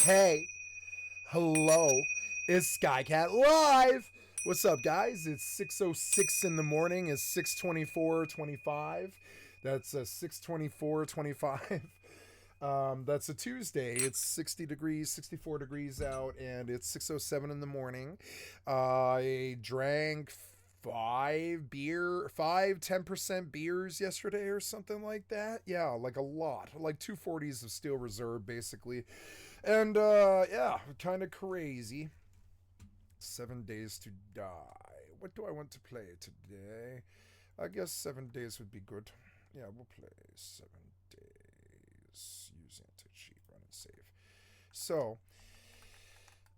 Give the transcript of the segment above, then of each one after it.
Hey, hello, it's Skycatlive. What's up, guys? It's 6:06 in the morning. It's 6:24:25. That's 6:24:25. That's a Tuesday. It's 60 degrees, 64 degrees out, and it's 6:07 in the morning. I drank 10% beers yesterday or something like that. Yeah, like a lot. Like 240s of Steel Reserve, basically. And, yeah, kind of crazy. 7 Days to Die. What do I want to play today? I guess 7 days would be good. Yeah, we'll play 7 days. Use anti-cheat, run and save. So,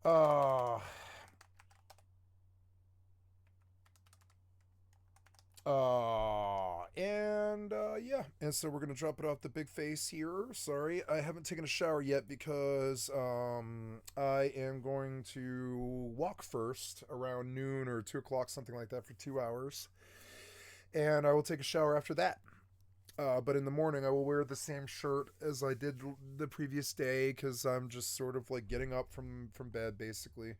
uh, yeah, and so we're gonna drop it off the big face here. Sorry, I haven't taken a shower yet because I am going to walk first around noon or 2 o'clock, something like that, for 2 hours, and I will take a shower after that. But in the morning, I will wear the same shirt as I did the previous day because I'm just sort of like getting up from bed, basically.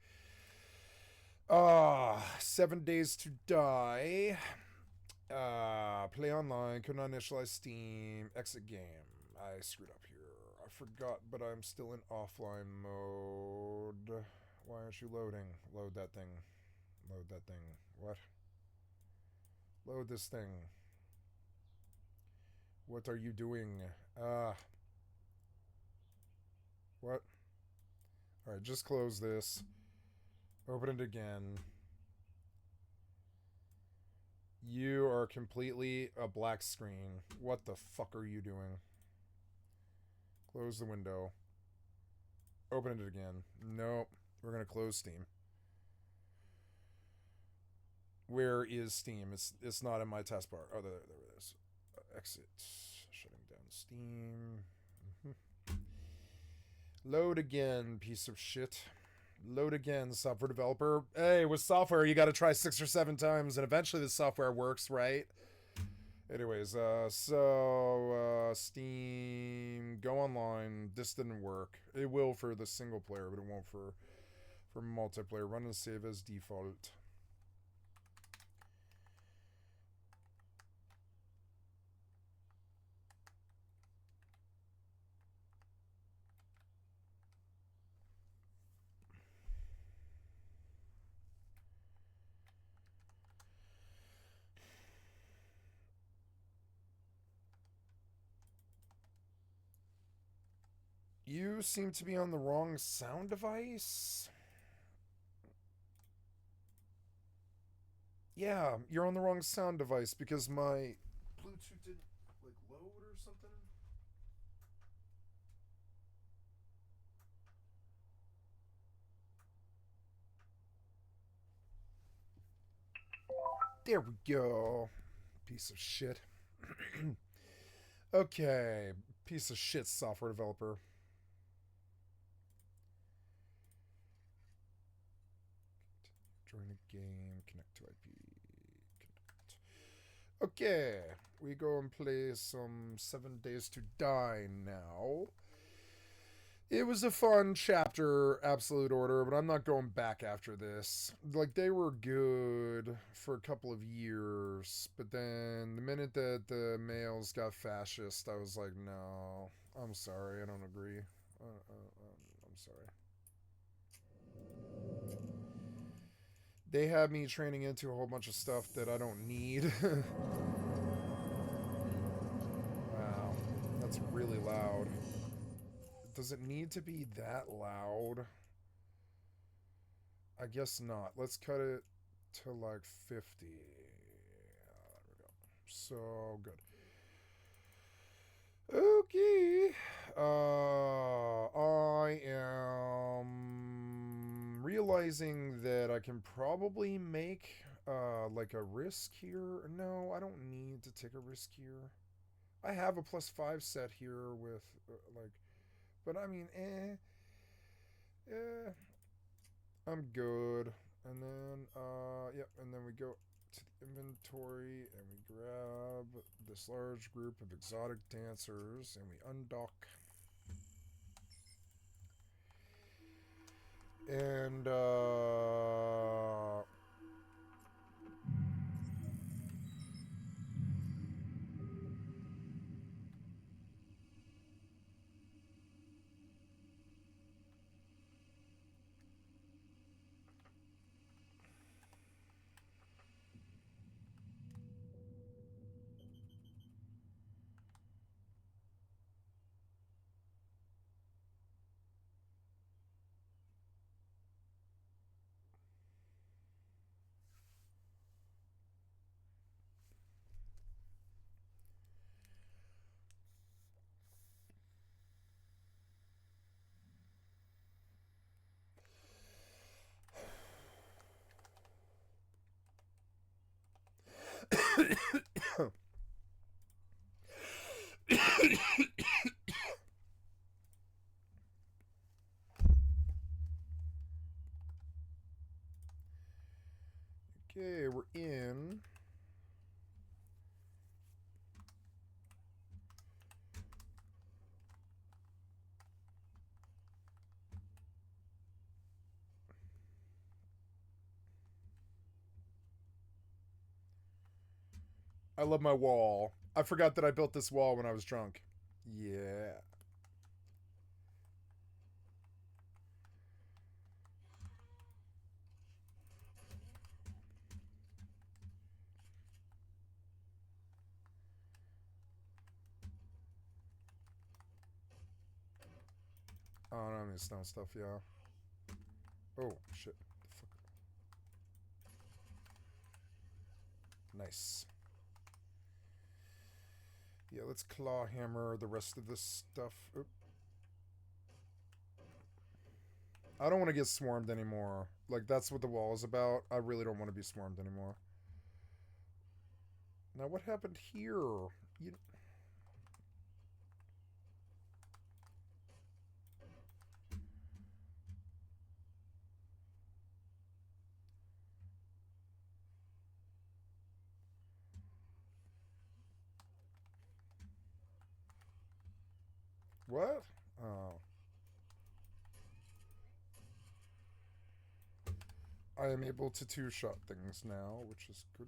7 Days to Die. Play online, could not initialize Steam, exit game. I screwed up here. I forgot, but I'm still in offline mode. Why aren't you loading? Load that thing. Load that thing. What? Load this thing. What are you doing? What? Alright, just close this. Open it again. You are completely a black screen. What the fuck are you doing? Close the window. Open it again. Nope. We're going to close Steam. Where is Steam? It's not in my taskbar. Oh, there it is. Exit. Shutting down Steam. Load again, piece of shit. Load again, software developer. Hey, with software, you got to try 6 or 7 times, and eventually the software works, right? Anyways, Steam, go online. This didn't work. It will for the single player, but it won't for multiplayer. Run and save as default. You seem to be on the wrong sound device. Yeah, you're on the wrong sound device because my Bluetooth didn't like load or something. There we go. Piece of shit. Okay, piece of shit software developer. Join a game, connect to IP. Connect. Okay, we go and play some 7 Days to Die now. It was a fun chapter, Absolute Order, but I'm not going back after this. Like, they were good for a couple of years, but then the minute that the males got fascist, I was like, no, I'm sorry, I don't agree. I'm sorry. They had me training into a whole bunch of stuff that I don't need. Wow, that's really loud. Does it need to be that loud? I guess not. Let's cut it to like 50. There we go. So good. Okay. I am realizing that I can probably make like a risk here. No, I don't need to take a risk here. I have a +5 set here with like, but I mean, I'm good. And then, yep, and then we go to the inventory and we grab this large group of exotic dancers and we undock. And, okay, we're in. I love my wall. I forgot that I built this wall when I was drunk. Yeah. Oh, no, I mean snow stuff, yeah. Oh, shit. The fuck? Nice. Yeah, let's claw hammer the rest of this stuff. Oop. I don't want to get swarmed anymore. Like, that's what the wall is about. I really don't want to be swarmed anymore. Now, what happened here? You... What? Oh. I am able to two-shot things now, which is good.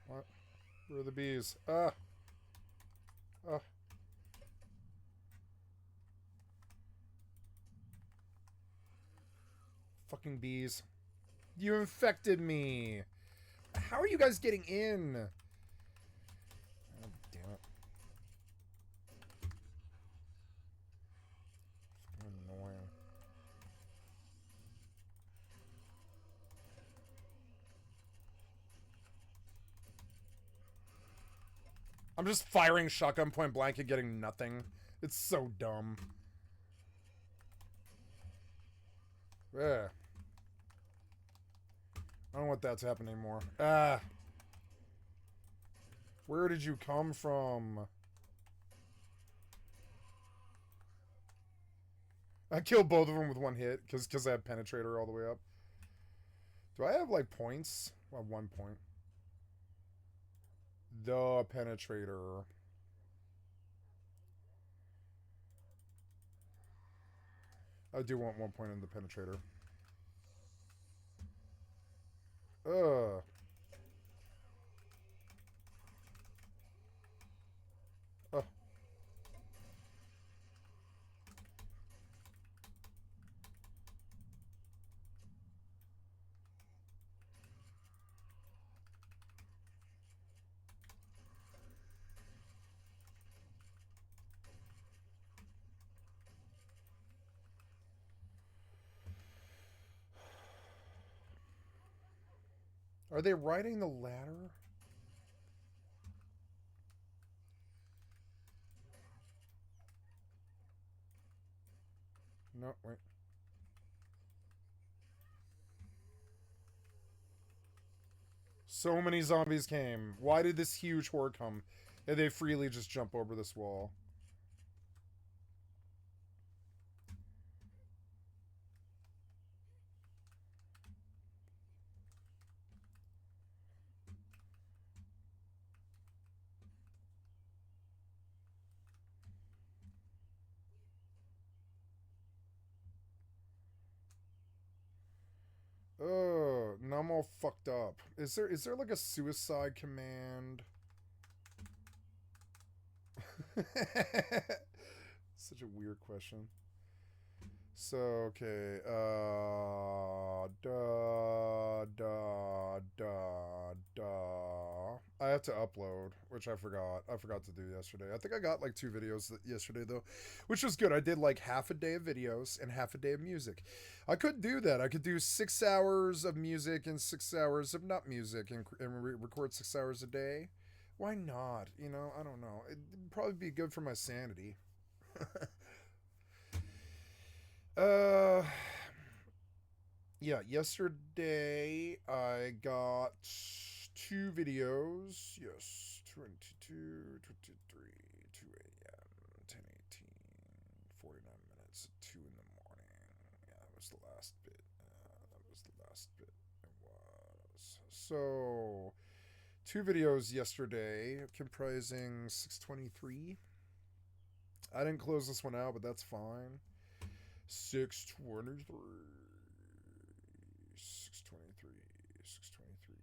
What? Where are the bees? Ah! Ah! Fucking bees. You infected me! How are you guys getting in? Oh, damn it. Fucking annoying. I'm just firing shotgun point blank and getting nothing. It's so dumb. Yeah. I don't want that to happen anymore. Ah. Where did you come from? I killed both of them with one hit because I have penetrator all the way up. Do I have like points? I have 1 point. The penetrator. I do want 1 point in the penetrator. Ugh. Ugh. Are they riding the ladder? No, wait. So many zombies came. Why did this huge horde come? And they freely just jump over this wall. Oh, now I'm all fucked up. Is there like a suicide command? Such a weird question. So, okay, I have to upload, which I forgot. I forgot to do yesterday. I think I got like 2 videos yesterday though, which was good. I did like half a day of videos and half a day of music. I could do that. I could do 6 hours of music and 6 hours of not music and record 6 hours a day. Why not? You know, I don't know. It'd probably be good for my sanity. uh yeah, yesterday I got 2 videos. Yes, 22, 23, 2 a.m., 10:18, 49 minutes, 2 in the morning. Yeah, that was the last bit. That was the last bit. It was. So, 2 videos yesterday comprising 623. I didn't close this one out, but that's fine. 623. 623. 623.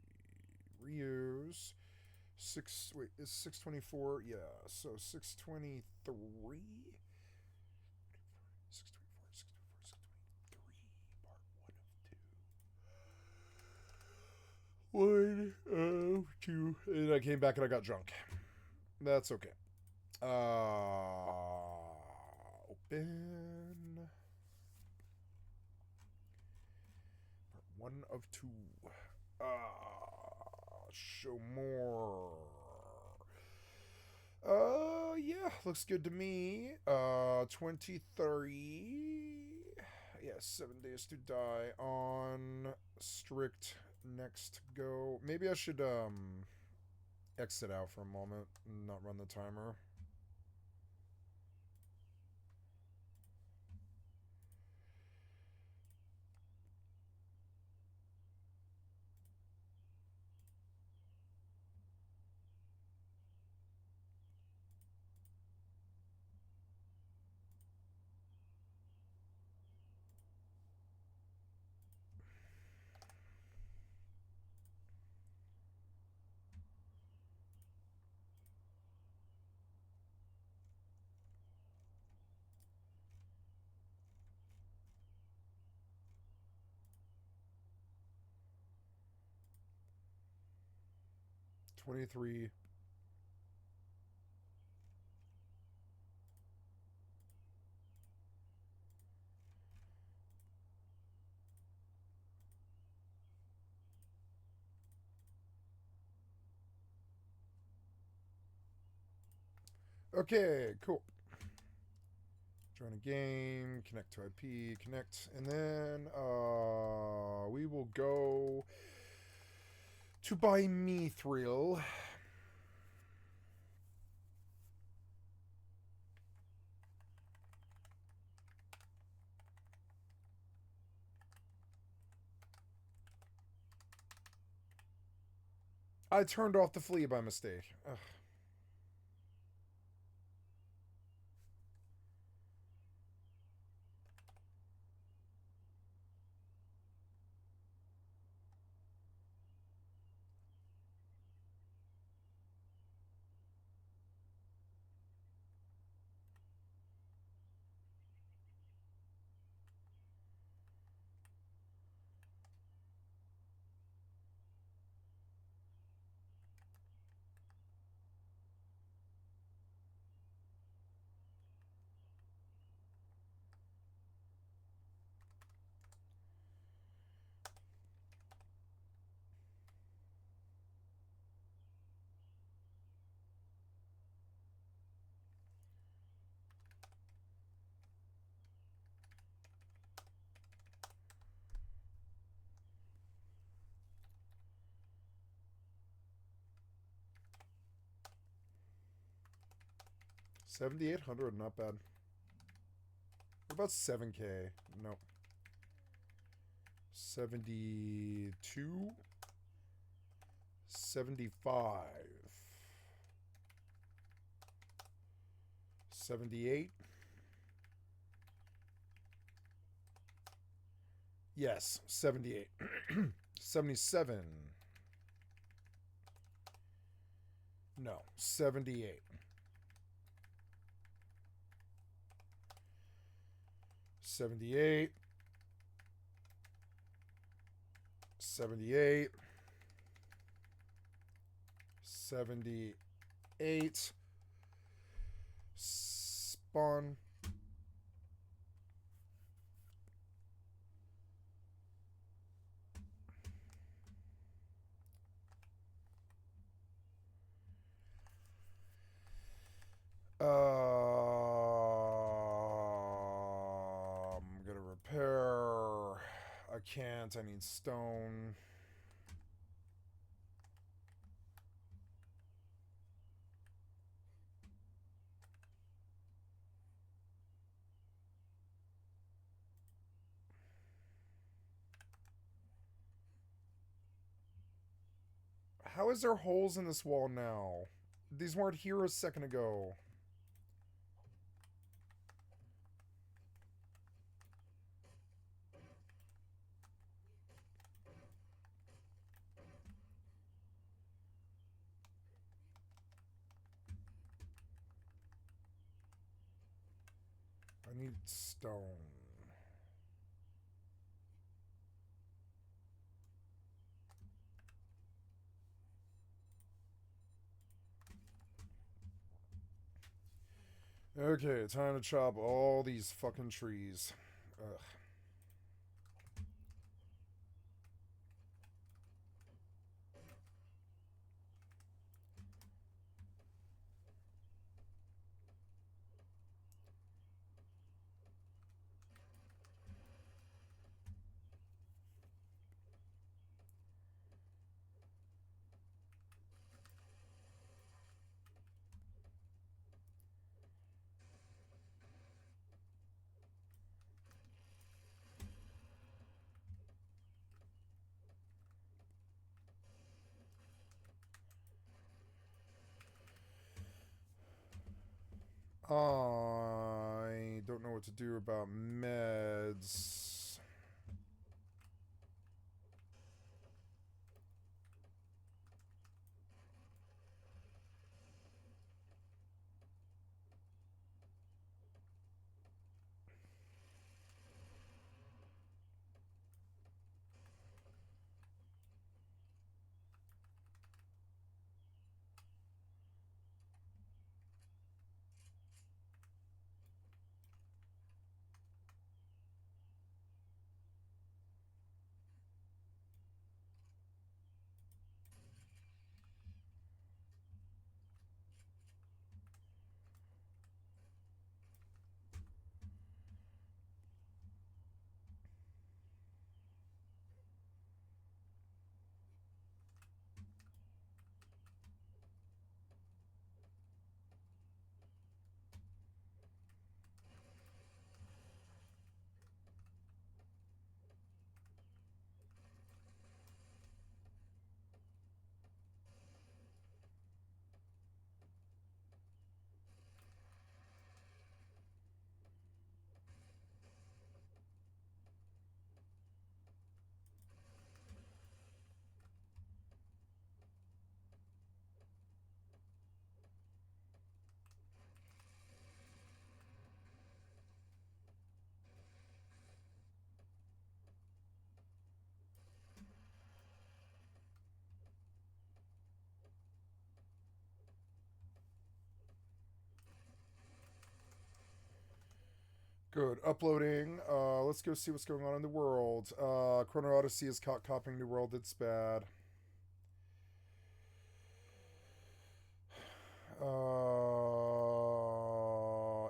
Reuse. 624. Yeah, so 623. 624, 624, 623. Part 1 of 2. And I came back and I got drunk. That's okay. Open. Part 1 of 2. Show more. Yeah, looks good to me. 23. Yeah, 7 days to die on strict next go. Maybe I should, exit out for a moment and not run the timer. $23. Okay, cool. Join a game, connect to IP, connect, and then we will go to buy Mithril. I turned off the flea by mistake. Ugh. $7,800, not bad. What about 7K? Nope. 72. 75. 78. Yes, 78. 77. No, 78. 78. 78. 78. Spawn. I'm gonna repair. I can't. I need stone. How is there holes in this wall now? These weren't here a second ago. I need stone. Okay, time to chop all these fucking trees. Ugh. I don't know what to do about meds. Good. Uploading. Let's go see what's going on in the world. Chrono Odyssey is caught copying New World. It's bad.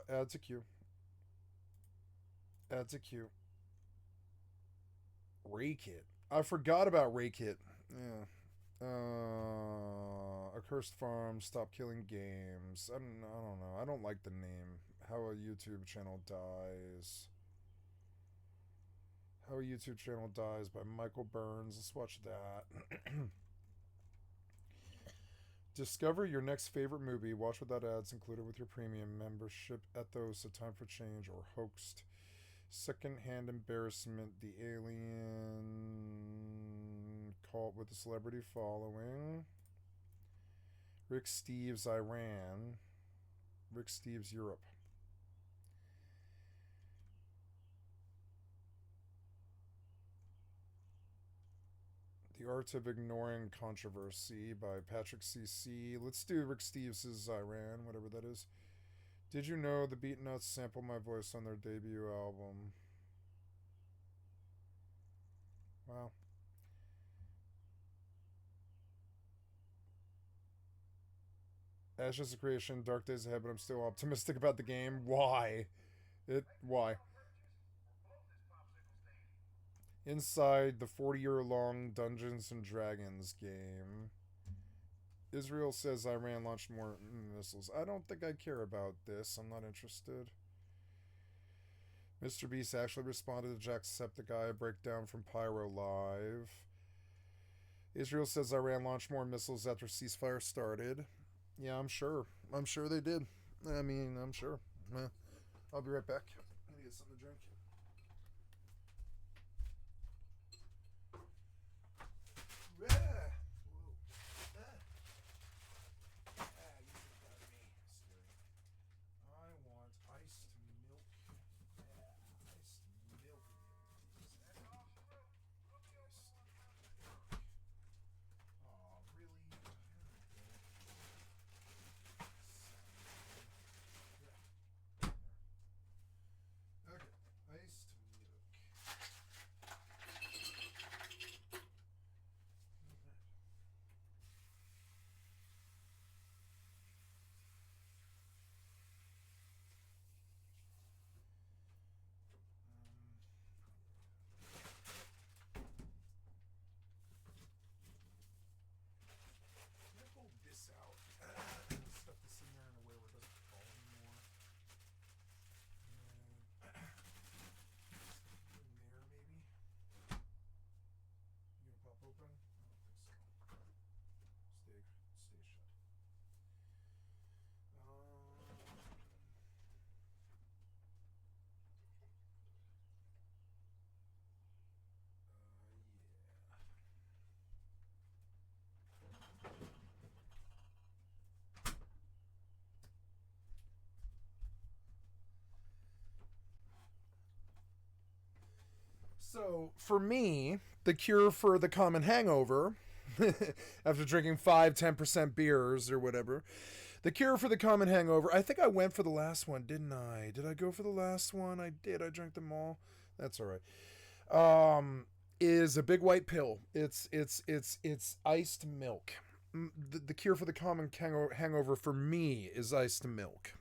Add to queue. Add to queue. Rake it. I forgot about Rake it. Yeah. A cursed farm. Stop killing games. I don't know. I don't like the name. How a YouTube channel dies. How a YouTube channel dies by Michael Burns. Let's watch that. Discover your next favorite movie. Watch without ads included with your premium membership. Ethos, A Time for Change, or Hoaxed. Second-hand embarrassment. The alien cult with a celebrity following. Rick Steves, Iran. Rick Steves, Europe. The Art of Ignoring Controversy by Patrick C.C. Let's do Rick Steves' Iran, whatever that is. Did you know the Beatnuts sample my voice on their debut album? Wow. Ashes of Creation, Dark Days Ahead, but I'm still optimistic about the game. Why? Why? Inside the 40-year-long Dungeons and Dragons game. Israel says Iran launched more missiles. I don't think I care about this. I'm not interested. Mr. Beast actually responded to Jacksepticeye breakdown from Pyro Live. Israel says Iran launched more missiles after ceasefire started. Yeah, I'm sure. I'm sure they did. I mean, I'm sure. I'll be right back. I'm gonna get something to drink. So, for me, the cure for the common hangover, after drinking 5-10% beers or whatever, the cure for the common hangover, I think I went for the last one, didn't I? Did I go for the last one? I did. I drank them all. That's all right. Is a big white pill. It's iced milk. The cure for the common hangover for me is iced milk.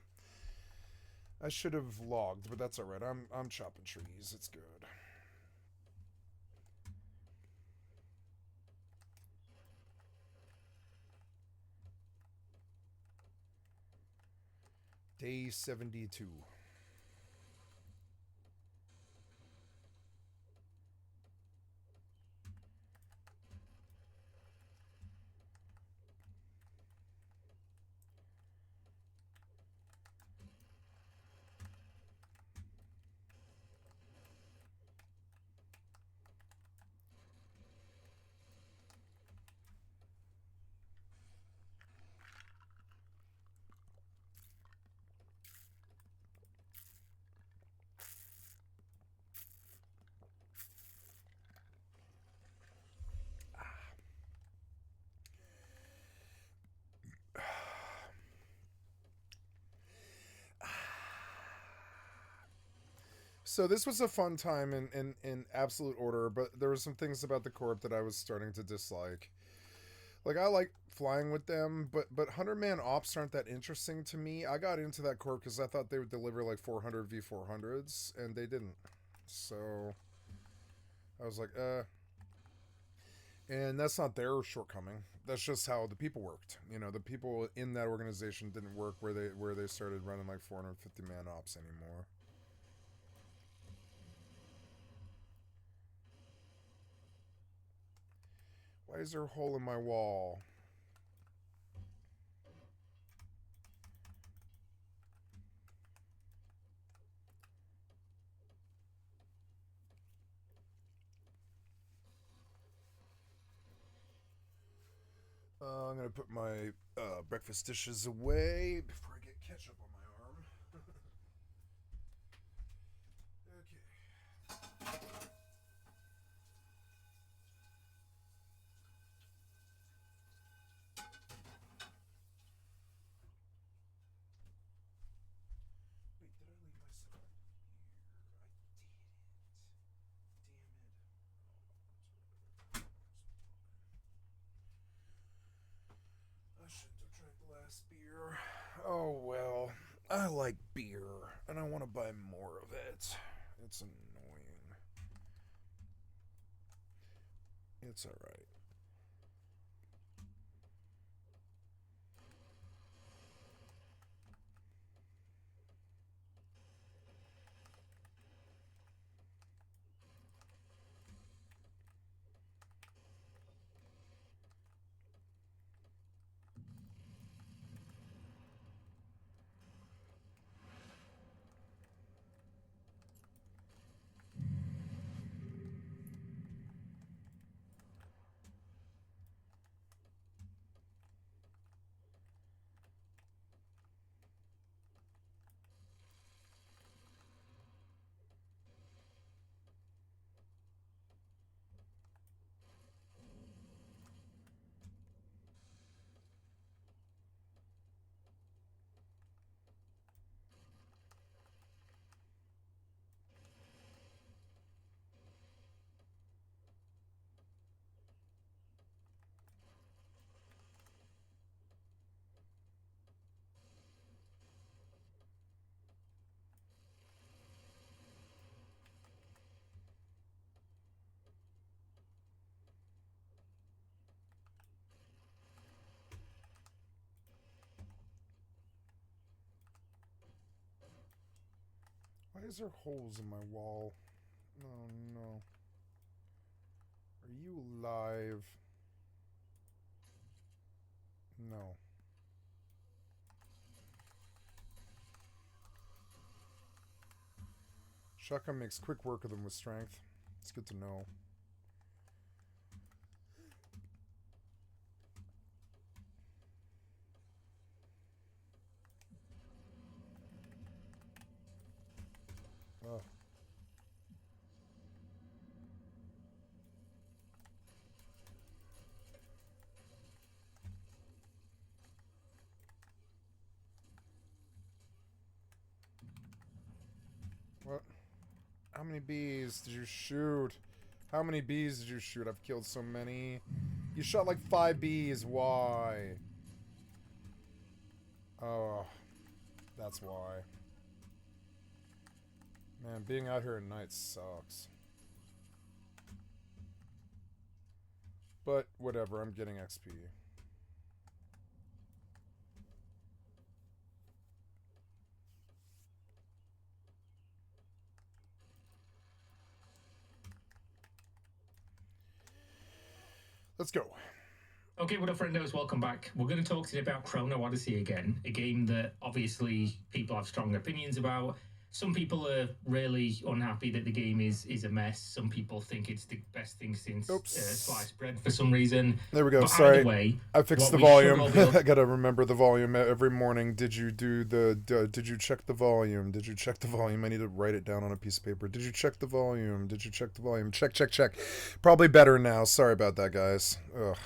I should have logged, but that's all right. I'm chopping trees. It's good. Day 72. So this was a fun time in absolute order, but there were some things about the corp that I was starting to dislike. Like I like flying with them, but 100-man ops aren't that interesting to me. I got into that corp because I thought they would deliver like 400 V400s, and they didn't. So I was like, and that's not their shortcoming. That's just how the people worked. You know, the people in that organization didn't work where they started running like 450-man ops anymore. Why is there a hole in my wall? I'm going to put my breakfast dishes away before I get ketchup on my arm. Okay. Wait, did I leave myself here? I didn't. Damn it. I shouldn't have drank the last beer. Oh well. I like beer, and I want to buy more of it. It's annoying. It's alright. Why is there holes in my wall? Oh no. Are you live? No. Shotgun makes quick work of them with strength. It's good to know. Oh. What? How many bees did you shoot? How many bees did you shoot? I've killed so many. You shot like 5 bees. Why? Oh. That's why. Man, being out here at night sucks. But whatever, I'm getting XP. Let's go. Okay, what up, friendos? Welcome back. We're going to talk today about Chrono Odyssey again, a game that obviously people have strong opinions about. Some people are really unhappy that the game is a mess. Some people think it's the best thing since sliced bread for some reason. There we go. But Sorry, either way, I fixed the volume. I gotta remember the volume every morning. Did you do the? Did you check the volume? Did you check the volume? I need to write it down on a piece of paper. Did you check the volume? Did you check the volume? Check, check, check. Probably better now. Sorry about that, guys. Ugh.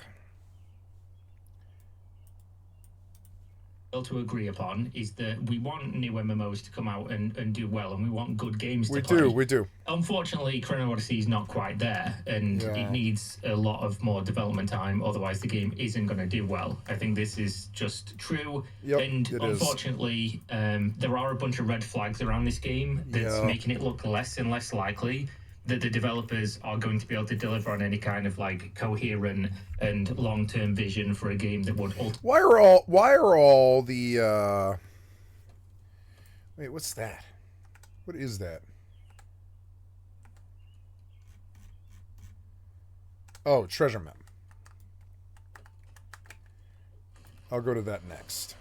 To agree upon is that we want new MMOs to come out and do well, and we want good games to play. We do. Unfortunately, Chrono Odyssey is not quite there, and it needs a lot of more development time, otherwise the game isn't going to do well. I think this is just true, and unfortunately, there are a bunch of red flags around this game that's making it look less and less likely that the developers are going to be able to deliver on any kind of like coherent and long-term vision for a game that would Why are all the wait, what's that? What is that? Oh, treasure map. I'll go to that next.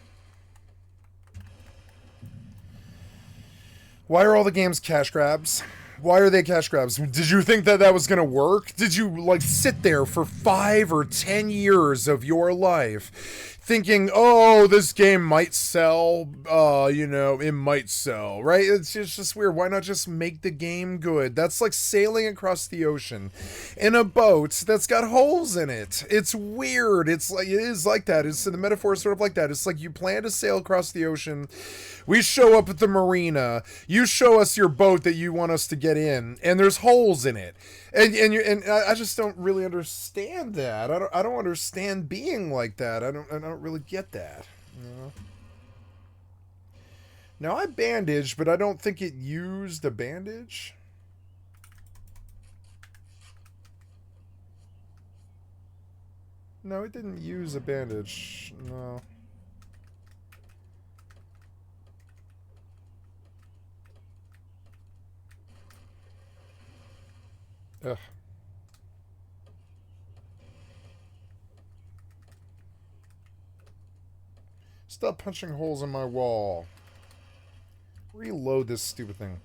Why are all the games cash grabs? Why are they cash grabs? Did you think that was gonna work? Did you like sit there for 5 or 10 years of your life thinking, oh, this game might sell, it might sell, right? It's just weird. Why not just make the game good? That's like sailing across the ocean in a boat that's got holes in it. It's weird. It is like that. The metaphor is sort of like that. It's like you plan to sail across the ocean. We show up at the marina. You show us your boat that you want us to get in, and there's holes in it. And I just don't really understand that. I don't understand being like that. I don't really get that. You know? Now I bandaged, but I don't think it used a bandage. No, it didn't use a bandage. No. Ugh. Stop punching holes in my wall. Reload this stupid thing.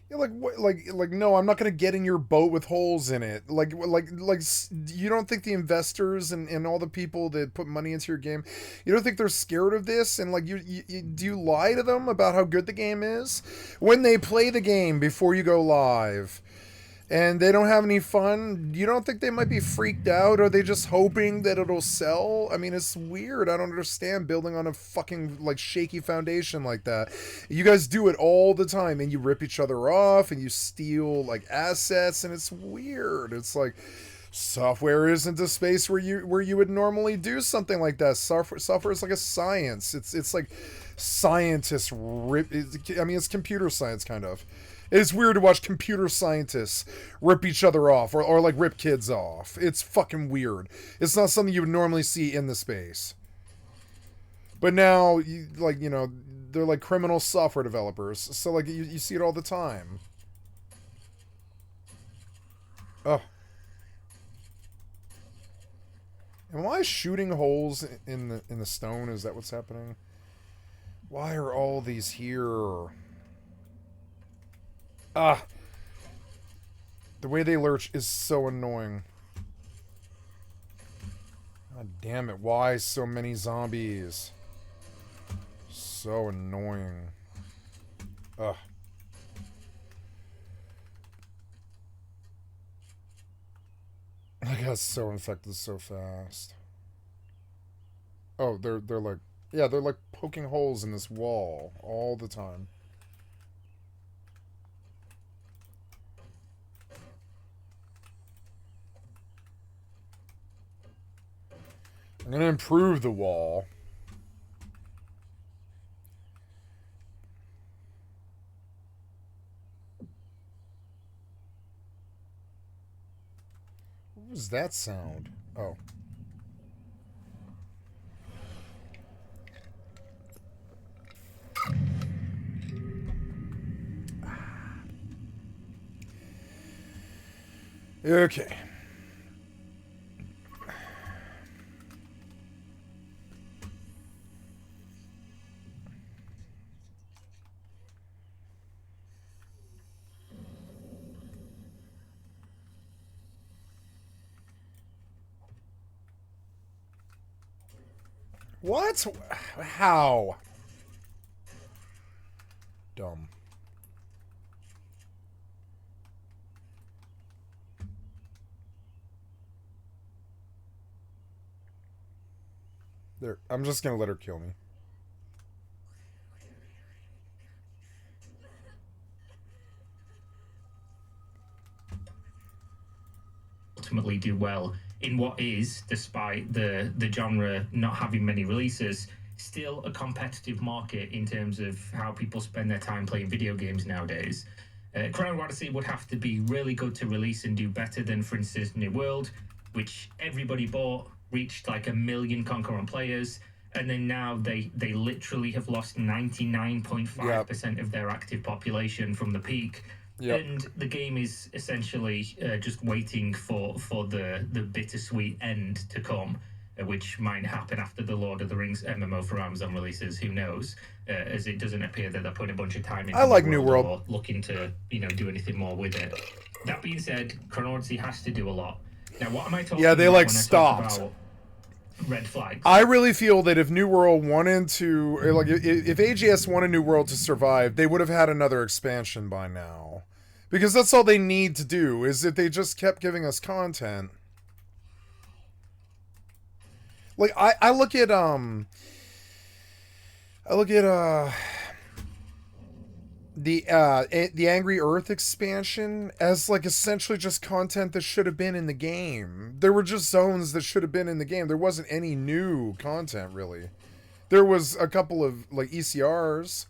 Yeah, like no, I'm not gonna get in your boat with holes in it. Like you don't think the investors and all the people that put money into your game, you don't think they're scared of this? And like do you lie to them about how good the game is when they play the game before you go live? And they don't have any fun? You don't think they might be freaked out? Are they just hoping that it'll sell? I mean, it's weird. I don't understand building on a fucking, like, shaky foundation like that. You guys do it all the time, and you rip each other off, and you steal, like, assets, and it's weird. It's like, software isn't a space where you would normally do something like that. Software is like a science. It's like scientists it's computer science, kind of. It's weird to watch computer scientists rip each other off or like rip kids off. It's fucking weird. It's not something you would normally see in the space. But now, they're like criminal software developers. So like you see it all the time. Oh. Am I shooting holes in the stone? Is that what's happening? Why are all these here? Ah. The way they lurch is so annoying. God damn it. Why so many zombies? So annoying. Ugh. I got so infected so fast. Oh, they're like... Yeah, they're like poking holes in this wall all the time. I'm going to improve the wall. What was that sound? Oh. Okay. What? How? Dumb. There. I'm just gonna let her kill me. Ultimately do well in what is, despite the genre not having many releases, still a competitive market in terms of how people spend their time playing video games nowadays. Chrono Odyssey would have to be really good to release and do better than, for instance, New World, which everybody bought, reached like 1 million concurrent players, and then now they literally have lost 99.5% of their active population from the peak. Yep. And the game is essentially just waiting for the bittersweet end to come, which might happen after the Lord of the Rings MMO for Amazon releases. Who knows? As it doesn't appear that they're putting a bunch of time into New World or looking to do anything more with it. That being said, Chrono Odyssey has to do a lot. Now, what am I talking about? They like stopped. Red flags. I really feel that if New World wanted to, like, if AGS wanted New World to survive, they would have had another expansion by now, because that's all they need to do. Is if they just kept giving us content. Like I look at the Angry Earth expansion as like essentially just content that should have been in the game. There were just zones that should have been in the game. There wasn't any new content really. There was a couple of like ECRs,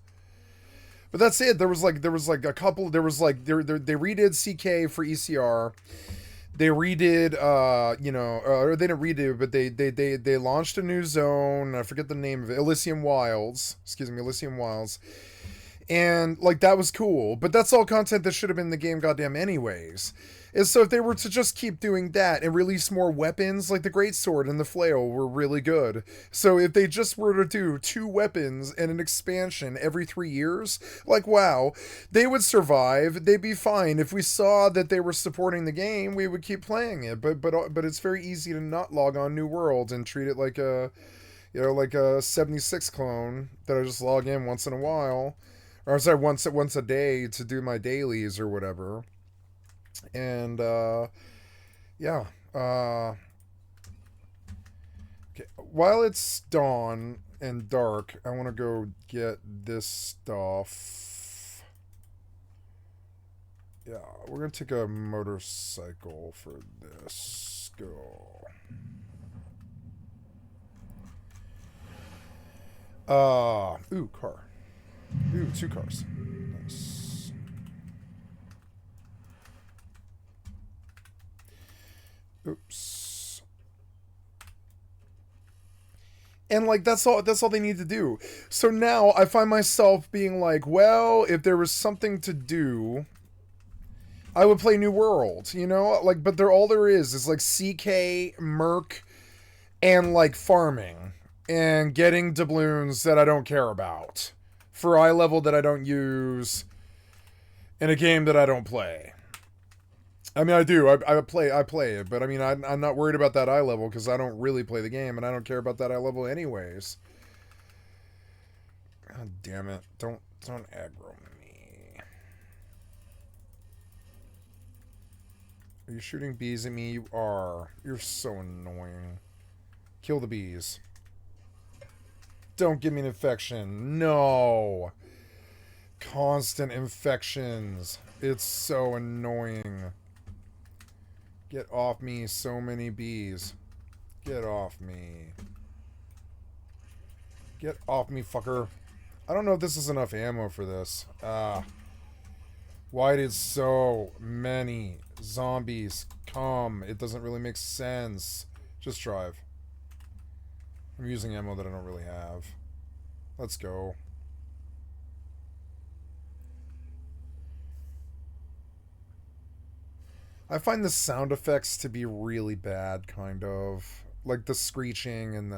but that's it. There was like a couple. They redid CK for ECR. They redid, or they didn't redo, but they launched a new zone. I forget the name of it. Elysium Wilds. And, like, that was cool. But that's all content that should have been in the game goddamn anyways. And so if they were to just keep doing that and release more weapons, like the Greatsword and the Flail were really good. So if they just were to do 2 weapons and an expansion every 3 years, like, wow, they would survive. They'd be fine. If we saw that they were supporting the game, we would keep playing it. But it's very easy to not log on New World and treat it like a, like a 76 clone that I just log in once in a while. Or sorry, once a day to do my dailies or whatever. And, yeah. Okay. While it's dawn and dark, I want to go get this stuff. Yeah, we're going to take a motorcycle for this. Go. Ooh, car. Ooh, 2 cars. Nice. Oops. And like that's all they need to do. So now I find myself being like, well, if there was something to do, I would play New World, Like, but all there is like CK, Merc, and like farming and getting doubloons that I don't care about. For eye level that I don't use in a game that I don't play. I mean, I do. I play it, but I mean, I'm not worried about that eye level because I don't really play the game and I don't care about that eye level anyways. God damn it! Don't aggro me. Are you shooting bees at me? You are. You're so annoying. Kill the bees. Don't give me an infection. No. Constant infections. It's so annoying. Get off me, so many bees. Get off me. Get off me, fucker. I don't know if this is enough ammo for this. Why did so many zombies come? It doesn't really make sense. Just drive. I'm using ammo that I don't really have. Let's go. I find the sound effects to be really bad, kind of. Like the screeching and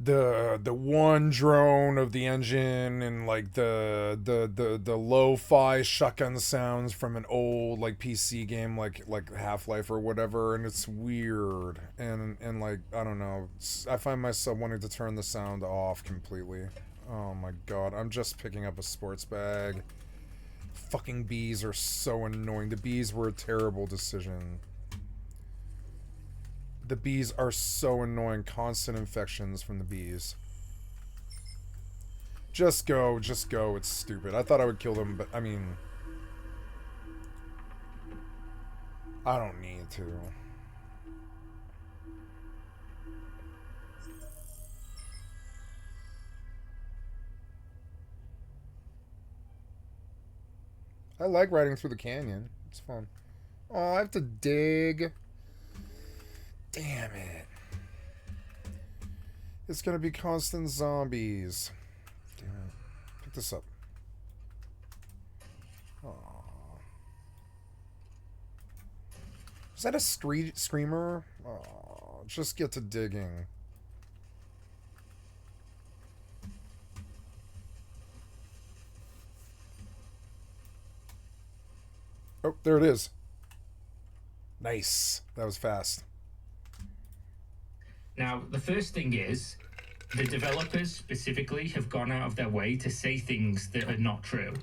the one drone of the engine and like the lo-fi shotgun sounds from an old like PC game like Half-Life or whatever, and it's weird and like I don't know, I find myself wanting to turn the sound off completely. Oh my god, I'm just picking up a sports bag. Fucking bees are so annoying. The bees were a terrible decision. The bees are so annoying. Constant infections from the bees. Just go. Just go. It's stupid. I thought I would kill them, but I mean... I don't need to. I like riding through the canyon. It's fun. Oh, I have to dig. Damn it. It's gonna be constant zombies. Damn it. Pick this up. Aww. Is that a screamer? Oh, just get to digging. Oh, there it is. Nice. That was fast. Now, the first thing is, the developers specifically have gone out of their way to say things that are not true,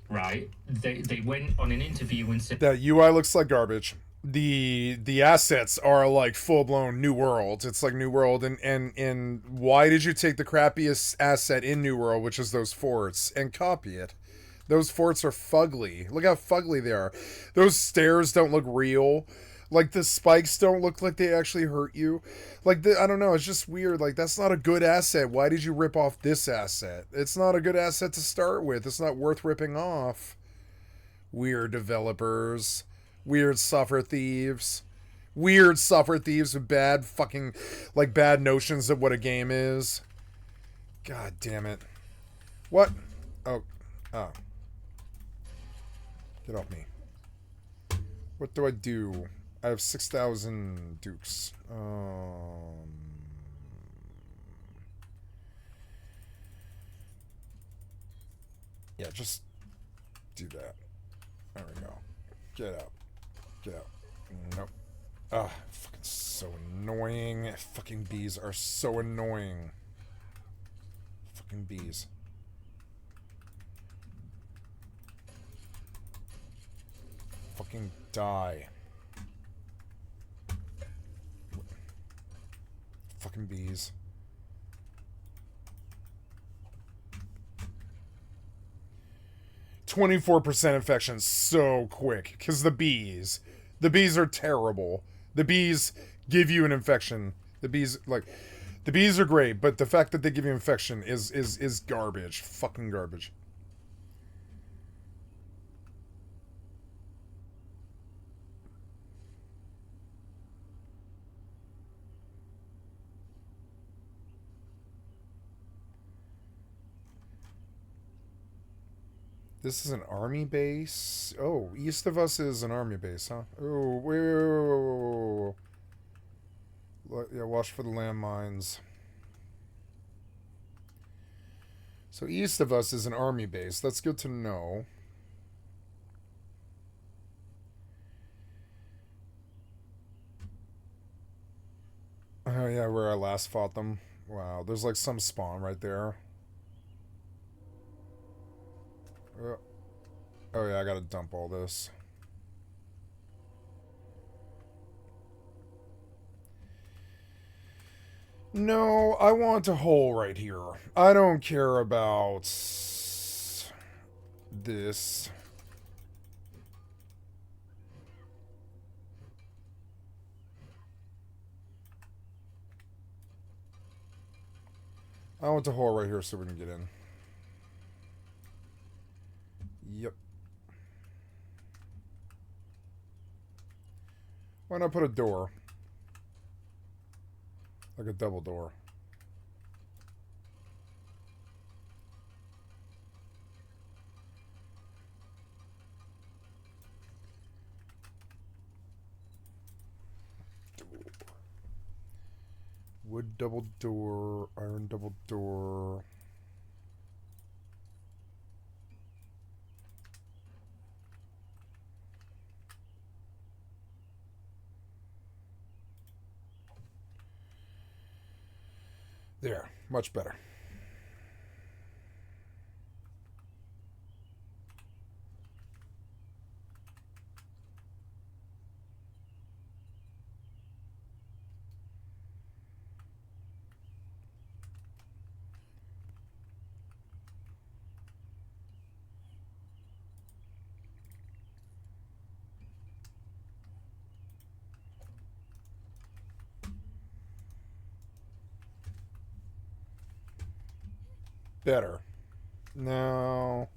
right? They went on an interview and said... That UI looks like garbage. The assets are like full-blown New World. It's like New World, and why did you take the crappiest asset in New World, which is those forts, and copy it? Those forts are fugly. Look how fugly they are. Those stairs don't look real. Like, the spikes don't look like they actually hurt you. Like, I don't know, it's just weird. Like, that's not a good asset. Why did you rip off this asset? It's not a good asset to start with. It's not worth ripping off. Weird developers. Weird software thieves. Weird software thieves with bad fucking, like, bad notions of what a game is. God damn it. What? Oh. Oh. Get off me. What do I do? I have 6,000 dukes. Yeah, just do that. There we go. Get out. Get out. Nope. Ah, fucking so annoying. Fucking bees are so annoying. Fucking bees. Fucking die. Fucking bees. %24 infection so quick. Because the bees are terrible. The bees give you an infection. The bees, like, the bees are great, but the fact that they give you infection is garbage. Fucking garbage. This is an army base. Oh, east of us is an army base, huh? Oh, wait. Yeah, watch for the landmines. So east of us is an army base. That's good to know. Oh, yeah, where I last fought them. Wow, there's like some spawn right there. Oh yeah, I gotta dump all this. No, I want a hole right here. I don't care about this. I want a hole right here so we can get in. Yep. Why not put a door? Like a double door. Wood double door, iron double door. There, much better. Better. No.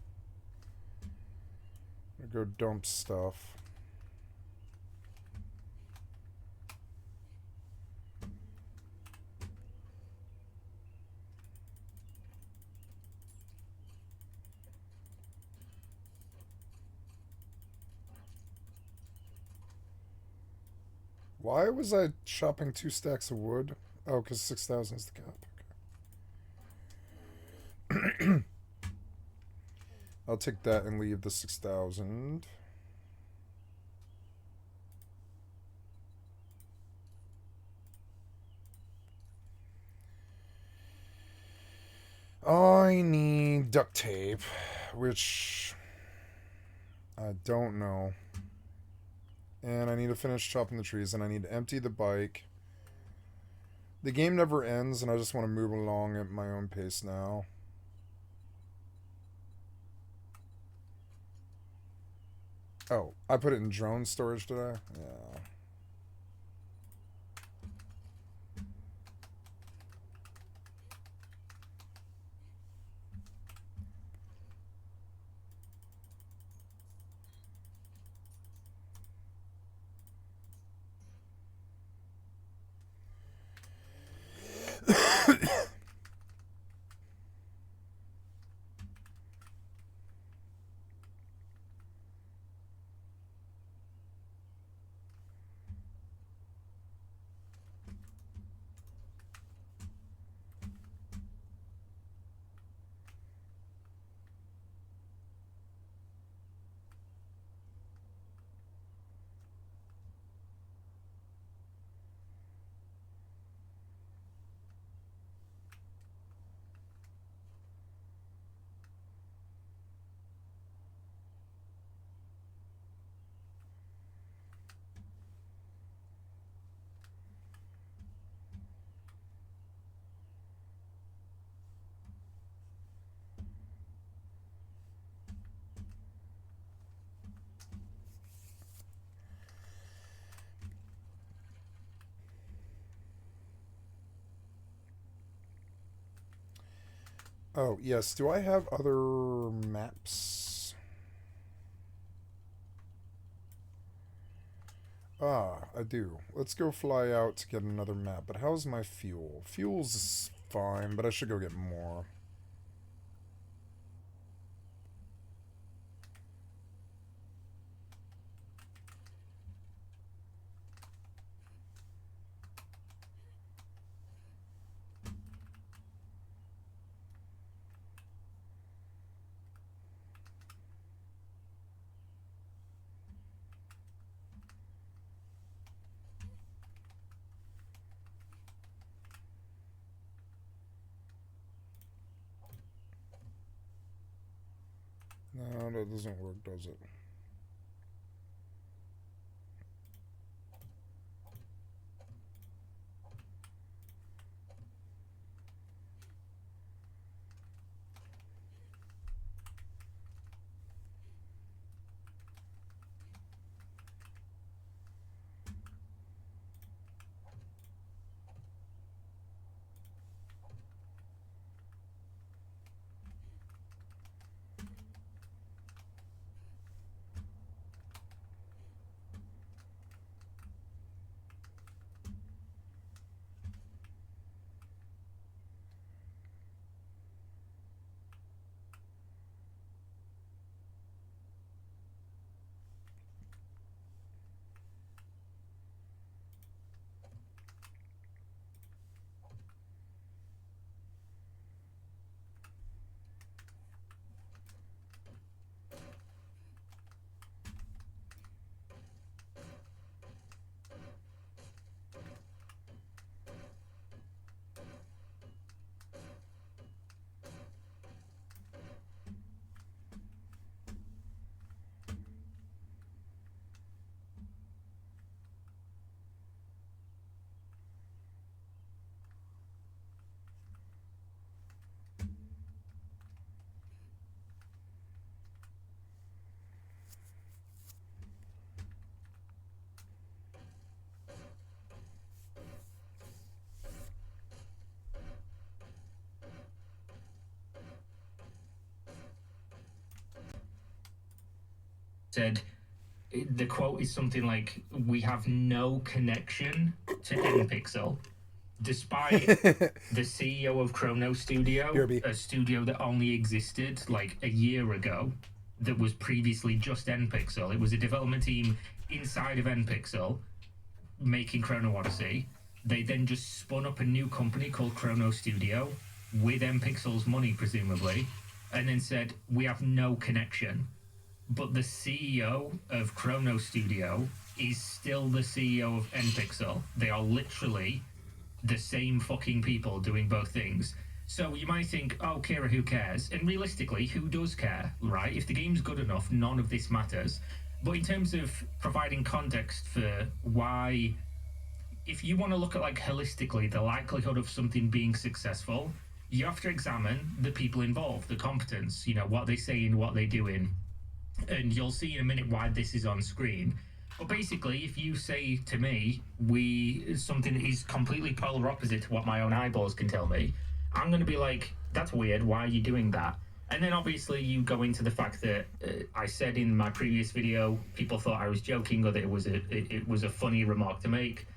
I go dump stuff. Why was I chopping 2 stacks of wood? Oh, because 6,000 is the cap. Okay. I'll take that and leave the 6,000. I need duct tape, which I don't know. And I need to finish chopping the trees, and I need to empty the bike. The game never ends, and I just want to move along at my own pace now. Oh, I put it in drone storage, did I? Yeah. Oh, yes. Do I have other maps? Ah, I do. Let's go fly out to get another map. But how's my fuel? Fuel's fine, but I should go get more. No, that doesn't work, does it? Said the quote is something like, "We have no connection to NPixel," despite the CEO of Chrono Studio, a studio that only existed like a year ago, that was previously just NPixel. It was a development team inside of NPixel making Chrono Odyssey, they then just spun up a new company called Chrono Studio with MPixel's money, presumably, and then said, we have no connection. But the CEO of Chrono Studio is still the CEO of MPixel. They are literally the same fucking people doing both things. So you might think, oh, Kira, who cares? And realistically, who does care, right? If the game's good enough, none of this matters. But in terms of providing context for why, if you want to look at like holistically the likelihood of something being successful, you have to examine the people involved, the competence, you know, what they say and what they doing. And you'll see in a minute why this is on screen. But basically, if you say to me, something that is completely polar opposite to what my own eyeballs can tell me, I'm going to be like, that's weird, why are you doing that? And then obviously you go into the fact that I said in my previous video, people thought I was joking or that it was a funny remark to make.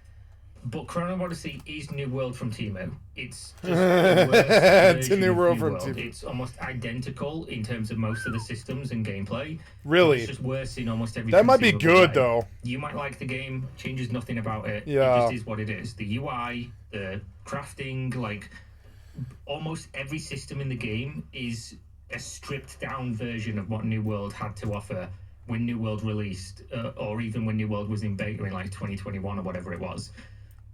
But Chrono Odyssey is New World from Temu. It's just it's a New World from Temu. It's almost identical in terms of most of the systems and gameplay. Really? It's just worse in almost every. That might be good, though. You might like the game, changes nothing about it. Yeah. It just is what it is. The UI, the crafting, like almost every system in the game is a stripped down version of what New World had to offer when New World released, or even when New World was in beta in like 2021 or whatever it was.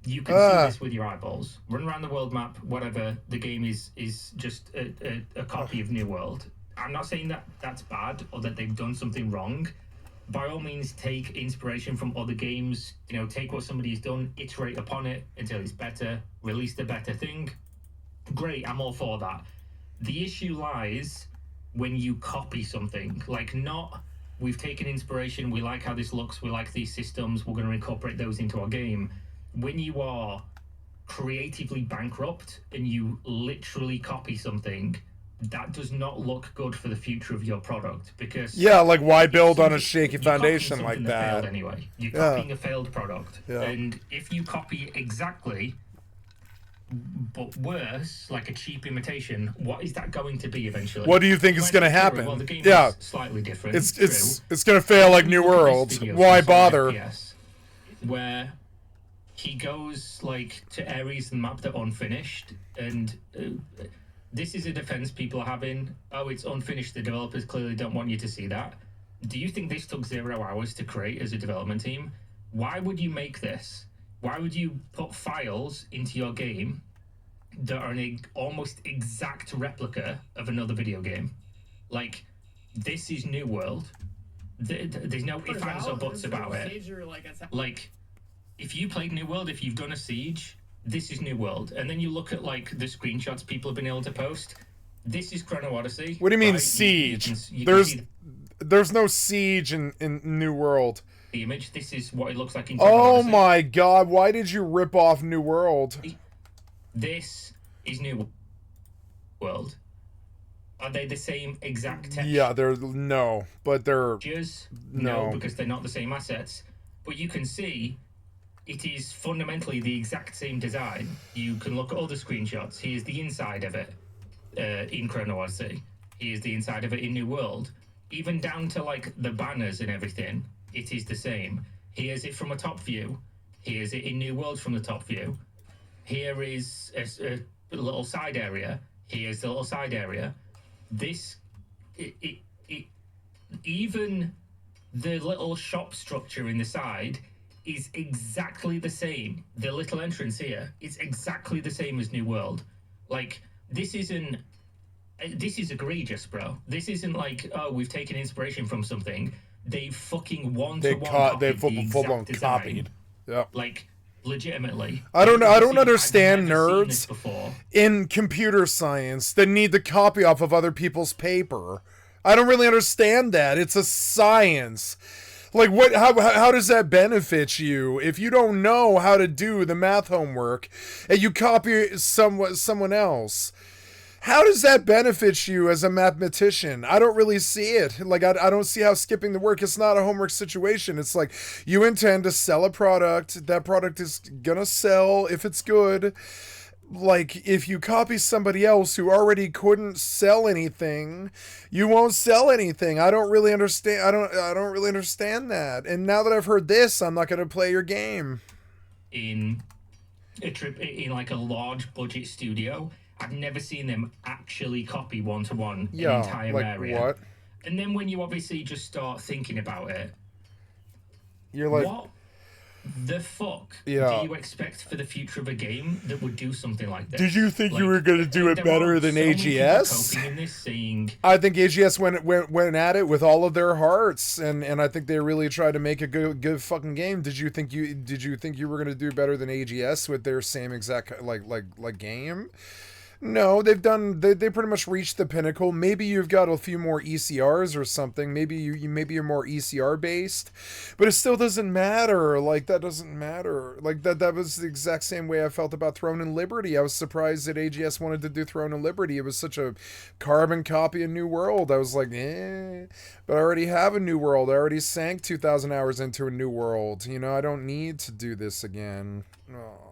You can see this with your eyeballs. Run around the world map, whatever. The game is just a copy of New World. I'm not saying that that's bad or that they've done something wrong. By all means, take inspiration from other games. You know, take what somebody's done, iterate upon it until it's better, release the better thing. Great, I'm all for that. The issue lies when you copy something. Like, not, we've taken inspiration, we like how this looks, we like these systems, we're going to incorporate those into our game. When you are creatively bankrupt and you literally copy something, that does not look good for the future of your product, because like why build on a shaky foundation like that? Anyway, you're copying a failed product, Yeah. and if you copy exactly but worse, like a cheap imitation, what is that going to be eventually? What do you think is going to happen? Well, the game is slightly different. It's going to fail like New World. Why bother? FPS, where he goes like to areas in the map that are unfinished, and this is a defense people are having. Oh, it's unfinished. The developers clearly don't want you to see that. Do you think this took 0 hours to create as a development team? Why would you make this? Why would you put files into your game that are an almost exact replica of another video game? Like, this is New World. There's no ifs, ands, or buts about it. Like, if you played New World, if you've done a siege, this is New World. And then you look at, like, the screenshots people have been able to post. This is Chrono Odyssey. What do you mean, siege? There's no siege in New World. The image, this is what it looks like in Chrono Odyssey. My god, why did you rip off New World? This is New World. Are they the same exact texture? Yeah, they're no, because they're not the same assets. But you can see it is fundamentally the exact same design. You can look at all the screenshots. Here's the inside of it in Chrono Odyssey. Here's the inside of it in New World. Even down to like the banners and everything, it is the same. Here's it from a top view. Here's it in New World from the top view. Here is a little side area. Here's the little side area. This, even the little shop structure in the side is exactly the same. The little entrance here is exactly the same as New World. Like, this is egregious, bro. This isn't like, oh, we've taken inspiration from something. They fucking full-blown copied. Yeah. Like, legitimately. I don't understand nerds in computer science that need to copy off of other people's paper. I don't really understand that. It's a science. Like, what? How does that benefit you if you don't know how to do the math homework and you copy someone else? How does that benefit you as a mathematician? I don't really see it. Like, I don't see how skipping the work, it's not a homework situation. It's like, you intend to sell a product. That product is gonna sell if it's good. Like, if you copy somebody else who already couldn't sell anything, you won't sell anything. I don't really understand. I don't really understand that. And now that I've heard this, I'm not gonna play your game. in like a large budget studio. I've never seen them actually copy one-to-one an entire like area. What? And then when you obviously just start thinking about it, you're like, what the fuck do you expect for the future of a game that would do something like this? Did you think you were going to do it better than AGS? I think AGS went at it with all of their hearts, and I think they really tried to make a good fucking game. Did you think you were going to do better than AGS with their same exact like game? No, they pretty much reached the pinnacle. Maybe you've got a few more ECRs or something. Maybe you're more ECR based, but it still doesn't matter. Like, that doesn't matter. Like, that was the exact same way I felt about Throne and Liberty. I was surprised that AGS wanted to do Throne and Liberty. It was such a carbon copy of New World. I was like, but I already have a New World. I already sank 2,000 hours into a New World. You know, I don't need to do this again. Oh.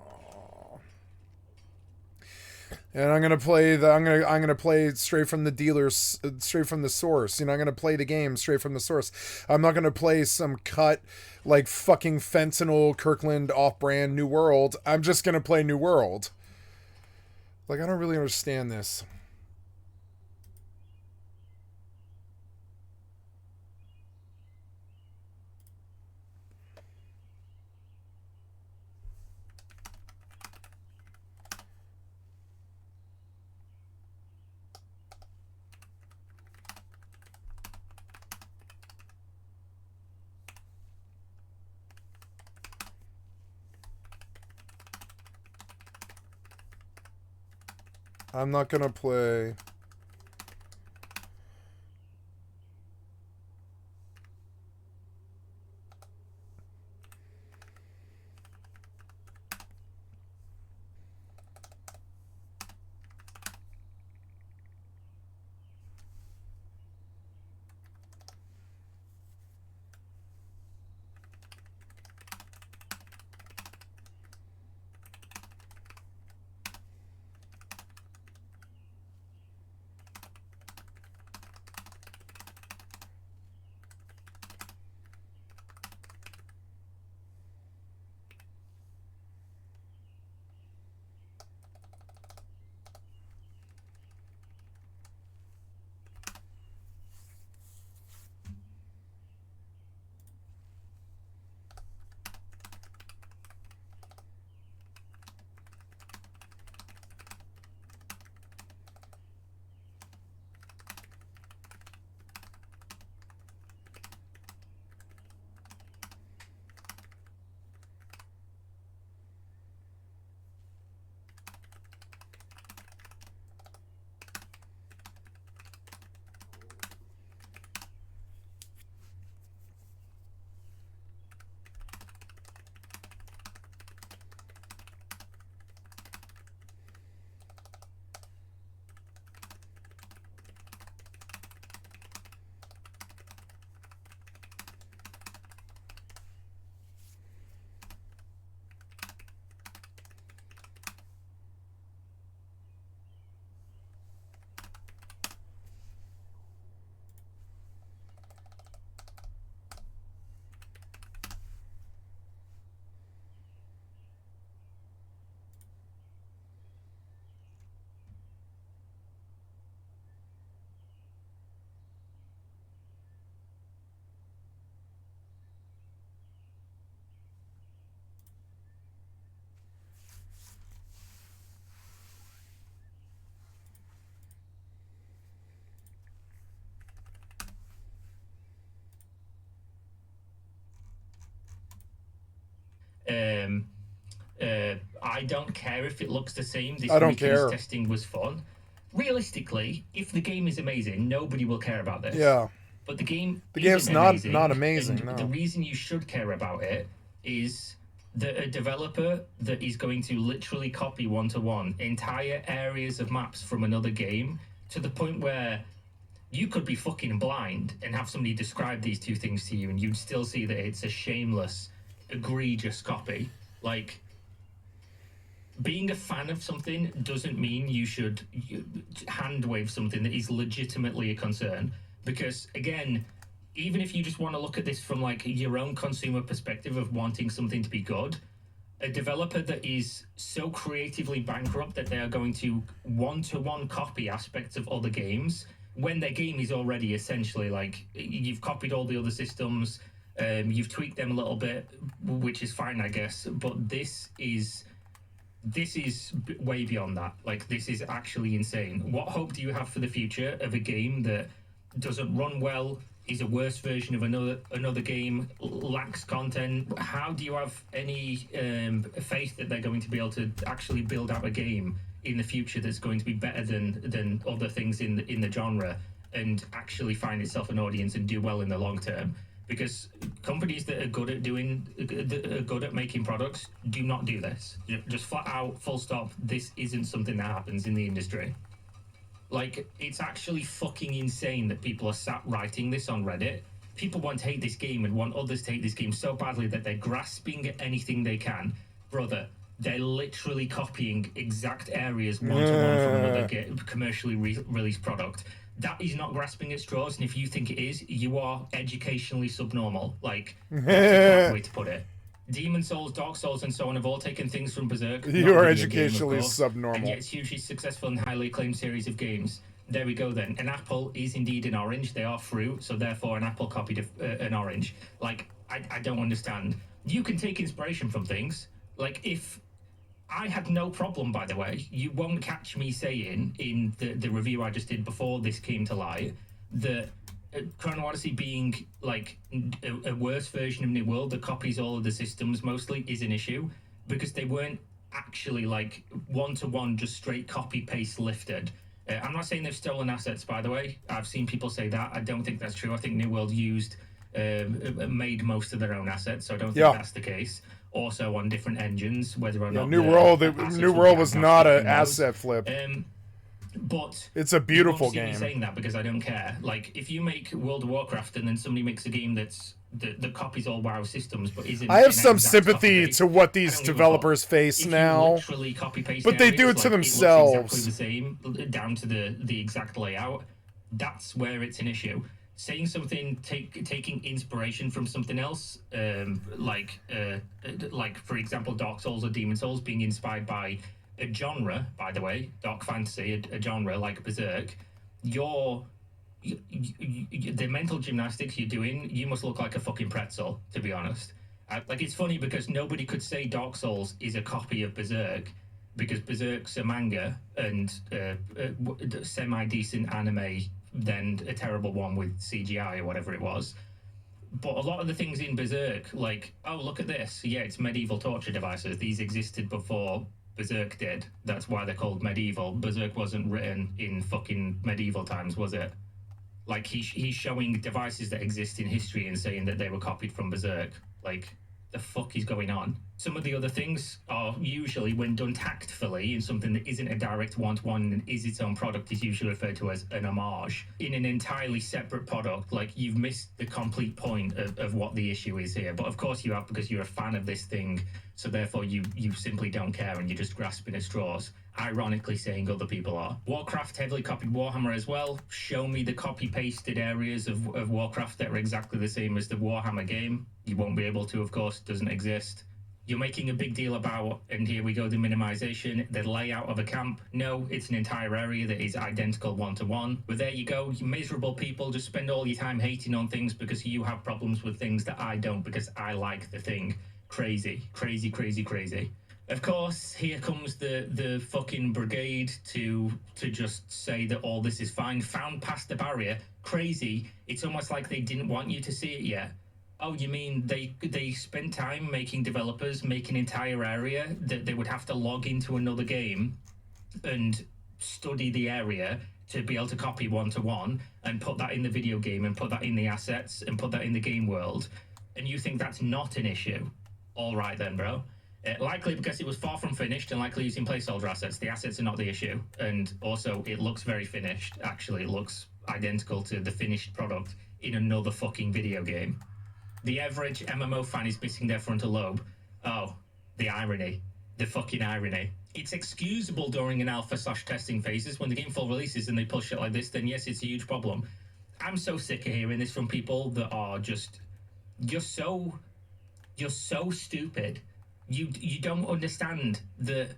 And I'm gonna play straight from the dealers, straight from the source. You know, I'm gonna play the game straight from the source. I'm not gonna play some cut like fucking fentanyl Kirkland off-brand New World. I'm just gonna play New World. Like, I don't really understand this. I'm not gonna play. I don't care if it looks the same. This I don't weekend's care. testing was fun. Realistically, if the game is amazing, nobody will care about this. Yeah. But the game's not amazing. No. The reason you should care about it is that a developer that is going to literally copy one-to-one entire areas of maps from another game to the point where you could be fucking blind and have somebody describe these two things to you and you'd still see that it's a shameless, egregious copy. Like, being a fan of something doesn't mean you should hand wave something that is legitimately a concern. Because, again, even if you just want to look at this from, like, your own consumer perspective of wanting something to be good, a developer that is so creatively bankrupt that they are going to one-to-one copy aspects of other games when their game is already essentially like you've copied all the other systems, you've tweaked them a little bit, which is fine, I guess. But this is way beyond that. Like, this is actually insane. What hope do you have for the future of a game that doesn't run well, is a worse version of another game, lacks content? How do you have any faith that they're going to be able to actually build out a game in the future that's going to be better than other things in the genre and actually find itself an audience and do well in the long term? Because companies that are good at making products do not do this. Just flat out, full stop. This isn't something that happens in the industry. Like, it's actually fucking insane that people are sat writing this on Reddit. People want to hate this game and want others to hate this game so badly that they're grasping at anything they can. Brother, they're literally copying exact areas one-to-one from another commercially released product. That is not grasping at straws, and if you think it is, you are educationally subnormal. Like, that's a bad way to put it. Demon Souls, Dark Souls, and so on have all taken things from Berserk. You are educationally subnormal. And yet it's hugely successful and highly acclaimed series of games. There we go then. An apple is indeed an orange. They are fruit, so therefore an apple copied an orange. Like, I don't understand. You can take inspiration from things. Like, if... I had no problem, by the way. You won't catch me saying in the review I just did before this came to light that Chrono Odyssey being like a worse version of New World that copies all of the systems mostly is an issue, because they weren't actually like one-to-one just straight copy-paste lifted. I'm not saying they've stolen assets, by the way. I've seen people say that. I don't think that's true. I think New World made most of their own assets, so I don't think that's the case. Also on different engines, whether or not New World was not an asset flip. But it's a beautiful game. Me saying that because I don't care. Like, if you make World of Warcraft and then somebody makes a game that copies all WoW systems but isn't... I have some sympathy to what these developers face now, but they do it to themselves. Exactly the same, down to the exact layout. That's where it's an issue. Saying something, taking inspiration from something else, like for example, Dark Souls or Demon Souls being inspired by a genre, by the way, dark fantasy, a genre like Berserk, the mental gymnastics you're doing, you must look like a fucking pretzel, to be honest. Like, it's funny because nobody could say Dark Souls is a copy of Berserk, because Berserk's a manga and semi-decent anime, than a terrible one with CGI or whatever it was. But a lot of the things in Berserk, like, oh, look at this. Yeah, it's medieval torture devices. These existed before Berserk did. That's why they're called medieval. Berserk wasn't written in fucking medieval times, was it? Like, he's showing devices that exist in history and saying that they were copied from Berserk. Like, the fuck is going on? Some of the other things are usually, when done tactfully in something that isn't a direct one-to-one and is its own product, is usually referred to as an homage. In an entirely separate product, like, you've missed the complete point of what the issue is here. But of course you have, because you're a fan of this thing, so therefore you simply don't care and you're just grasping at straws. Ironically saying other people are. Warcraft heavily copied Warhammer as well. Show me the copy-pasted areas of Warcraft that are exactly the same as the Warhammer game. You won't be able to, of course, doesn't exist. You're making a big deal about, and here we go, the minimization, the layout of a camp. No, it's an entire area that is identical one-to-one. But there you go, you miserable people, just spend all your time hating on things because you have problems with things that I don't, because I like the thing. Crazy, crazy, crazy, crazy. Of course, here comes the fucking brigade to just say that all this is fine. Found past the barrier. Crazy. It's almost like they didn't want you to see it yet. Oh, you mean they spent time making developers make an entire area that they would have to log into another game and study the area to be able to copy one-to-one and put that in the video game and put that in the assets and put that in the game world, and you think that's not an issue? All right then, bro. Likely because it was far from finished and likely using placeholder assets. The assets are not the issue. And also, it looks very finished. Actually, it looks identical to the finished product in another fucking video game. The average MMO fan is missing their frontal lobe. Oh, the irony. The fucking irony. It's excusable during an alpha/testing phases. When the game full releases and they pull shit like this, then yes, it's a huge problem. I'm so sick of hearing this from people that are just... You're so stupid. You don't understand that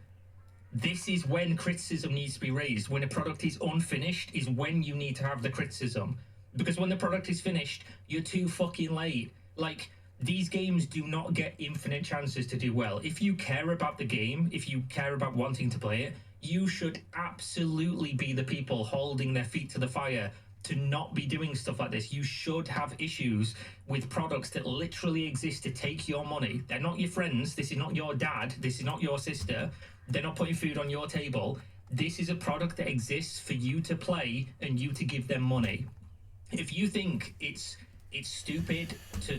this is when criticism needs to be raised. When a product is unfinished is when you need to have the criticism. Because when the product is finished, you're too fucking late. Like, these games do not get infinite chances to do well. If you care about the game, if you care about wanting to play it, you should absolutely be the people holding their feet to the fire to not be doing stuff like this. You should have issues with products that literally exist to take your money. They're not your friends. This is not your dad. This is not your sister. They're not putting food on your table. This is a product that exists for you to play and you to give them money. If you think it's stupid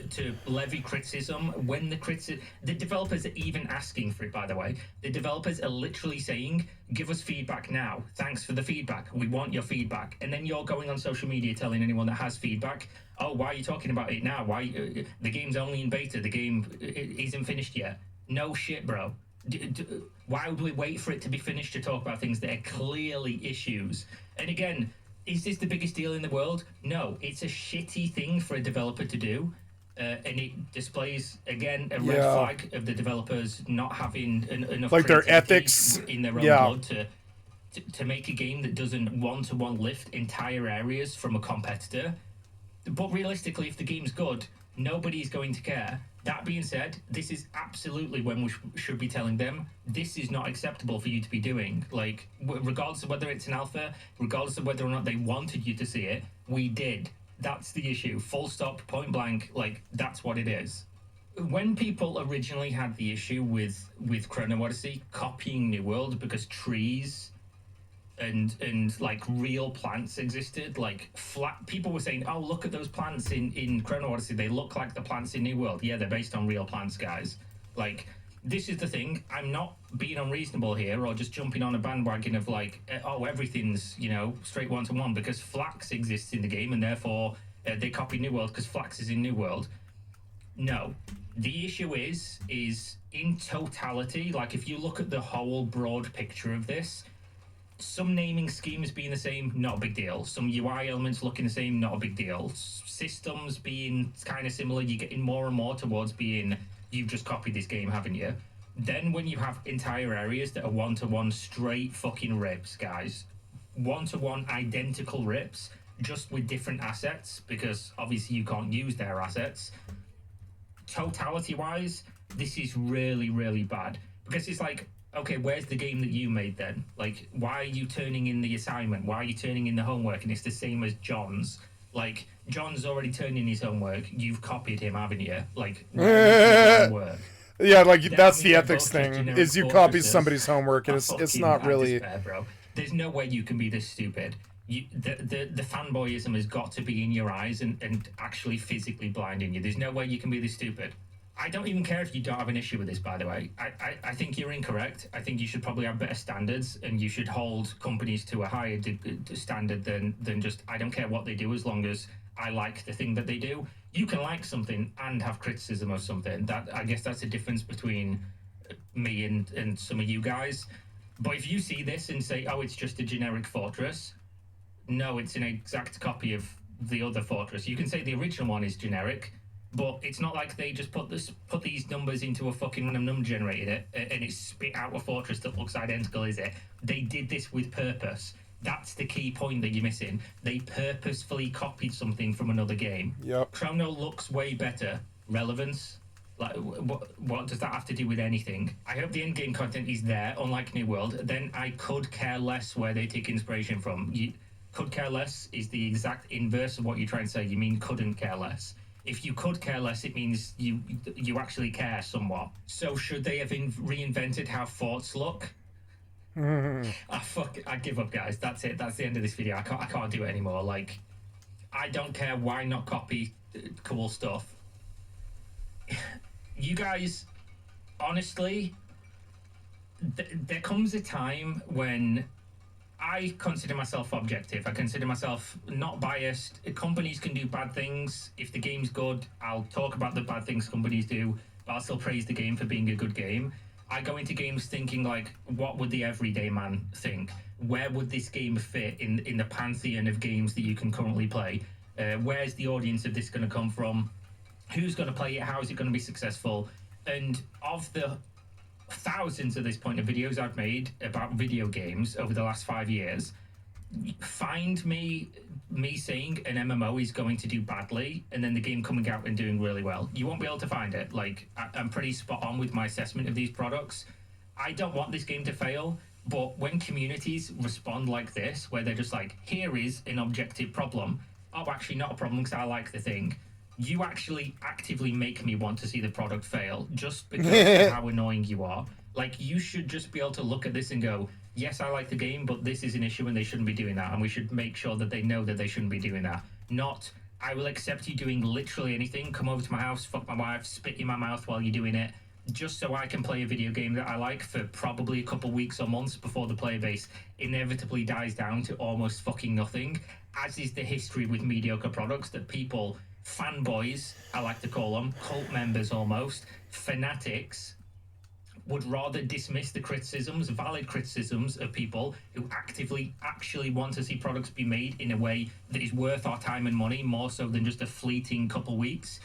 to levy criticism when the developers are even asking for it, by the way. The developers are literally saying, give us feedback now. Thanks for the feedback. We want your feedback. And then you're going on social media telling anyone that has feedback, oh, why are you talking about it now? Why the game's only in beta. The game isn't finished yet. No shit, bro. Why would we wait for it to be finished to talk about things that are clearly issues? And again, is this the biggest deal in the world? No, it's a shitty thing for a developer to do. And it displays, again, a red flag of the developers not having enough like their ethics in their own blood to make a game that doesn't one-to-one lift entire areas from a competitor. But realistically, if the game's good, nobody's going to care. That being said, this is absolutely when we should be telling them, this is not acceptable for you to be doing. Like, regardless of whether it's an alpha, regardless of whether or not they wanted you to see it, we did. That's the issue. Full stop, point blank, like, that's what it is. When people originally had the issue with Chrono Odyssey copying New World because trees and like real plants existed, like flat, people were saying, oh, look at those plants in Chrono Odyssey, they look like the plants in New World. Yeah, they're based on real plants, guys. Like, this is the thing, I'm not being unreasonable here or just jumping on a bandwagon of like, oh, everything's, you know, straight one-to-one because Flax exists in the game and therefore they copied New World because Flax is in New World. No, the issue is in totality, like if you look at the whole broad picture of this, some naming schemes being the same, not a big deal. Some UI elements looking the same, not a big deal. Systems being kind of similar, you're getting more and more towards being, you've just copied this game, haven't you? Then when you have entire areas that are one-to-one straight fucking rips, guys. One-to-one identical rips, just with different assets, because obviously you can't use their assets. Totality-wise, this is really, really bad. Because it's like, okay, where's the game that you made then? Like, why are you turning in the assignment? Why are you turning in the homework? And it's the same as John's. Like, John's already turned in his homework. You've copied him, haven't you? Like, homework. Yeah, like, that's the ethics thing, is you copy somebody's homework, and it's not really... Despair, bro. There's no way you can be this stupid. The fanboyism has got to be in your eyes and actually physically blinding you. There's no way you can be this stupid. I don't even care if you don't have an issue with this, by the way. I think you're incorrect. I think you should probably have better standards and you should hold companies to a higher standard than just, I don't care what they do as long as I like the thing that they do. You can like something and have criticism of something. That, I guess that's the difference between me and some of you guys. But if you see this and say, oh, it's just a generic Fortress, no, it's an exact copy of the other Fortress. You can say the original one is generic, but it's not like they just put these numbers into a fucking random number generator and it spit out a Fortress that looks identical, is it? They did this with purpose. That's the key point that you're missing. They purposefully copied something from another game. Yep. Chrono looks way better. Relevance? Like, what does that have to do with anything? I hope the in-game content is there, unlike New World. Then I could care less where they take inspiration from. Could care less is the exact inverse of what you're trying to say. You mean couldn't care less. If you could care less, it means you actually care somewhat. So should they have reinvented how forts look? I give up, guys. That's it. That's the end of this video. I can't do it anymore. Like, I don't care. Why not copy cool stuff? You guys, honestly, there comes a time when I consider myself objective. I consider myself not biased. Companies can do bad things. If the game's good, I'll talk about the bad things companies do, but I'll still praise the game for being a good game. I go into games thinking, like, what would the everyday man think? Where would this game fit in the pantheon of games that you can currently play? Where's the audience of this going to come from? Who's going to play it? How is it going to be successful? And of the thousands at this point of videos I've made about video games over the last 5 years. Find me saying an MMO is going to do badly and then the game coming out and doing really well. You won't be able to find it. Like, I'm pretty spot on with my assessment of these products. I don't want this game to fail, but when communities respond like this, where they're just like, here is an objective problem. Oh, actually not a problem because I like the thing. You actually actively make me want to see the product fail just because of how annoying you are. Like, you should just be able to look at this and go, yes, I like the game, but this is an issue and they shouldn't be doing that. And we should make sure that they know that they shouldn't be doing that. Not, I will accept you doing literally anything. Come over to my house, fuck my wife, spit in my mouth while you're doing it, just so I can play a video game that I like for probably a couple weeks or months before the player base inevitably dies down to almost fucking nothing, as is the history with mediocre products, that people, fanboys, I like to call them, cult members almost, fanatics, would rather dismiss the criticisms, valid criticisms of people who actively actually want to see products be made in a way that is worth our time and money, more so than just a fleeting couple weeks.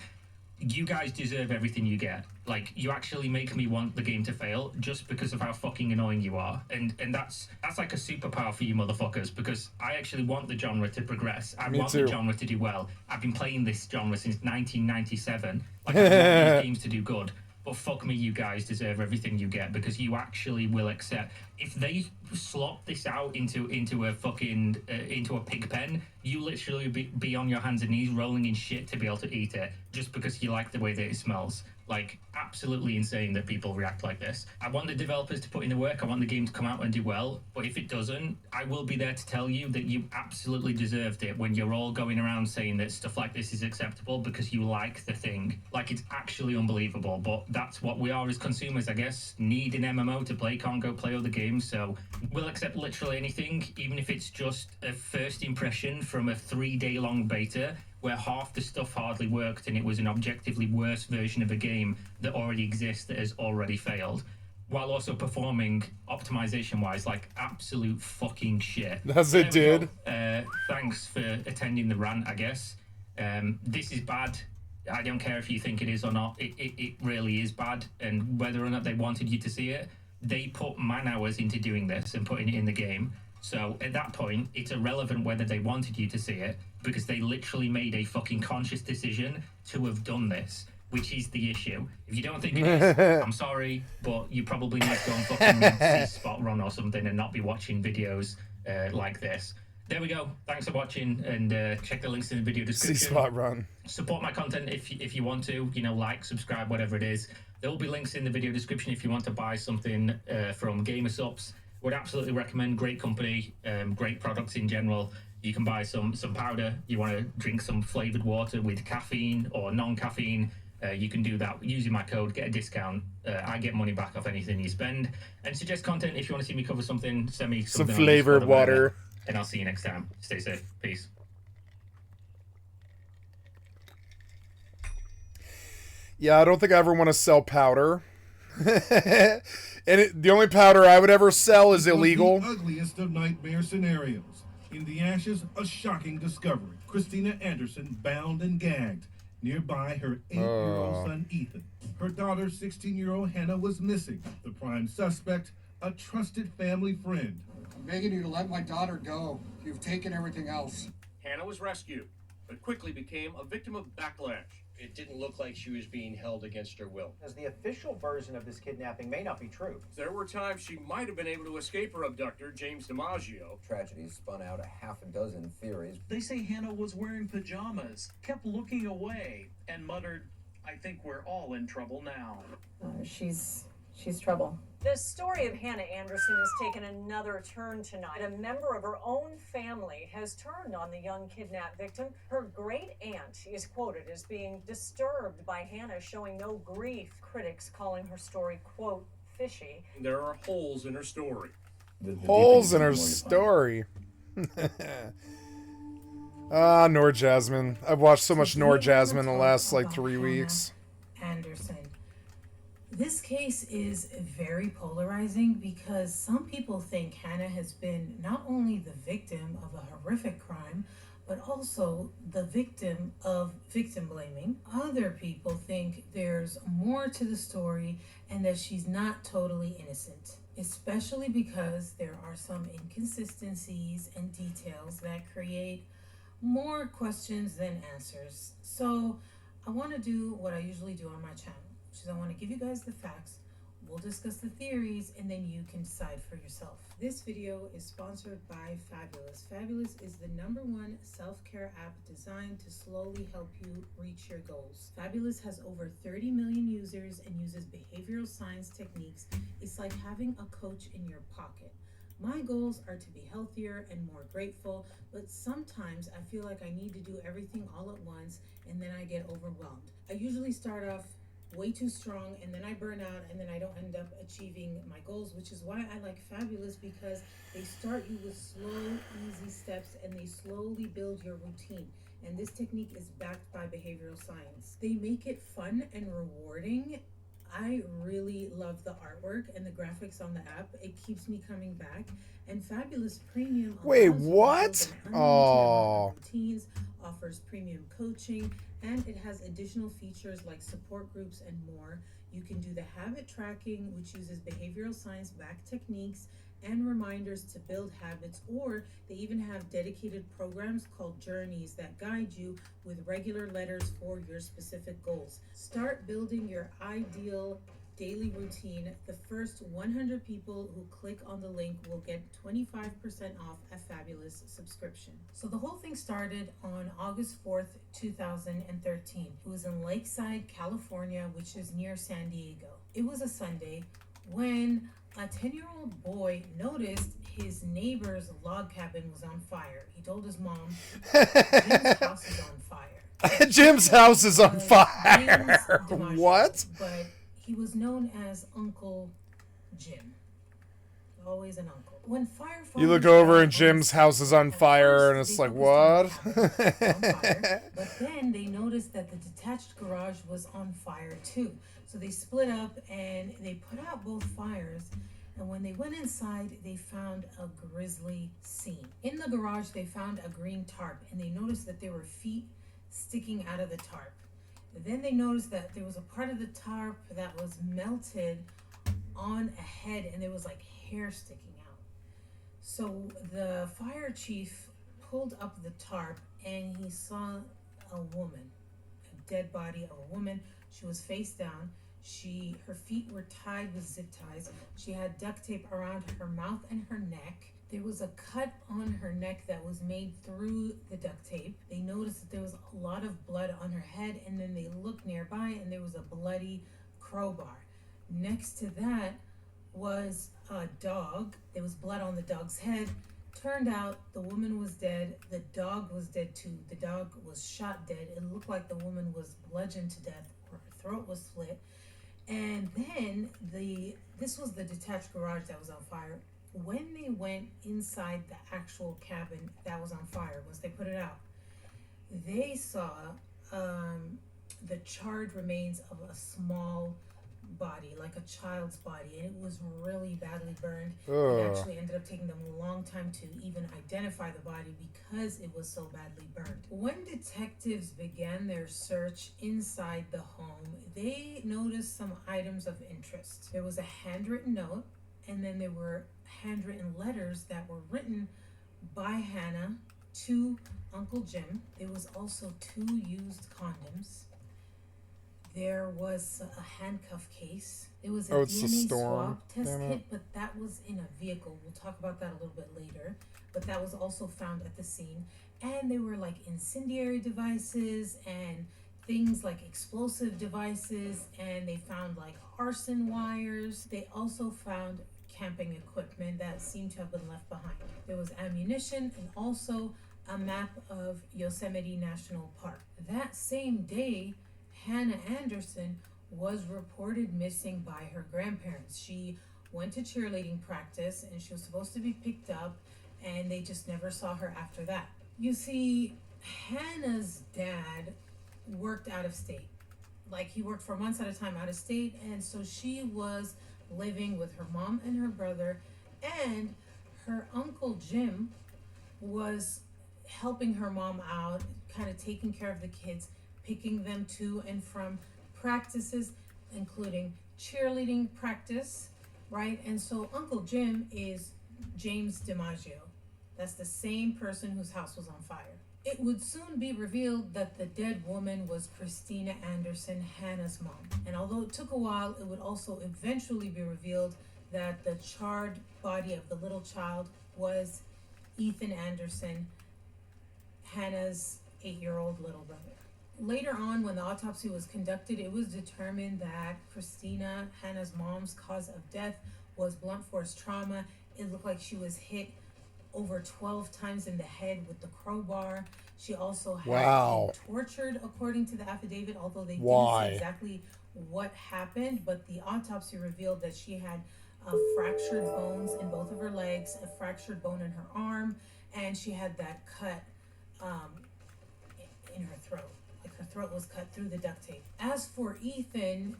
You guys deserve everything you get. Like, you actually make me want the game to fail just because of how fucking annoying you are. And that's like a superpower for you motherfuckers, because I actually want the genre to progress. I want the genre to do well. I've been playing this genre since 1997. Like, I want these games to do good. But fuck me, you guys deserve everything you get, because you actually will accept. If they slop this out into a fucking into a pig pen, you literally be on your hands and knees rolling in shit to be able to eat it just because you like the way that it smells. Like, absolutely insane that people react like this. I want the developers to put in the work. I want the game to come out and do well. But if it doesn't, I will be there to tell you that you absolutely deserved it when you're all going around saying that stuff like this is acceptable because you like the thing. Like, it's actually unbelievable. But that's what we are as consumers, I guess. Need an MMO to play, can't go play other games. So we'll accept literally anything, even if it's just a first impression from a 3-day-long beta where half the stuff hardly worked and it was an objectively worse version of a game that already exists that has already failed, while also performing optimization-wise like absolute fucking shit. As it did. Thanks for attending the rant, I guess. This is bad. I don't care if you think it is or not. It really is bad. And whether or not they wanted you to see it, they put man hours into doing this and putting it in the game. So at that point, it's irrelevant whether they wanted you to see it, because they literally made a fucking conscious decision to have done this, which is the issue. If you don't think it is, I'm sorry, but you probably need to go and fucking see Spot Run or something and not be watching videos like this. There we go. Thanks for watching, and check the links in the video description. See Spot Run. Support my content if you want to, you know, like, subscribe, whatever it is. There will be links in the video description if you want to buy something from GamerSups. Would absolutely recommend. Great company, great products in general. You can buy some powder. You want to drink some flavored water with caffeine or non-caffeine. You can do that using my code, get a discount. I get money back off anything you spend. And suggest content if you want to see me cover something. Send me something some flavored water. And I'll see you next time. Stay safe. Peace. Yeah, I don't think I ever want to sell powder. And the only powder I would ever sell is illegal. The ugliest of nightmare scenarios. In the ashes, a shocking discovery. Christina Anderson bound and gagged. Nearby, her 8-year-old son, Ethan. Her daughter, 16-year-old Hannah, was missing. The prime suspect, a trusted family friend. I'm begging you to let my daughter go. You've taken everything else. Hannah was rescued, but quickly became a victim of backlash. It didn't look like she was being held against her will. As the official version of this kidnapping may not be true. There were times she might have been able to escape her abductor, James DiMaggio. Tragedy spun out a half a dozen theories. They say Hannah was wearing pajamas, kept looking away, and muttered, "I think we're all in trouble now." She's trouble. The story of Hannah Anderson has taken another turn tonight. A member of her own family has turned on the young kidnapped victim. Her great aunt is quoted as being disturbed by Hannah showing no grief. Critics calling her story, quote, fishy. There are holes in her story. Holes in her story. Nor Jasmine. I've watched so much Nor Jasmine in the last like 3 weeks. Anderson. This case is very polarizing because some people think Hannah has been not only the victim of a horrific crime, but also the victim of victim blaming. Other people think there's more to the story and that she's not totally innocent, especially because there are some inconsistencies and details that create more questions than answers. So I want to do what I usually do on my channel, which is I want to give you guys the facts, we'll discuss the theories, and then you can decide for yourself. This video is sponsored by Fabulous. Fabulous is the #1 self-care app designed to slowly help you reach your goals. Fabulous has over 30 million users and uses behavioral science techniques. It's like having a coach in your pocket. My goals are to be healthier and more grateful, but sometimes I feel like I need to do everything all at once and then I get overwhelmed. I usually start off way too strong and then I burn out and then I don't end up achieving my goals, which is why I like Fabulous, because they start you with slow, easy steps and they slowly build your routine. And this technique is backed by behavioral science. They make it fun and rewarding. I really love the artwork and the graphics on the app. It keeps me coming back. And Fabulous Premium Wait, what? Oh, routines, offers premium coaching, and it has additional features like support groups and more. You can do the habit tracking, which uses behavioral science backed techniques and reminders to build habits, or they even have dedicated programs called journeys that guide you with regular letters for your specific goals. Start building your ideal daily routine. The first 100 people who click on the link will get 25% off a Fabulous subscription. So the whole thing started on August 4th, 2013. It was in Lakeside, California, which is near San Diego. It was a Sunday when a 10-year-old boy noticed his neighbor's log cabin was on fire. He told his mom, Jim's house is on fire. Jim's house is on fire. What? But he was known as Uncle Jim. Always an uncle. When firefighters, you look over and Jim's house is on fire and it's like, what? But then they noticed that the detached garage was on fire too. So they split up and they put out both fires. And when they went inside, they found a grisly scene. In the garage, they found a green tarp and they noticed that there were feet sticking out of the tarp. Then they noticed that there was a part of the tarp that was melted on a head and there was like hair sticking out. So the fire chief pulled up the tarp and he saw a woman, a dead body of a woman. She was face down. Her feet were tied with zip ties. She had duct tape around her mouth and her neck. There was a cut on her neck that was made through the duct tape. They noticed that there was a lot of blood on her head, and then they looked nearby and there was a bloody crowbar. Next to that was a dog. There was blood on the dog's head. Turned out the woman was dead. The dog was dead too. The dog was shot dead. It looked like the woman was bludgeoned to death or her throat was slit. And then this was the detached garage that was on fire. When they went inside the actual cabin that was on fire, once they put it out, they saw the charred remains of a small body, like a child's body, and it was really badly burned. It actually ended up taking them a long time to even identify the body because it was so badly burned. When detectives began their search inside the home, they noticed some items of interest. There was a handwritten note, and then there were handwritten letters that were written by Hannah to Uncle Jim. There was also 2 used condoms. There was a handcuff case. It was a DNA swab test kit, but that was in a vehicle. We'll talk about that a little bit later. But that was also found at the scene. And there were like incendiary devices and things like explosive devices. And they found like arson wires. They also found camping equipment that seemed to have been left behind. There was ammunition and also a map of Yosemite National Park. That same day, Hannah Anderson was reported missing by her grandparents. She went to cheerleading practice and she was supposed to be picked up, and they just never saw her after that. You see, Hannah's dad worked out of state. Like, he worked for months at a time out of state, and so she was living with her mom and her brother, and her Uncle Jim was helping her mom out, kind of taking care of the kids, picking them to and from practices, including cheerleading practice, right? And so Uncle Jim is James DiMaggio. That's the same person whose house was on fire. It would soon be revealed that the dead woman was Christina Anderson, Hannah's mom. And although it took a while, it would also eventually be revealed that the charred body of the little child was Ethan Anderson, Hannah's 8-year-old little brother. Later on, when the autopsy was conducted, it was determined that Christina, Hannah's mom's cause of death was blunt force trauma. It looked like she was hit over 12 times in the head with the crowbar. She also had been tortured, according to the affidavit, although they didn't say exactly what happened, but the autopsy revealed that she had fractured bones in both of her legs, a fractured bone in her arm, and she had that cut in her throat. Like her throat was cut through the duct tape. As for Ethan,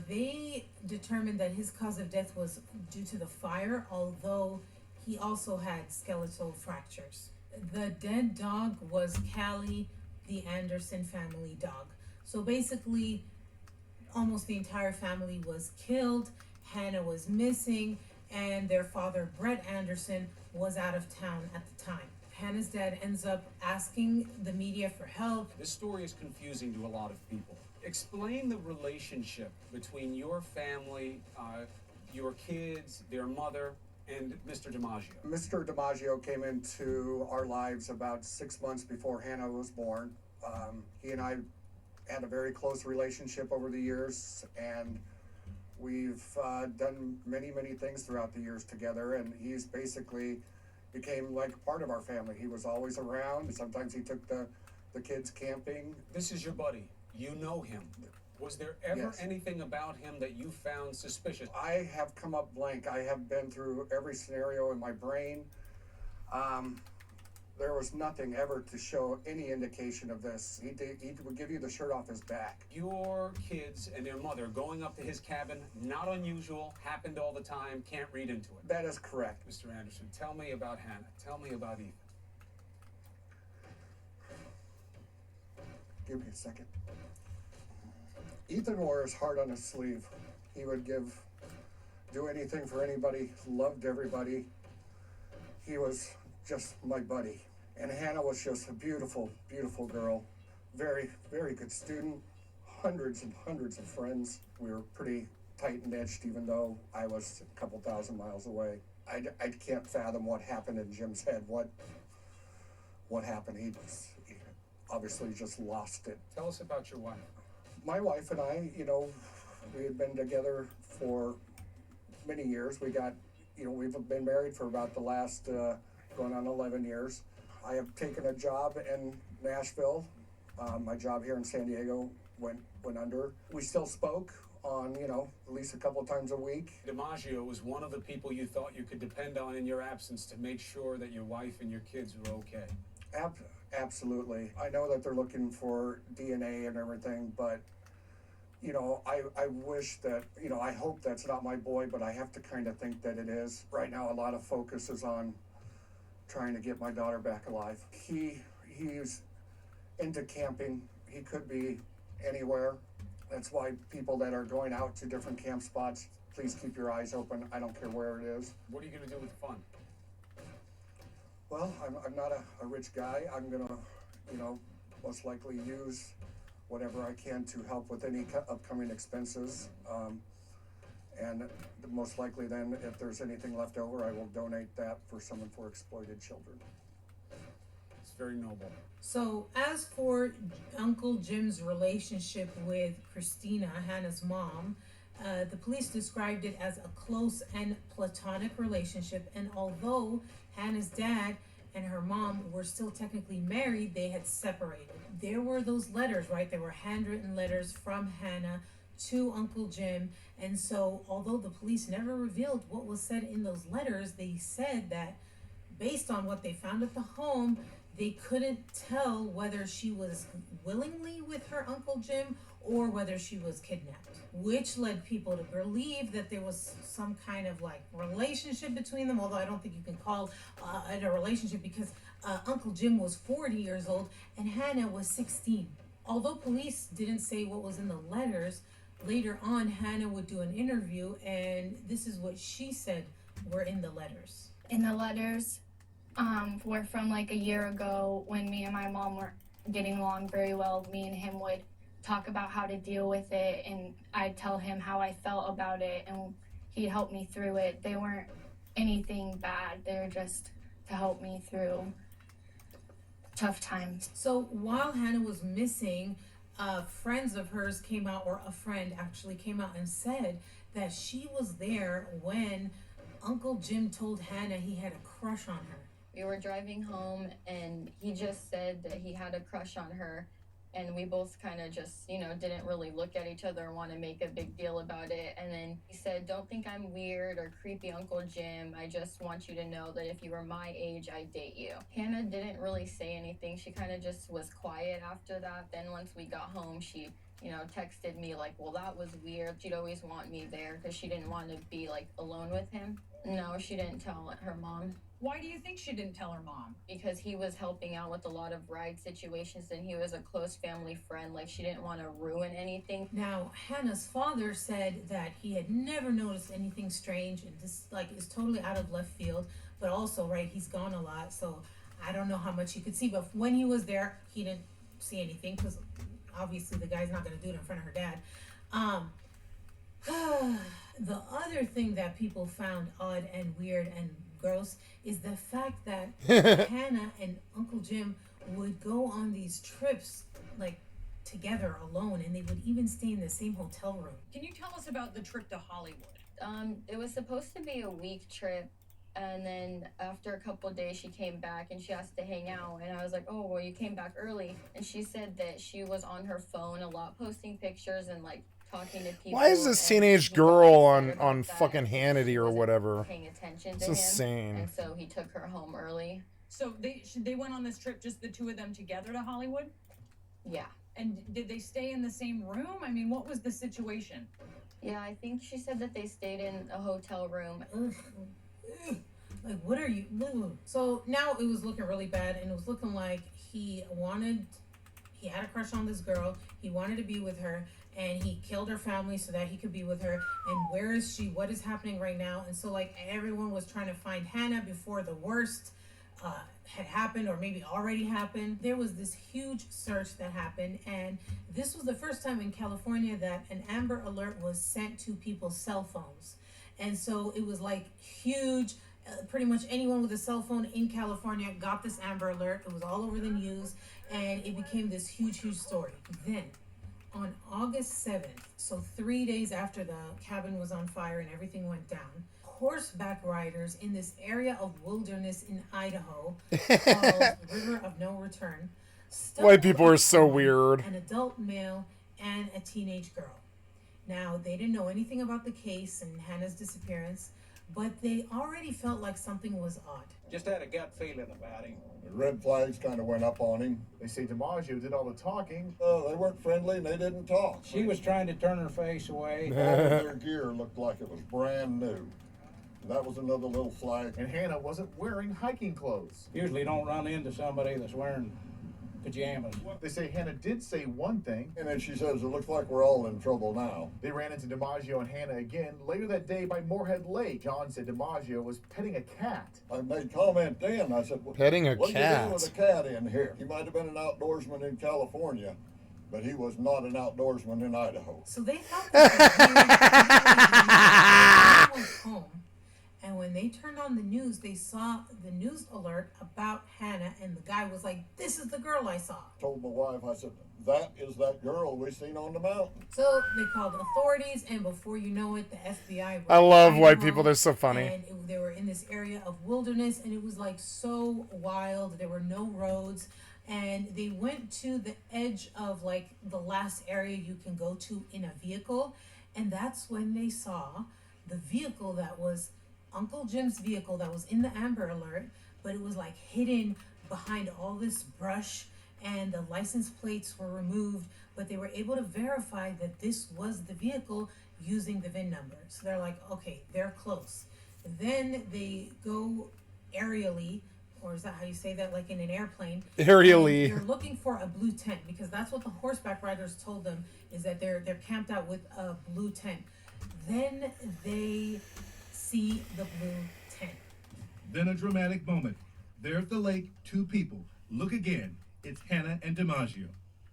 they determined that his cause of death was due to the fire, although he also had skeletal fractures. The dead dog was Callie, the Anderson family dog. So basically, almost the entire family was killed. Hannah was missing, and their father, Brett Anderson, was out of town at the time. Hannah's dad ends up asking the media for help. This story is confusing to a lot of people. Explain the relationship between your family, your kids, their mother, and Mr. DiMaggio. Mr. DiMaggio came into our lives about 6 months before Hannah was born. He and I had a very close relationship over the years, and we've done many, many things throughout the years together, and he's basically became like part of our family. He was always around. Sometimes he took the kids camping. This is your buddy. You know him. Was there ever anything about him that you found suspicious? I have come up blank. I have been through every scenario in my brain. There was nothing ever to show any indication of this. He would give you the shirt off his back. Your kids and their mother going up to his cabin, not unusual, happened all the time, can't read into it. That is correct. Mr. Anderson, tell me about Hannah. Tell me about Ethan. Give me a second. Ethan wore his heart on his sleeve. He would do anything for anybody, loved everybody. He was just my buddy. And Hannah was just a beautiful, beautiful girl. Very, very good student. Hundreds and hundreds of friends. We were pretty tight and edged, even though I was a couple thousand miles away. I can't fathom what happened in Jim's head. What happened? He obviously just lost it. Tell us about your wife. My wife and I, we had been together for many years. We've been married for about the last, going on 11 years. I have taken a job in Nashville. My job here in San Diego went under. We still spoke on, at least a couple of times a week. DiMaggio was one of the people you thought you could depend on in your absence to make sure that your wife and your kids were okay. Absolutely. I know that they're looking for DNA and everything, but I wish that, I hope that's not my boy, but I have to kind of think that it is. Right now, a lot of focus is on trying to get my daughter back alive. He's into camping. He could be anywhere. That's why people that are going out to different camp spots, please keep your eyes open. I don't care where it is. What are you going to do with the fund? Well, I'm not a rich guy. I'm going to, most likely use whatever I can to help with any upcoming expenses. And most likely then, if there's anything left over, I will donate that for someone for exploited children. It's very noble. So as for Uncle Jim's relationship with Christina, Hannah's mom, the police described it as a close and platonic relationship. And although Hannah's dad and her mom were still technically married, they had separated. There were those letters, right? There were handwritten letters from Hannah to Uncle Jim. And so although the police never revealed what was said in those letters, they said that based on what they found at the home, they couldn't tell whether she was willingly with her Uncle Jim or whether she was kidnapped, which led people to believe that there was some kind of like relationship between them, although I don't think you can call it a relationship because Uncle Jim was 40 years old and Hannah was 16. Although police didn't say what was in the letters, later on Hannah would do an interview and this is what she said were in the letters. In the letters were from like a year ago when me and my mom were getting along very well. Me and him would talk about how to deal with it, and I'd tell him how I felt about it, and he'd help me through it. They weren't anything bad. They were just to help me through tough times. So while Hannah was missing, friends of hers came out, or a friend actually came out and said that she was there when Uncle Jim told Hannah he had a crush on her. We were driving home and he just said that he had a crush on her, and we both kind of just, didn't really look at each other and want to make a big deal about it. And then he said, "Don't think I'm weird or creepy, Uncle Jim. I just want you to know that if you were my age, I'd date you." Hannah didn't really say anything. She kind of just was quiet after that. Then once we got home, she texted me like, "Well, that was weird." She'd always want me there because she didn't want to be like alone with him. No, she didn't tell her mom. Why do you think she didn't tell her mom? Because he was helping out with a lot of ride situations and he was a close family friend. Like, she didn't want to ruin anything. Now, Hannah's father said that he had never noticed anything strange, and this is totally out of left field. But also, right, he's gone a lot, so I don't know how much he could see. But when he was there, he didn't see anything because obviously the guy's not going to do it in front of her dad. The other thing that people found odd and weird and gross is the fact that Hannah and Uncle Jim would go on these trips together alone, and they would even stay in the same hotel room. Can you tell us about the trip to Hollywood? It was supposed to be a week trip, and then after a couple of days she came back and she asked to hang out, and I was like, "Oh, well, you came back early." And she said that she was on her phone a lot, posting pictures and talking to people. Why is this teenage girl on fucking Hannity or whatever? Paying attention It's to insane. him, and so he took her home early. So they went on this trip, just the two of them together to Hollywood? Yeah. And did they stay in the same room? I mean, what was the situation? Yeah, I think she said that they stayed in a hotel room. What are you? So now it was looking really bad, and it was looking like he had a crush on this girl. He wanted to be with her, and he killed her family so that he could be with her. And where is she? What is happening right now? And so everyone was trying to find Hannah before the worst had happened, or maybe already happened. There was this huge search that happened, and this was the first time in California that an Amber Alert was sent to people's cell phones. And so it was huge. Pretty much anyone with a cell phone in California got this Amber Alert. It was all over the news, and it became this huge story. Then on August 7th, so 3 days after the cabin was on fire and everything went down, horseback riders in this area of wilderness in Idaho called River of No Return. White people are so weird. An adult male and a teenage girl. Now, they didn't know anything about the case and Hannah's disappearance, but they already felt like something was odd. Just had a gut feeling about him. The red flags kind of went up on him. They say DiMaggio did all the talking. They weren't friendly and they didn't talk. She was trying to turn her face away. All of their gear looked like it was brand new. That was another little flag. And Hannah wasn't wearing hiking clothes. Usually don't run into somebody that's wearing pajamas. They say Hannah did say one thing. And then she says, "It looks like we're all in trouble now." They ran into DiMaggio and Hannah again later that day by Moorhead Lake. John said DiMaggio was petting a cat. I made comment then. I said, petting a what cat? are you doing with a cat in here? He might have been an outdoorsman in California, but he was not an outdoorsman in Idaho. So they thought that he went home. And when they turned on the news, they saw the news alert about Hannah, and the guy was like, "This is the girl I saw." Told my wife, I said, "That is that girl we seen on the mountain." So they called authorities, and before you know it, the FBI. I love white people. They're so funny. And they were in this area of wilderness, and it was so wild. There were no roads, and they went to the edge of the last area you can go to in a vehicle, and that's when they saw the vehicle that was Uncle Jim's vehicle that was in the Amber Alert, but it was hidden behind all this brush, and the license plates were removed, but they were able to verify that this was the vehicle using the VIN number. So they're like, okay, they're close. Then they go aerially, or is that how you say that, like in an airplane? Aerially. They're looking for a blue tent, because that's what the horseback riders told them, is that they're camped out with a blue tent. Then they see the blue tent. Then a dramatic moment. There at the lake, two people. Look again. It's Hannah and DiMaggio.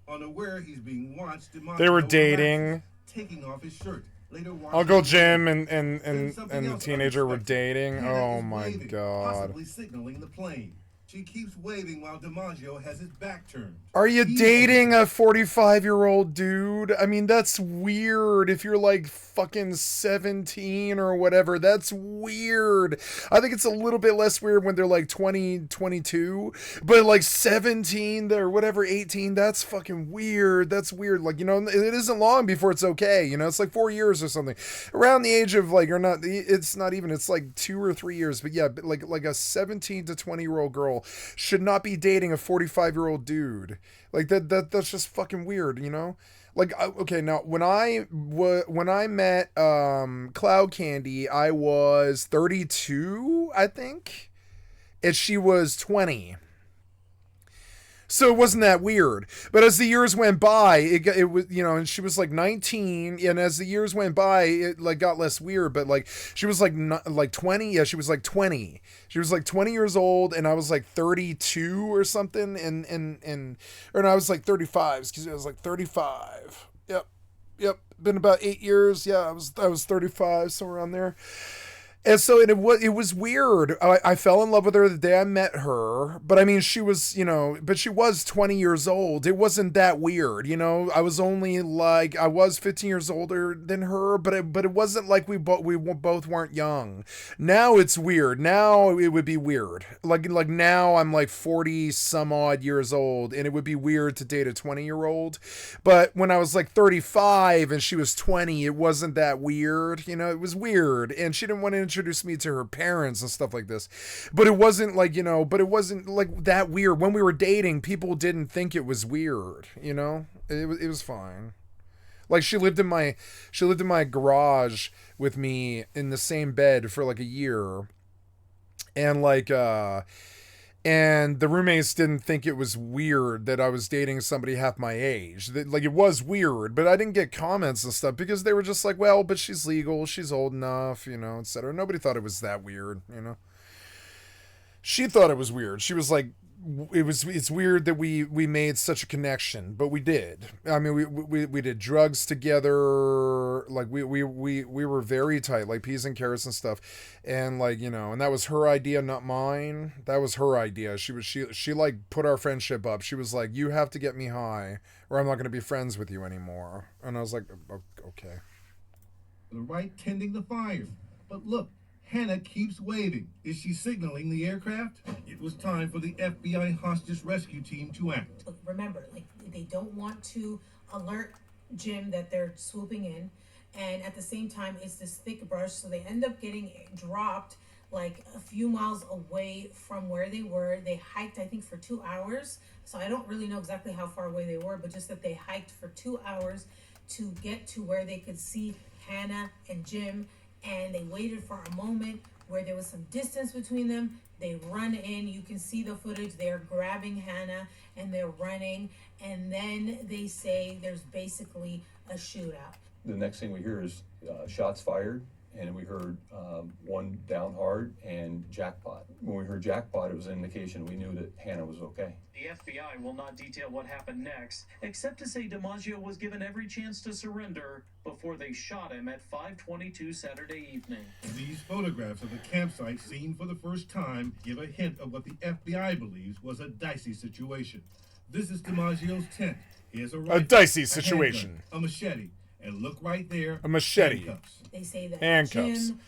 Unaware he's being watched, DiMaggio They were dating. relaxes, taking off his shirt. Later, Uncle Jim and the teenager were dating. Hannah Oh is my waving, god. possibly signaling the plane. She keeps waving while DiMaggio has his back turned. Are you dating a 45-year-old dude? I mean, that's weird. If you're like fucking 17 or whatever, that's weird. I think it's a little bit less weird when they're like 20, 22, but like 17 or whatever, 18, that's fucking weird. That's weird. Like, you know, it isn't long before it's okay. You know, it's like 4 years or something. Around the age of like, or not, it's not even, it's like 2 or 3 years. But yeah, like a 17 to 20-year-old girl should not be dating a 45-year-old dude. Like that's just fucking weird, you know? Like, okay, now when I met Cloud Candy, I was 32, I think, and she was 20. So it wasn't that weird. But as the years went by, it was, you know, and she was like 19, and as the years went by, it like got less weird. But like she was like 20. Yeah, she was like 20. She was like 20 years old, and I was like 32 or something, or no, I was like 35. Excuse me, I was like 35. Yep. Been about 8 years. Yeah, I was 35, somewhere around there. And so it was weird. I fell in love with her the day I met her, but I mean, she was, you know, but she was 20 years old. It wasn't that weird, you know. I was only like, I was 15 years older than her, but it wasn't like we both weren't young. Now it's weird. Now it would be weird. Like now I'm like 40 some odd years old, and it would be weird to date a 20-year-old. But when I was like 35 and she was 20, it wasn't that weird. You know, it was weird, and she didn't want to introduced me to her parents and stuff like this, but it wasn't like, you know, but it wasn't like that weird. When we were dating, people didn't think it was weird, you know. It was fine. Like she lived in my garage with me in the same bed for like a year, and like and the roommates didn't think it was weird that I was dating somebody half my age. Like, it was weird, but I didn't get comments and stuff because they were just like, well, but she's legal, she's old enough, you know, etc. Nobody thought it was that weird, you know. She thought it was weird. She was like, it's weird that we made such a connection, but we did. I mean, we did drugs together. Like we were very tight, like peas and carrots and stuff. And like, you know, and that was her idea, not mine. That was her idea. She like put our friendship up. She was like, you have to get me high or I'm not going to be friends with you anymore. And I was like, okay. The right tending the fire. But look, Hannah keeps waving. Is she signaling the aircraft? It was time for the FBI hostage rescue team to act. Remember, like, they don't want to alert Jim that they're swooping in, and at the same time, it's this thick brush, so they end up getting dropped like a few miles away from where they were. They hiked, I think, for 2 hours, so I don't really know exactly how far away they were, but just that they hiked for 2 hours to get to where they could see Hannah and Jim. And they waited for a moment where there was some distance between them. They run in. You can see the footage. They're grabbing Hannah and they're running. And then they say there's basically a shootout. The next thing we hear is shots fired. And we heard one down hard and jackpot. When we heard jackpot, it was an indication we knew that Hannah was okay. The FBI will not detail what happened next, except to say DiMaggio was given every chance to surrender before they shot him at 5:22 Saturday evening. These photographs of the campsite seen for the first time give a hint of what the FBI believes was a dicey situation. This is DiMaggio's tent. He has a rifle, a dicey situation. A handgun, a machete. And look right there. A machete. Handcuffs. They say that handcuffs. Jim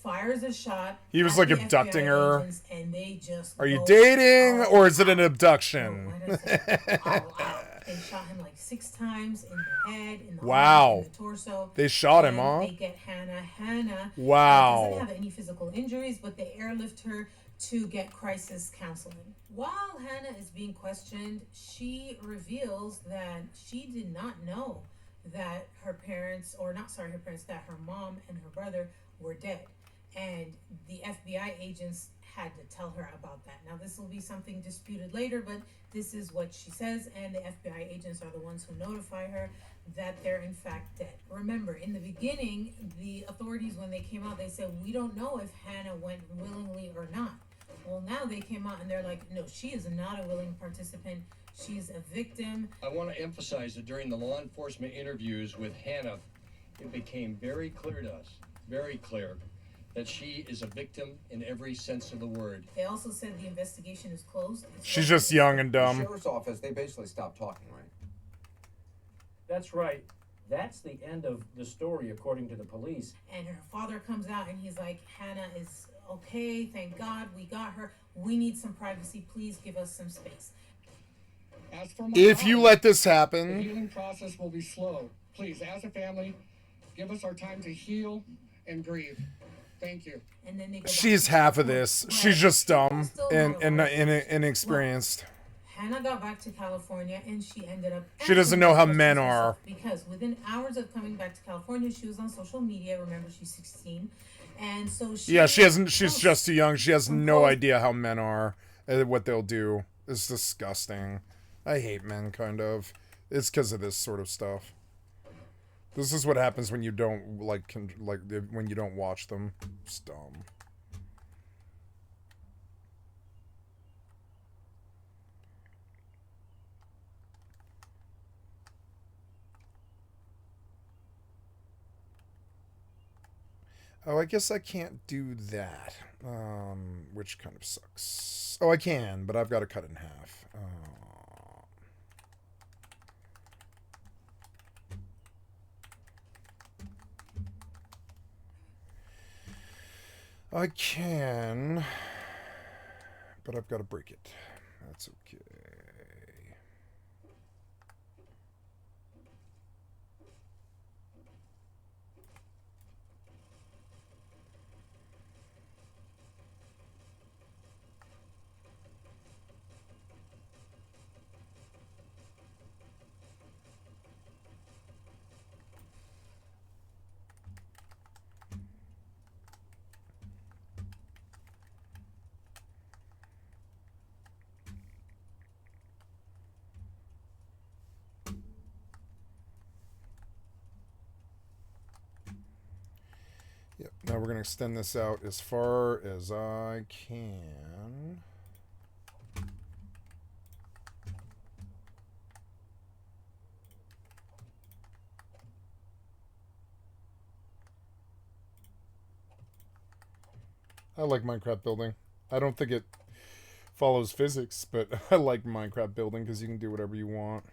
fires a shot. He was like abducting her. And they just Are you dating or is it an abduction? They shot him like 6 times in the head, in the wow. arm, in the torso. They shot him, huh? They get Hannah. Wow. Doesn't have any physical injuries, but they airlift her to get crisis counseling. While Hannah is being questioned, she reveals that she did not know that her parents, that her mom and her brother were dead. And the FBI agents had to tell her about that. Now, this will be something disputed later, but this is what she says, and the FBI agents are the ones who notify her that they're in fact dead. Remember, in the beginning, the authorities, when they came out, they said, we don't know if Hannah went willingly or not. Well, now they came out and they're like, no, she is not a willing participant. She's a victim. I want to emphasize that during the law enforcement interviews with Hannah, it became very clear to us, very clear, that she is a victim in every sense of the word. They also said the investigation is closed. She's just young and dumb. The sheriff's office, they basically stopped talking, right? That's right. That's the end of the story, according to the police. And her father comes out and he's like, Hannah is okay, thank God, we got her. We need some privacy. Please give us some space. As for my If you daughter, let this the happen, healing process will be slow. Please, as a family, give us our time to heal and grieve. Thank you. And then they go she's back to half of California. this. But She's just dumb still and notified. inexperienced. Hannah got back to California and she ended up. She doesn't know how asking men questions are. herself, because within hours of coming back to California, she was on social media. Remember, she's 16, and so she. Yeah, she hasn't. She's just too young. She has no idea how men are, what they'll do. It's disgusting. I hate men, kind of. It's because of this sort of stuff. This is what happens when you don't when you don't watch them. It's dumb. Oh, I guess I can't do that, which kind of sucks. Oh, I can, but I've got to cut it in half. I can, but I've got to break it. That's okay. Yep, now we're going to extend this out as far as I can. I like Minecraft building. I don't think it follows physics, but I like Minecraft building because you can do whatever you want.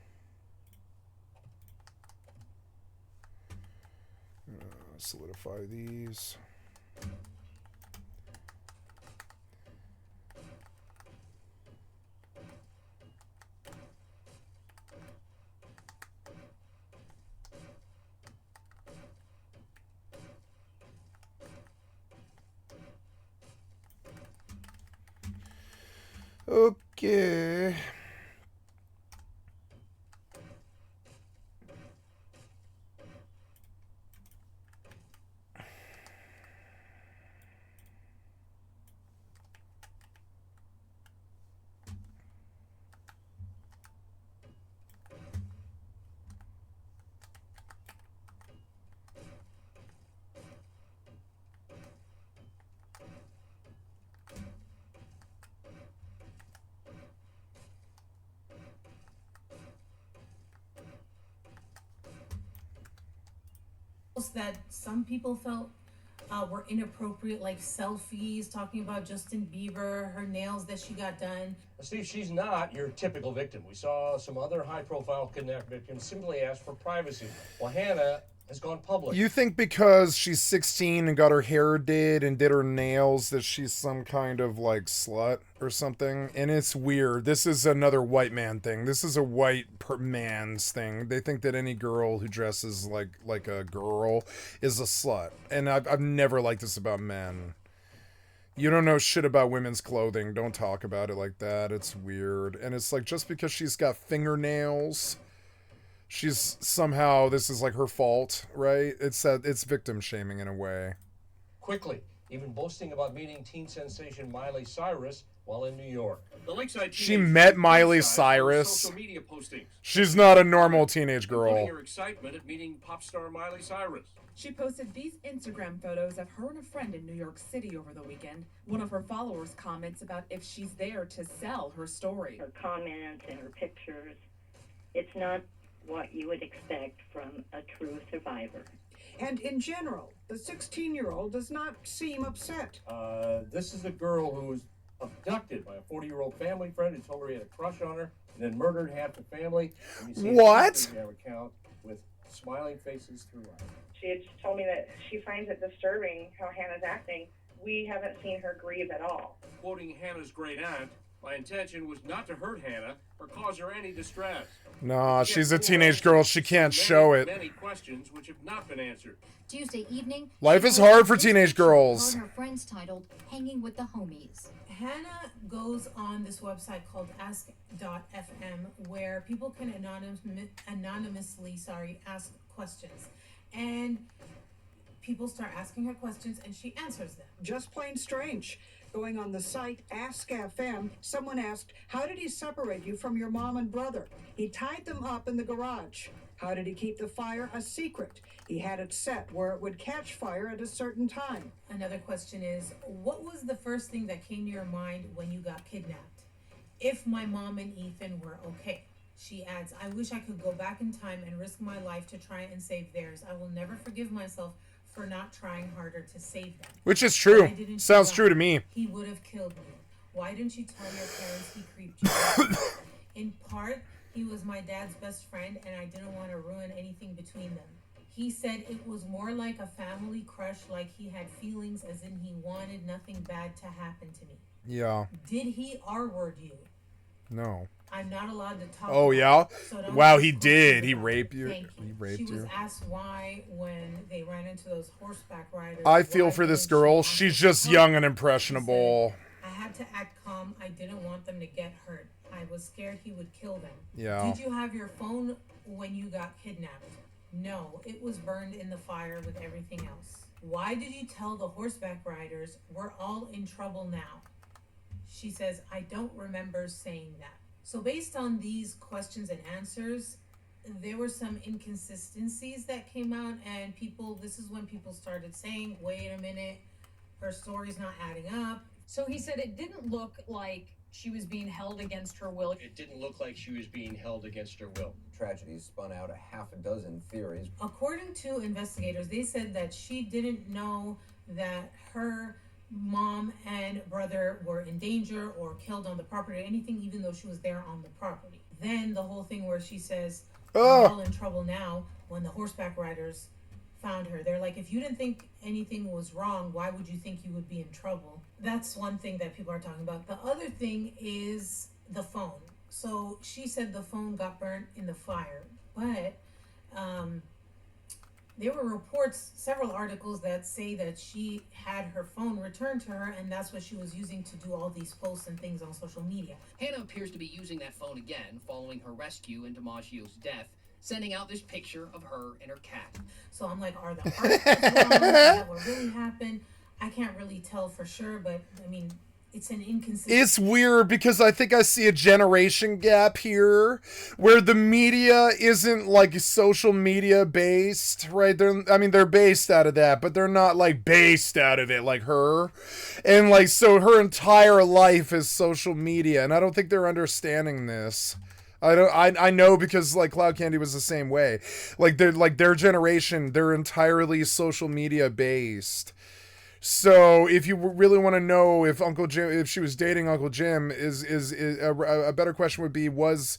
Solidify these. Okay. That some people felt were inappropriate, like selfies talking about Justin Bieber, her nails that she got done. Steve, she's not your typical victim. We saw some other high-profile kidnap victims simply ask for privacy. Well, Hannah has gone public. You think because she's 16 and got her hair did and did her nails that she's some kind of like slut or something? And it's weird. This is another white man thing. This is a white man's thing. They think that any girl who dresses like a girl is a slut. And I've never liked this about men. You don't know shit about women's clothing. Don't talk about it like that. It's weird. And it's like, just because she's got fingernails, she's somehow, this is like her fault, right? It's victim shaming in a way. Quickly, even boasting about meeting teen sensation Miley Cyrus while in New York. The Lakeside She met Miley Cyrus. Social media postings. She's not a normal teenage Including girl. her excitement at meeting pop star Miley Cyrus. She posted these Instagram photos of her and a friend in New York City over the weekend. One of her followers comments about if she's there to sell her story. Her comments and her pictures, it's not what you would expect from a true survivor. And in general, the 16-year-old does not seem upset. This is a girl who was abducted by a 40-year-old family friend who told her he had a crush on her and then murdered half the family. And you see What? an Instagram account with smiling faces throughout. She had just told me that she finds it disturbing how Hannah's acting. We haven't seen her grieve at all. Quoting Hannah's great aunt, my intention was not to hurt Hannah or cause her any distress. Nah, she's a teenage girl. She can't show it. Many questions which have not been answered. Tuesday evening, Life is hard for teenage girls. her friends titled "Hanging with the Homies." Hannah goes on this website called ask.fm where people can anonymously ask questions. And people start asking her questions and she answers them. Just plain strange. Going on the site Ask FM, someone asked, how did he separate you from your mom and brother? He tied them up in the garage. How did he keep the fire a secret? He had it set where it would catch fire at a certain time. Another question is, what was the first thing that came to your mind when you got kidnapped? If my mom and Ethan were okay. She adds, I wish I could go back in time and risk my life to try and save theirs. I will never forgive myself for not trying harder to save them. Which is true. Sounds true to me. He would have killed me. Why didn't you tell your parents he creeped you out? In part, he was my dad's best friend and I didn't want to ruin anything between them. He said it was more like a family crush, like he had feelings as in he wanted nothing bad to happen to me. Yeah. Did he R-word you? No. I'm not allowed to talk. Oh, yeah? Wow, he did. He raped you. He raped you. She was you. asked why when they ran into those horseback riders. I feel for this girl. She's just young and impressionable. I had to act calm. I didn't want them to get hurt. I was scared he would kill them. Yeah. Did you have your phone when you got kidnapped? No, it was burned in the fire with everything else. Why did you tell the horseback riders we're all in trouble now? She says, I don't remember saying that. So based on these questions and answers, there were some inconsistencies that came out and this is when people started saying, wait a minute, her story's not adding up. So he said it didn't look like she was being held against her will. It didn't look like she was being held against her will. Tragedy spun out a half a dozen theories. According to investigators, they said that she didn't know that her mom and brother were in danger or killed on the property or anything, even though she was there on the property. Then the whole thing where she says, we're all in trouble now, when the horseback riders found her. They're like, if you didn't think anything was wrong, why would you think you would be in trouble? That's one thing that people are talking about. The other thing is the phone. So she said the phone got burnt in the fire, but there were reports, several articles that say that she had her phone returned to her and that's what she was using to do all these posts and things on social media. Hannah appears to be using that phone again following her rescue and DiMaggio's death, sending out this picture of her and her cat. So I'm like, are the articles wrong? Is that what really happened? I can't really tell for sure, but I mean, it's an inconsistency. It's weird because I think I see a generation gap here where the media isn't like social media based, right? They're based out of that, but they're not like based out of it like her. And like, so her entire life is social media, and I don't think they're understanding this. I know because like Cloud Candy was the same way. Like their generation, they're entirely social media based. So if you really want to know if if she was dating Uncle Jim, is a better question would be, was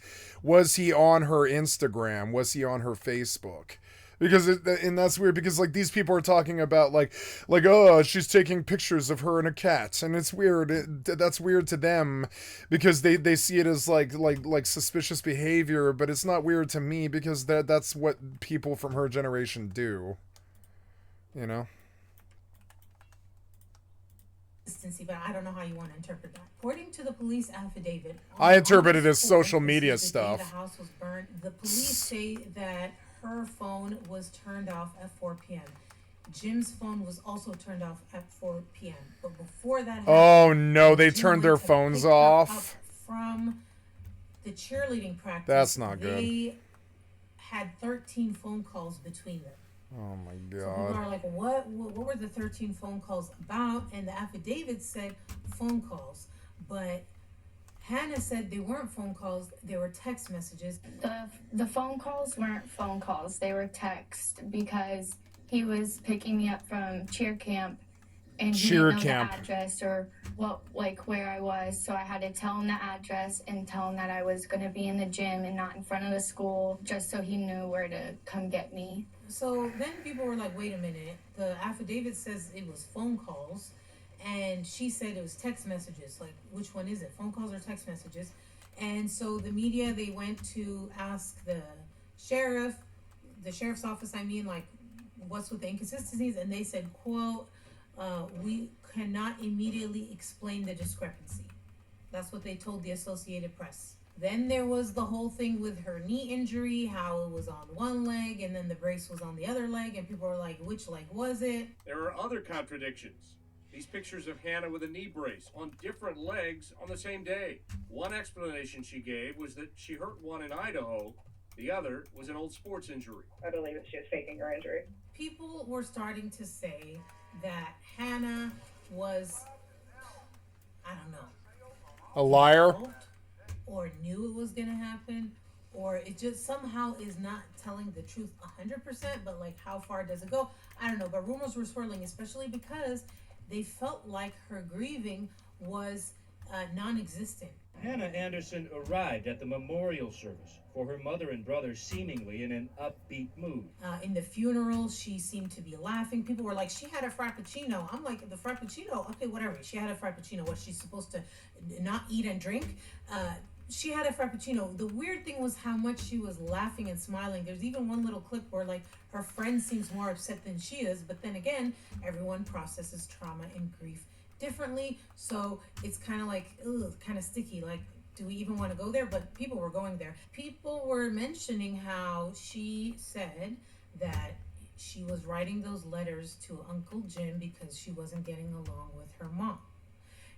he on her Instagram? Was he on her Facebook? Because and that's weird because like these people are talking about like oh, she's taking pictures of her and a cat, and it's weird. That's weird to them because they see it as like suspicious behavior, but it's not weird to me because that's what people from her generation do. You know. consistency, but I don't know how you want to interpret that. According to the police affidavit, I interpret it as August 4th, social media the day stuff. the house was burned, the police say that her phone was turned off at 4 p.m. Jim's phone was also turned off at 4 p.m. But before that happened, Oh no, they Jim turned their went to phones pick her off. up from the cheerleading practice. That's not good. They had 13 phone calls between them. Oh my So people god. are like, what were the 13 phone calls about? And the affidavit said phone calls. But Hannah said they weren't phone calls, they were text messages. The phone calls weren't phone calls, they were text because he was picking me up from cheer camp and he Cheer didn't know camp. the address or where I was, so I had to tell him the address and tell him that I was going to be in the gym and not in front of the school, just so he knew where to come get me. So then people were like, wait a minute, the affidavit says it was phone calls, and she said it was text messages. Like, which one is it, phone calls or text messages? And so the media, they went to ask the sheriff's office, like, what's with the inconsistencies? And they said, quote, we cannot immediately explain the discrepancy. That's what they told the Associated Press. Then there was the whole thing with her knee injury, how it was on one leg and then the brace was on the other leg, and people were like, which leg was it? There are other contradictions. These pictures of Hannah with a knee brace on different legs on the same day. One explanation she gave was that she hurt one in Idaho. The other was an old sports injury. I believe that she was faking her injury. People were starting to say that Hannah was, I don't know, A liar? or knew it was going to happen, or it just somehow is not telling the truth 100%, but like, how far does it go? I don't know, but rumors were swirling, especially because they felt like her grieving was non-existent. Hannah Anderson arrived at the memorial service for her mother and brother seemingly in an upbeat mood. In the funeral, she seemed to be laughing. People were like, she had a frappuccino. I'm like, the frappuccino? Okay, whatever. She had a frappuccino. Was she supposed to not eat and drink? She had a frappuccino. The weird thing was how much she was laughing and smiling. There's even one little clip where like her friend seems more upset than she is. But then again, everyone processes trauma and grief differently. So it's kind of like, kind of sticky. Like, do we even want to go there? But people were going there. People were mentioning how she said that she was writing those letters to Uncle Jim because she wasn't getting along with her mom.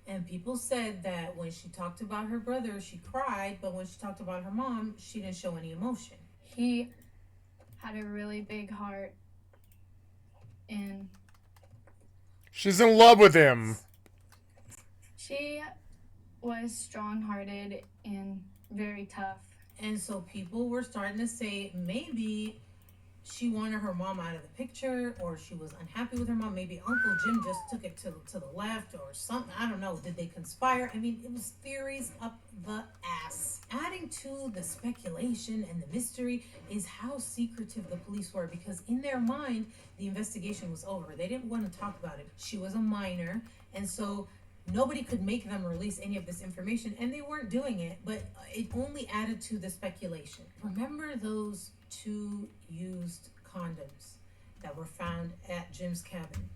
And people said that when she talked about her brother, she cried, but when she talked about her mom, she didn't show any emotion. He had a really big heart, and She's in love with him. she was strong-hearted and very tough. And so people were starting to say maybe she wanted her mom out of the picture, or she was unhappy with her mom. Maybe Uncle Jim just took it to the left or something. I don't know. Did they conspire? I mean, it was theories up the ass. Adding to the speculation and the mystery is how secretive the police were, because in their mind, the investigation was over. They didn't want to talk about it. She was a minor, and so nobody could make them release any of this information, and they weren't doing it, but it only added to the speculation. Remember those 2 used condoms that were found at Jim's cabin?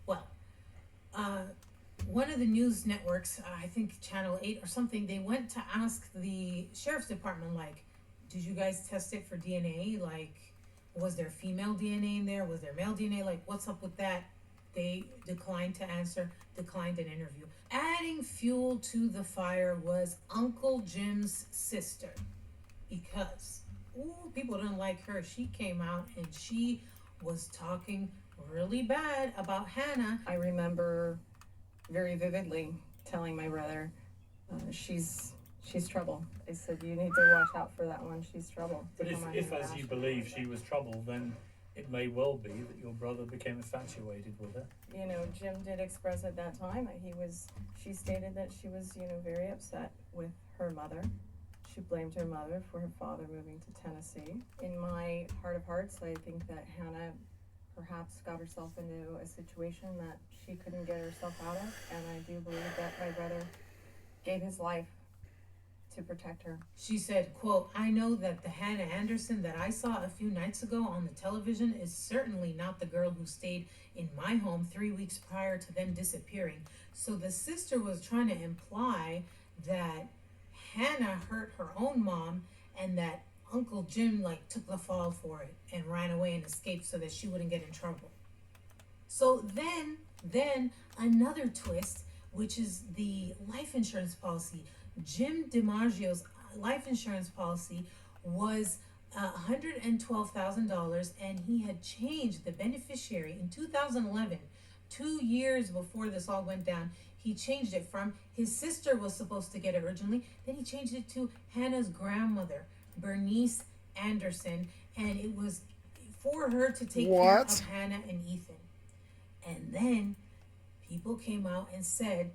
Well, one of the news networks, I think Channel 8 or something, they went to ask the sheriff's department, like, did you guys test it for DNA? Like, was there female DNA in there? Was there male DNA? Like, what's up with that? They declined to answer, declined an interview. Adding fuel to the fire was Uncle Jim's sister, because people didn't like her. She came out and she was talking really bad about Hannah. I remember very vividly telling my brother, she's trouble. I said, you need to watch out for that one. She's trouble. But if as you believe she was trouble, then it may well be that your brother became infatuated with her. You know, Jim did express at that time that she stated that she was, very upset with her mother. She blamed her mother for her father moving to Tennessee. In my heart of hearts, I think that Hannah perhaps got herself into a situation that she couldn't get herself out of, and I do believe that my brother gave his life to protect her. She said, quote, "I know that the Hannah Anderson that I saw a few nights ago on the television is certainly not the girl who stayed in my home 3 weeks prior to them disappearing." So the sister was trying to imply that Hannah hurt her own mom and that Uncle Jim like took the fall for it and ran away and escaped so that she wouldn't get in trouble. So then another twist, which is the life insurance policy. Jim DiMaggio's life insurance policy was $112,000, and he had changed the beneficiary in 2011, 2 years before this all went down. He changed it from his sister was supposed to get it originally, then he changed it to Hannah's grandmother, Bernice Anderson, and it was for her to take care of Hannah and Ethan. And then people came out and said,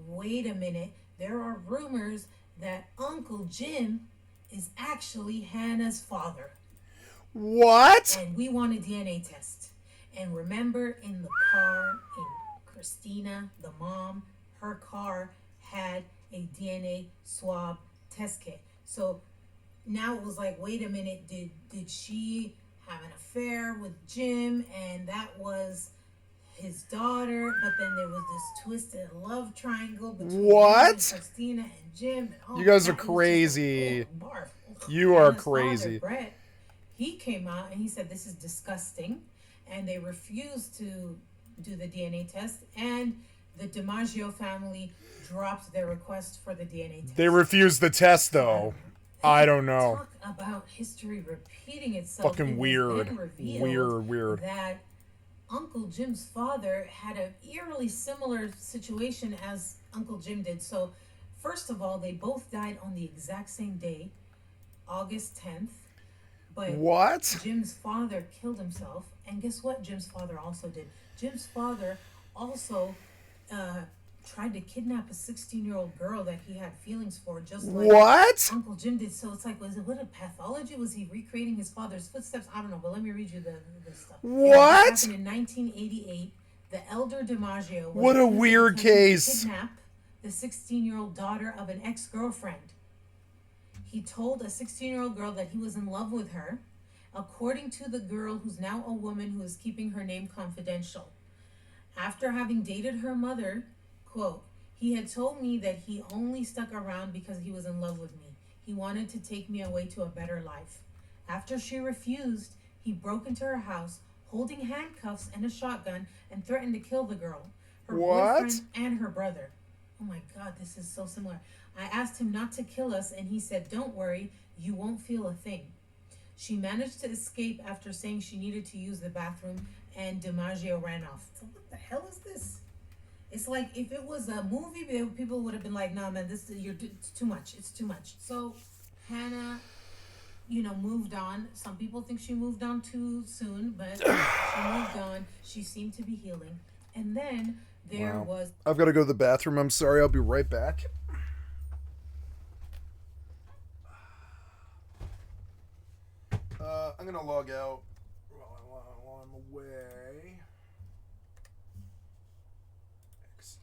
wait a minute, there are rumors that Uncle Jim is actually Hannah's father. What? And we want a DNA test. And remember, in the car, in Christina, the mom, her car had a DNA swab test kit. So now it was like, wait a minute, did she have an affair with Jim and that was his daughter? But then there was this twisted love triangle between Christina and Jim. And You guys are crazy. You are crazy. Father, Brett, he came out and he said this is disgusting, and they refused to do the DNA test, and the DiMaggio family dropped their request for the DNA test. They refused the test, though. I don't know. Talk about history repeating itself. Fucking weird. Weird. That Uncle Jim's father had an eerily similar situation as Uncle Jim did. So, first of all, they both died on the exact same day, August 10th. But Jim's father killed himself. And guess what Jim's father also did? Jim's father also tried to kidnap a 16-year-old girl that he had feelings for, just like Uncle Jim did. So it's like, was it a pathology? Was he recreating his father's footsteps? I don't know, but let me read you the stuff. What? It happened in 1988. The elder DiMaggio what a weird case. Kidnap the 16-year-old daughter of an ex-girlfriend. He told a 16-year-old girl that he was in love with her, according to the girl, who's now a woman who is keeping her name confidential. After having dated her mother, quote, "He had told me that he only stuck around because he was in love with me. He wanted to take me away to a better life. After she refused, he broke into her house, holding handcuffs and a shotgun, and threatened to kill the girl, her boyfriend, and her brother." Oh my God, this is so similar. "I asked him not to kill us, and he said, 'Don't worry, you won't feel a thing.' She managed to escape after saying she needed to use the bathroom, and DiMaggio ran off." So what the hell is this? It's like if it was a movie, people would have been like, "No, man, it's too much. It's too much." So Hannah, moved on. Some people think she moved on too soon, but she moved on. She seemed to be healing. And then there was... I've got to go to the bathroom. I'm sorry. I'll be right back. I'm going to log out while I'm away. Exit.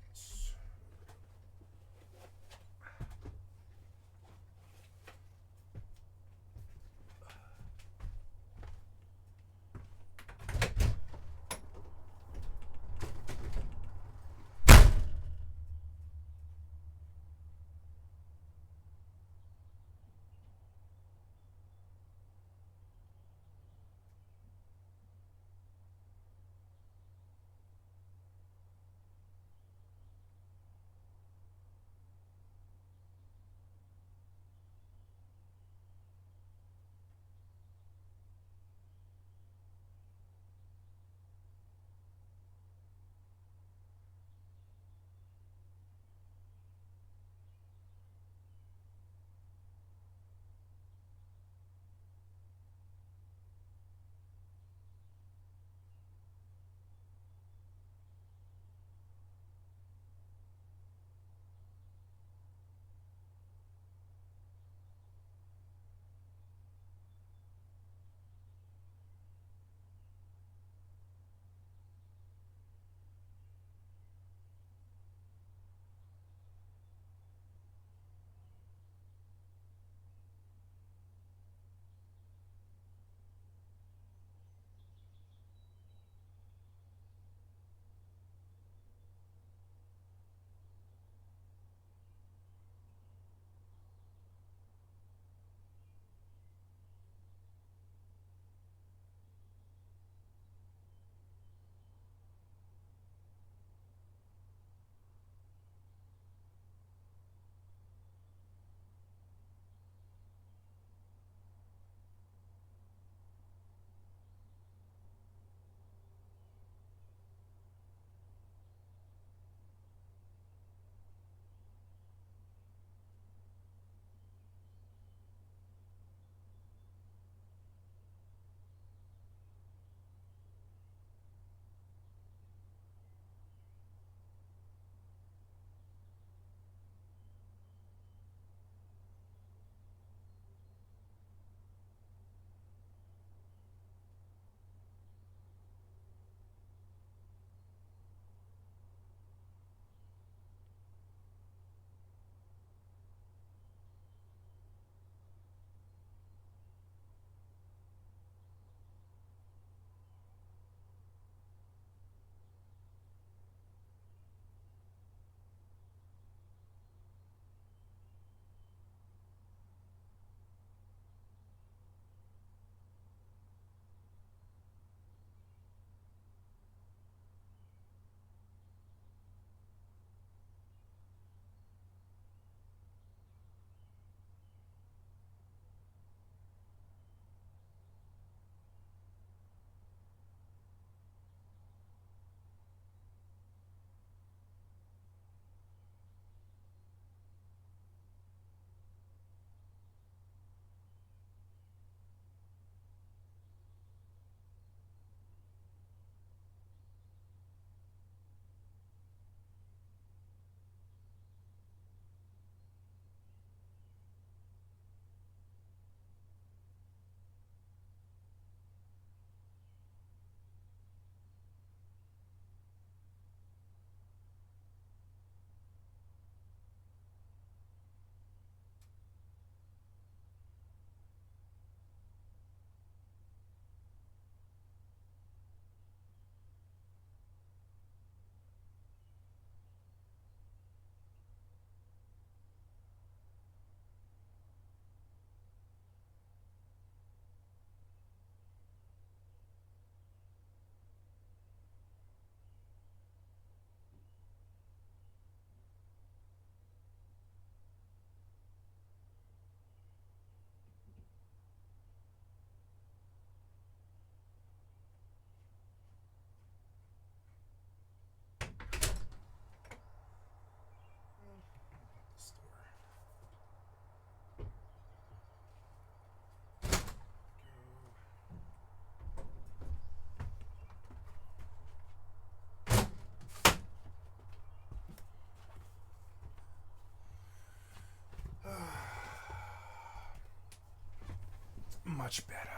much better.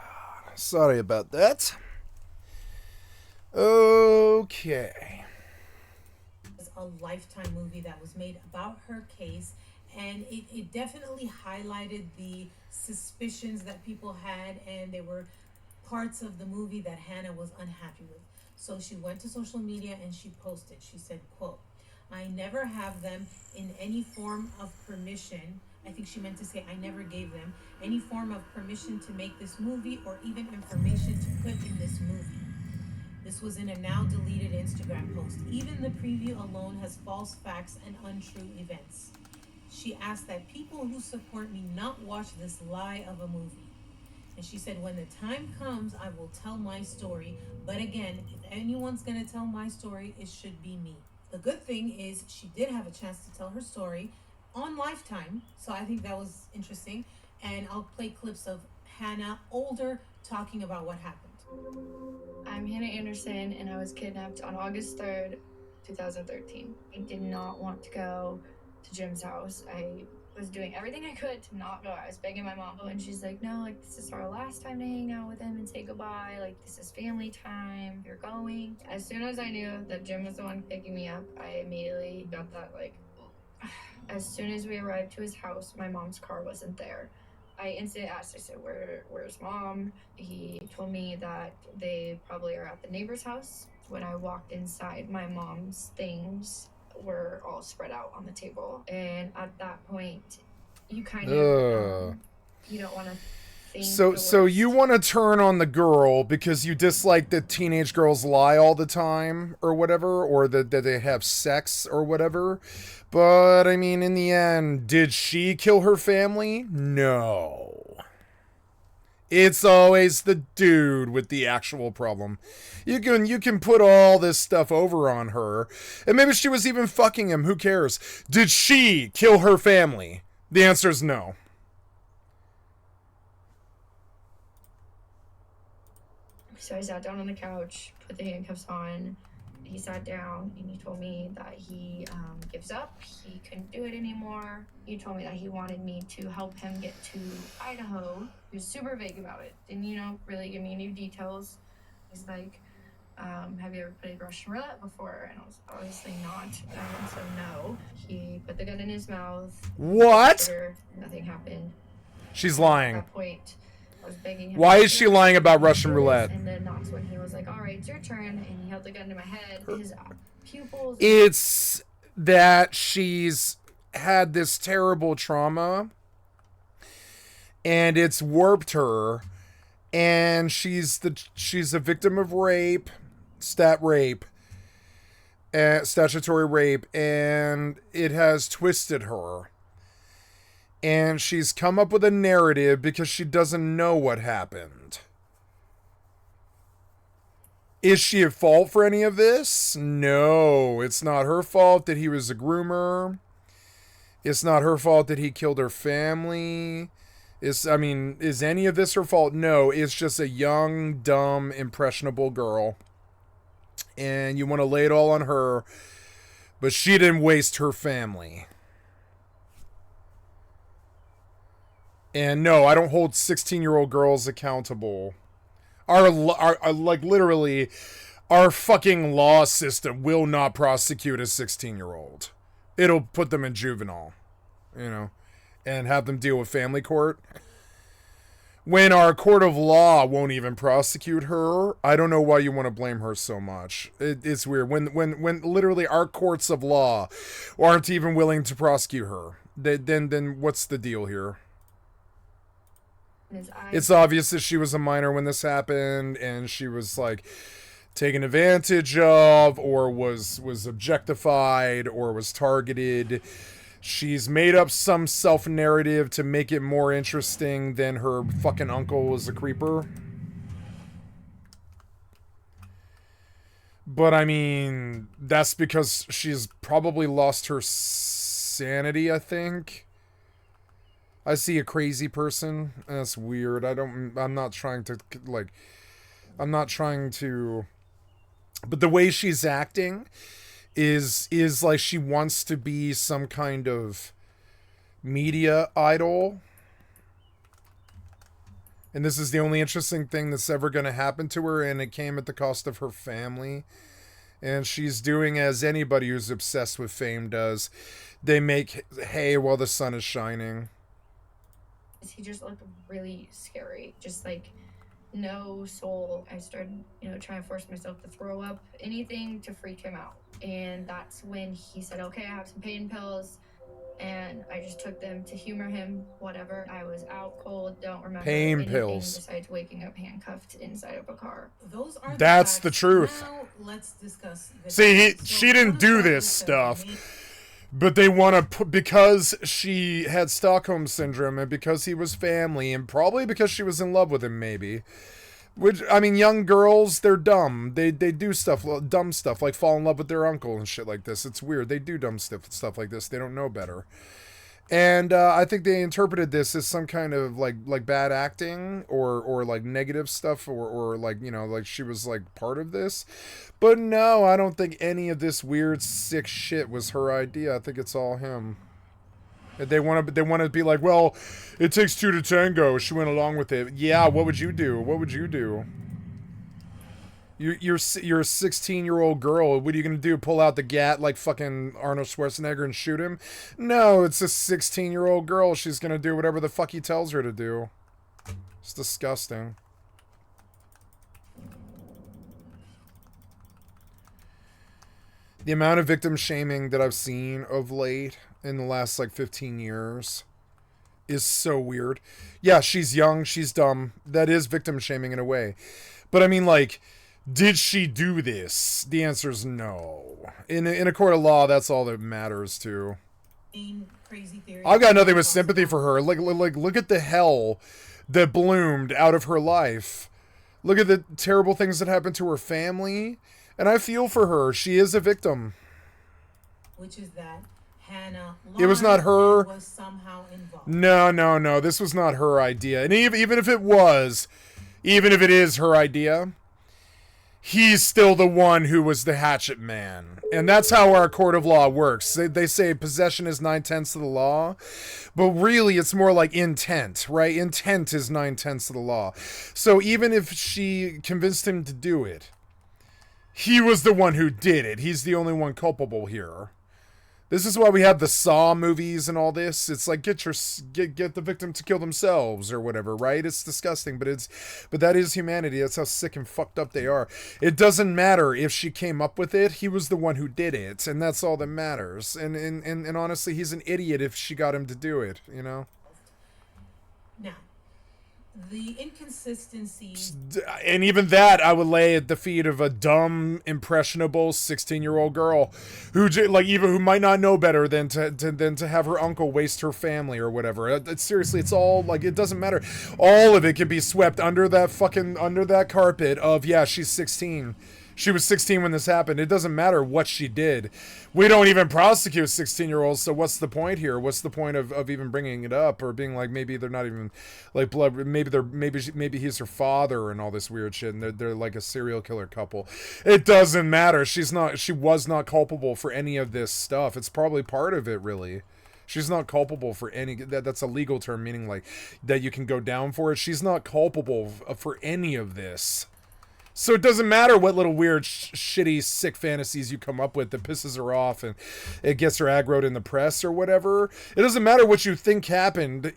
Sorry about that. Okay. It's a Lifetime movie that was made about her case, and it definitely highlighted the suspicions that people had, and there were parts of the movie that Hannah was unhappy with. So she went to social media and she posted, she said, quote, "I never have them in any form of permission." I think she meant to say, "I never gave them any form of permission to make this movie or even information to put in this movie." This was in a now deleted Instagram post. "Even the preview alone has false facts and untrue events." She asked that people who support me not watch this lie of a movie. And she said, "When the time comes, I will tell my story. But again, if anyone's going to tell my story, it should be me." The good thing is she did have a chance to tell her story on Lifetime. So I think that was interesting. And I'll play clips of Hannah, older, talking about what happened. I'm Hannah Anderson, and I was kidnapped on August 3rd, 2013. I did not want to go to Jim's house. I was doing everything I could to not go. I was begging my mom, and she's like, "No, like, this is our last time to hang out with him and say goodbye. Like, this is family time. You're going." As soon as I knew that Jim was the one picking me up, I immediately got that, like, as soon as we arrived to his house, my mom's car wasn't there. I instantly asked, I said, where's mom? He told me that they probably are at the neighbor's house. When I walked inside, my mom's things were all spread out on the table. And at that point, you kind of, you don't want to think So you want to turn on the girl because you dislike that teenage girls lie all the time or whatever, or that they have sex or whatever. But, I mean, in the end, did she kill her family? No. It's always the dude with the actual problem. You can put all this stuff over on her, and maybe she was even fucking him. Who cares? Did she kill her family? The answer is no. So I sat down on the couch, put the handcuffs on. He sat down and he told me that he gives up. He couldn't do it anymore. He told me that he wanted me to help him get to Idaho. He was super vague about it. Didn't, really give me any details. He's like, "Have you ever played Russian roulette before?" And I was obviously not. So no. He put the gun in his mouth. What? Nothing happened. She's lying. At that point, I was begging him. Why is she lying about Russian roulette? And then that's when he was like, "All right, it's your turn." And he held the gun to my head. His pupils. It's that she's had this terrible trauma and it's warped her, and she's a victim of rape, statutory rape, and it has twisted her. And she's come up with a narrative because she doesn't know what happened. Is she at fault for any of this? No, it's not her fault that he was a groomer. It's not her fault that he killed her family. Is any of this her fault? No, it's just a young, dumb, impressionable girl. And you want to lay it all on her, but she didn't waste her family. And no, I don't hold 16-year-old girls accountable. Our literally, our fucking law system will not prosecute a 16-year-old. It'll put them in juvenile, and have them deal with family court. When our court of law won't even prosecute her, I don't know why you want to blame her so much. It's weird. When literally our courts of law aren't even willing to prosecute her, then what's the deal here? It's obvious that she was a minor when this happened, and she was like taken advantage of, or was objectified, or was targeted. She's made up some self-narrative to make it more interesting than her fucking uncle was a creeper. But I mean, that's because she's probably lost her sanity, I think. I see a crazy person. That's weird. I'm not trying to, but the way she's acting is like she wants to be some kind of media idol. And this is the only interesting thing that's ever going to happen to her, and it came at the cost of her family. And she's doing as anybody who's obsessed with fame does. They make hay while the sun is shining. He just looked really scary. Just like no soul. I started, trying to force myself to throw up, anything to freak him out. And that's when he said, okay, I have some pain pills. And I just took them to humor him, whatever. I was out cold, don't remember Pain anything pills. besides waking up handcuffed inside of a car. Those are That's the truth. Now let's discuss this. See, she didn't do this stuff, but they want to put, because she had Stockholm Syndrome and because he was family and probably because she was in love with him, maybe. Which, I mean, young girls, they're dumb. They do stuff, dumb stuff, like fall in love with their uncle and shit like this. It's weird. They do dumb stuff like this. They don't know better. And I think they interpreted this as some kind of like bad acting or like negative stuff or like, like she was like part of this. But no, I don't think any of this weird sick shit was her idea. I think it's all him. They want to be like, well, it takes two to tango. She went along with it. Yeah, what would you do? What would you do? You're a 16-year-old girl. What are you going to do? Pull out the gat like fucking Arnold Schwarzenegger and shoot him? No, it's a 16-year-old girl. She's going to do whatever the fuck he tells her to do. It's disgusting. The amount of victim shaming that I've seen of late in the last like 15 years is so weird. Yeah, she's young, she's dumb. That is victim shaming in a way. But I mean, like, did she do this? The answer is no. In a court of law, that's all that matters too. Crazy theory. I've got nothing but sympathy for her. Like, look at the hell that bloomed out of her life. Look at the terrible things that happened to her family. And I feel for her. She is a victim. Which is that Hannah It was not her. was somehow involved. No. This was not her idea. And even if it was, even if it is her idea, he's still the one who was the hatchet man. And that's how our court of law works. They say possession is 9/10 of the law, but really it's more like intent, right? Intent is 9/10 of the law. So even if she convinced him to do it, he was the one who did it. He's the only one culpable here. This is why we have the Saw movies and all this. It's like get the victim to kill themselves or whatever, right? It's disgusting, but that is humanity. That's how sick and fucked up they are. It doesn't matter if she came up with it. He was the one who did it, and that's all that matters. And honestly, he's an idiot if she got him to do it, Now, the inconsistency, and even that I would lay at the feet of a dumb, impressionable 16-year-old girl who might not know better than to have her uncle waste her family or whatever. Seriously, it's all like, it doesn't matter. All of it can be swept under that carpet of, yeah, she's 16. She was 16 when this happened. It doesn't matter what she did. We don't even prosecute 16-year-olds, so what's the point here? What's the point of even bringing it up or being like, maybe they're not even like blood, maybe he's her father and all this weird shit and they're like a serial killer couple. It doesn't matter. She was not culpable for any of this stuff. It's probably part of it, really. She's not culpable for any, that's a legal term, meaning like that you can go down for it. She's not culpable for any of this. So it doesn't matter what little weird, shitty, sick fantasies you come up with that pisses her off and it gets her aggroed in the press or whatever. It doesn't matter what you think happened.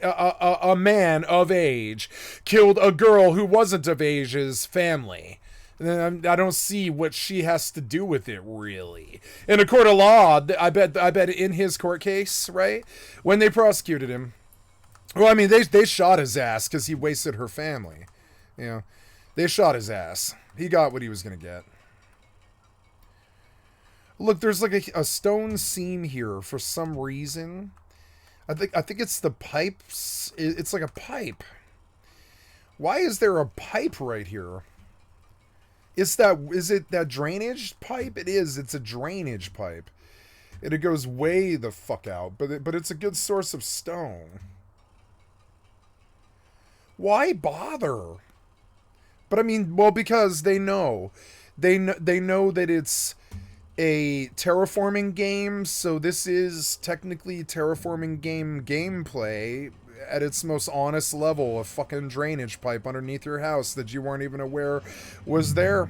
A man of age killed a girl who wasn't of age's family. And I don't see what she has to do with it, really. In a court of law, I bet in his court case, right, when they prosecuted him, well, I mean, they shot his ass because he wasted her family, you know. They shot his ass. He got what he was going to get. Look, there's like a stone seam here for some reason. I think it's the pipes. It's like a pipe. Why is there a pipe right here? Is it that drainage pipe? It is. It's a drainage pipe. And it goes way the fuck out. But it's a good source of stone. Why bother? But I mean, well, because they know that it's a terraforming game, so this is technically terraforming game gameplay, at its most honest level, a fucking drainage pipe underneath your house that you weren't even aware was there.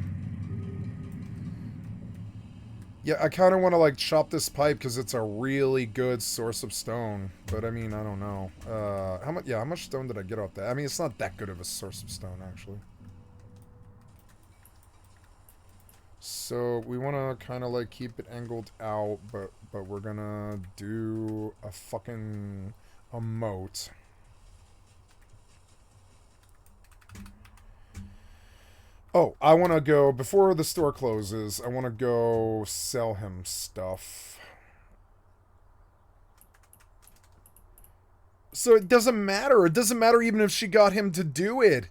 Yeah, I kind of want to, like, chop this pipe because it's a really good source of stone. But, I mean, I don't know. How much stone did I get off that? I mean, it's not that good of a source of stone, actually. So, we want to kind of, like, keep it angled out, but we're gonna do a fucking moat. Oh, I want to go, before the store closes, I want to go sell him stuff. So it doesn't matter. It doesn't matter even if she got him to do it.